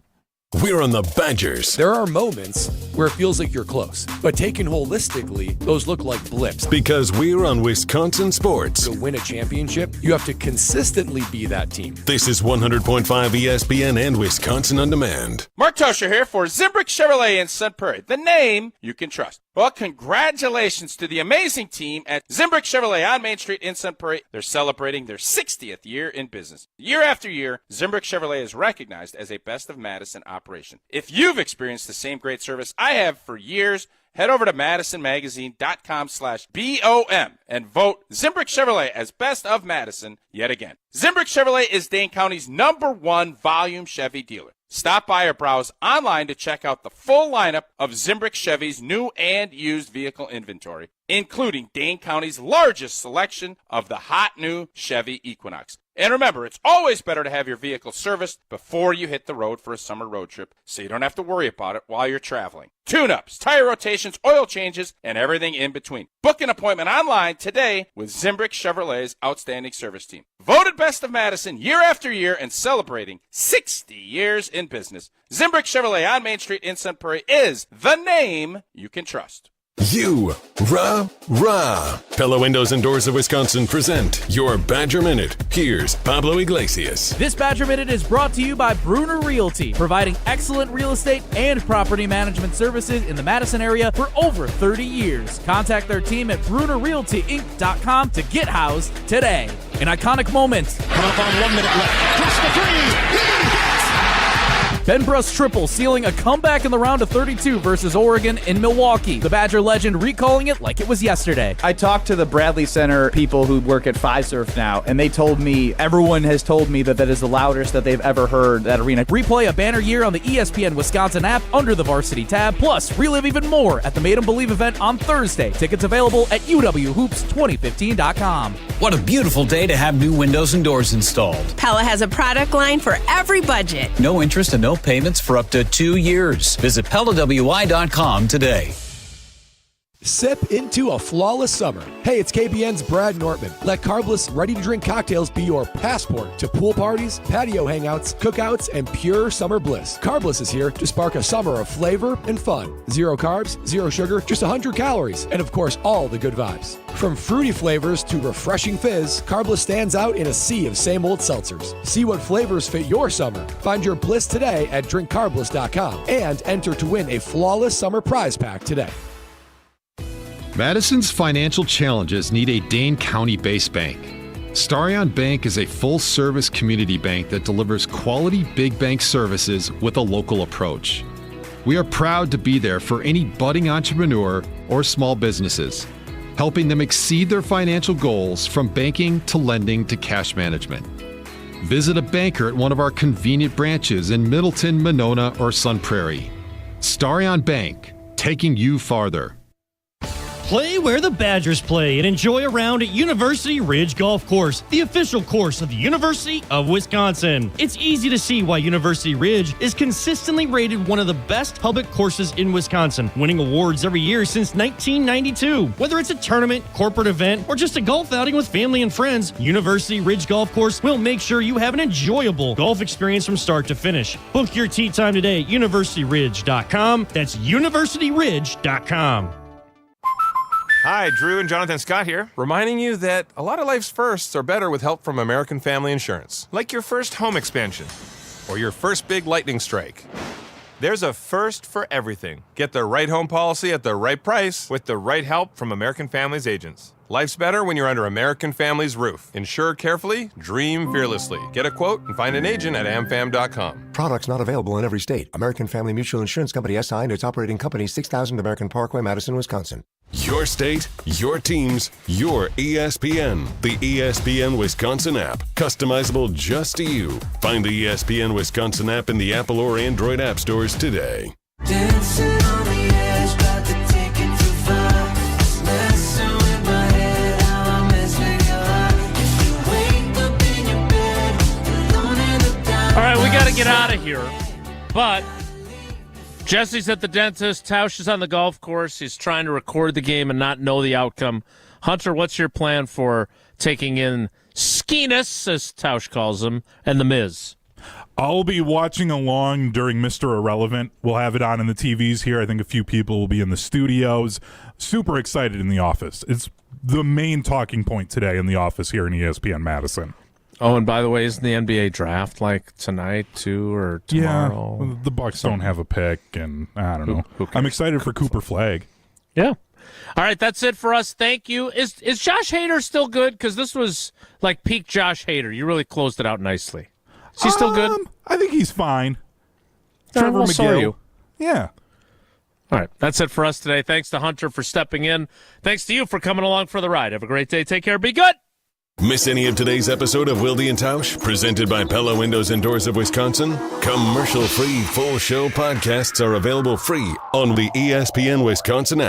We're on the Badgers. There are moments where it feels like you're close, but taken holistically, those look like blips. Because we're on Wisconsin sports. To win a championship, you have to consistently be that team. This is 100.5 ESPN and Wisconsin On Demand. Mark Toscher here for Zimbrick Chevrolet in Sun Prairie, the name you can trust. Well, congratulations to the amazing team at Zimbrick Chevrolet on Main Street in Sun Prairie. They're celebrating their 60th year in business. Year after year, Zimbrick Chevrolet is recognized as a Best of Madison operation. If you've experienced the same great service I have for years, head over to madisonmagazine.com/BOM and vote Zimbrick Chevrolet as Best of Madison yet again. Zimbrick Chevrolet is Dane County's #1 volume Chevy dealer. Stop by or browse online to check out the full lineup of Zimbrick Chevy's new and used vehicle inventory, including Dane County's largest selection of the hot new Chevy Equinox. And remember, it's always better to have your vehicle serviced before you hit the road for a summer road trip, so you don't have to worry about it while you're traveling. Tune-ups, tire rotations, oil changes, and everything in between. Book an appointment online today with Zimbrick Chevrolet's outstanding service team. Voted Best of Madison year after year and celebrating 60 years in business. Zimbrick Chevrolet on Main Street in Sun Prairie is the name you can trust. Pella Windows and Doors of Wisconsin present your Badger Minute. Here's Pablo Iglesias. This Badger Minute is brought to you by Bruner Realty, providing excellent real estate and property management services in the Madison area for over 30 years. Contact their team at BrunerRealtyInc.com to get housed today. An iconic moment. Come up on 1 minute left. Push the three. Ben Brust triple sealing a comeback in the round of 32 versus Oregon in Milwaukee. The Badger legend recalling it like it was yesterday. I talked to the Bradley Center people who work at Fiserv now, and they told me, everyone has told me that is the loudest that they've ever heard that arena. Replay a banner year on the ESPN Wisconsin app under the Varsity tab. Plus, relive even more at the Made 'em Believe event on Thursday. Tickets available at uwhoops2015.com. What a beautiful day to have new windows and doors installed. Pella has a product line for every budget. No interest and no payments for up to 2 years. Visit PellaWI.com today. Sip into a flawless summer. Hey, it's KBN's Brad Nortman. Let carbless, ready-to-drink cocktails be your passport to pool parties, patio hangouts, cookouts, and pure summer bliss. Carbless is here to spark a summer of flavor and fun. 0 carbs, 0 sugar, just 100 calories, and of course, all the good vibes. From fruity flavors to refreshing fizz, Carbless stands out in a sea of same-old seltzers. See what flavors fit your summer. Find your bliss today at drinkcarbless.com and enter to win a flawless summer prize pack today. Madison's financial challenges need a Dane County-based bank. Starion Bank is a full-service community bank that delivers quality big bank services with a local approach. We are proud to be there for any budding entrepreneur or small businesses, helping them exceed their financial goals from banking to lending to cash management. Visit a banker at one of our convenient branches in Middleton, Monona, or Sun Prairie. Starion Bank, taking you farther. Play where the Badgers play and enjoy a round at University Ridge Golf Course, the official course of the University of Wisconsin. It's easy to see why University Ridge is consistently rated one of the best public courses in Wisconsin, winning awards every year since 1992. Whether it's a tournament, corporate event, or just a golf outing with family and friends, University Ridge Golf Course will make sure you have an enjoyable golf experience from start to finish. Book your tee time today at universityridge.com. That's universityridge.com. Hi, Drew and Jonathan Scott here, reminding you that a lot of life's firsts are better with help from American Family Insurance. Like your first home expansion, or your first big lightning strike. There's a first for everything. Get the right home policy at the right price with the right help from American Family's agents. Life's better when you're under American Family's roof. Insure carefully, dream fearlessly. Get a quote and find an agent at amfam.com. Products not available in every state. American Family Mutual Insurance Company SI and its operating company 6000 American Parkway, Madison, Wisconsin. Your state, your teams, your ESPN. The ESPN Wisconsin app. Customizable just to you. Find the ESPN Wisconsin app in the Apple or Android app stores today. Dancing on the edge, about to take it too far. It's messing with my head, how I miss with your eye. If you wake up in your bed, alone in the dark. All right, we got to get out of here. But Jesse's at the dentist. Tausch is on the golf course. He's trying to record the game and not know the outcome. Hunter, what's your plan for taking in Skenes, as Tausch calls him, and the MIZ? I'll be watching along during Mr. Irrelevant. We'll have it on in the TVs here. I think a few people will be in the studios. Super excited in the office. It's the main talking point today in the office here in ESPN Madison. Oh, and by the way, isn't the NBA draft like tonight, too, or tomorrow? Yeah, the Bucks don't have a pick, and I don't know. I'm excited for Cooper Flagg. Yeah. All right, that's it for us. Thank you. Is Josh Hader still good? Because this was like peak Josh Hader. You really closed it out nicely. Is he still good? I think he's fine. Trevor well, so are you. Yeah. All right, that's it for us today. Thanks to Hunter for stepping in. Thanks to you for coming along for the ride. Have a great day. Take care. Be good. Miss any of today's episode of Wilde and Tausch, presented by Pella Windows and Doors of Wisconsin? Commercial-free full show podcasts are available free on the ESPN Wisconsin app.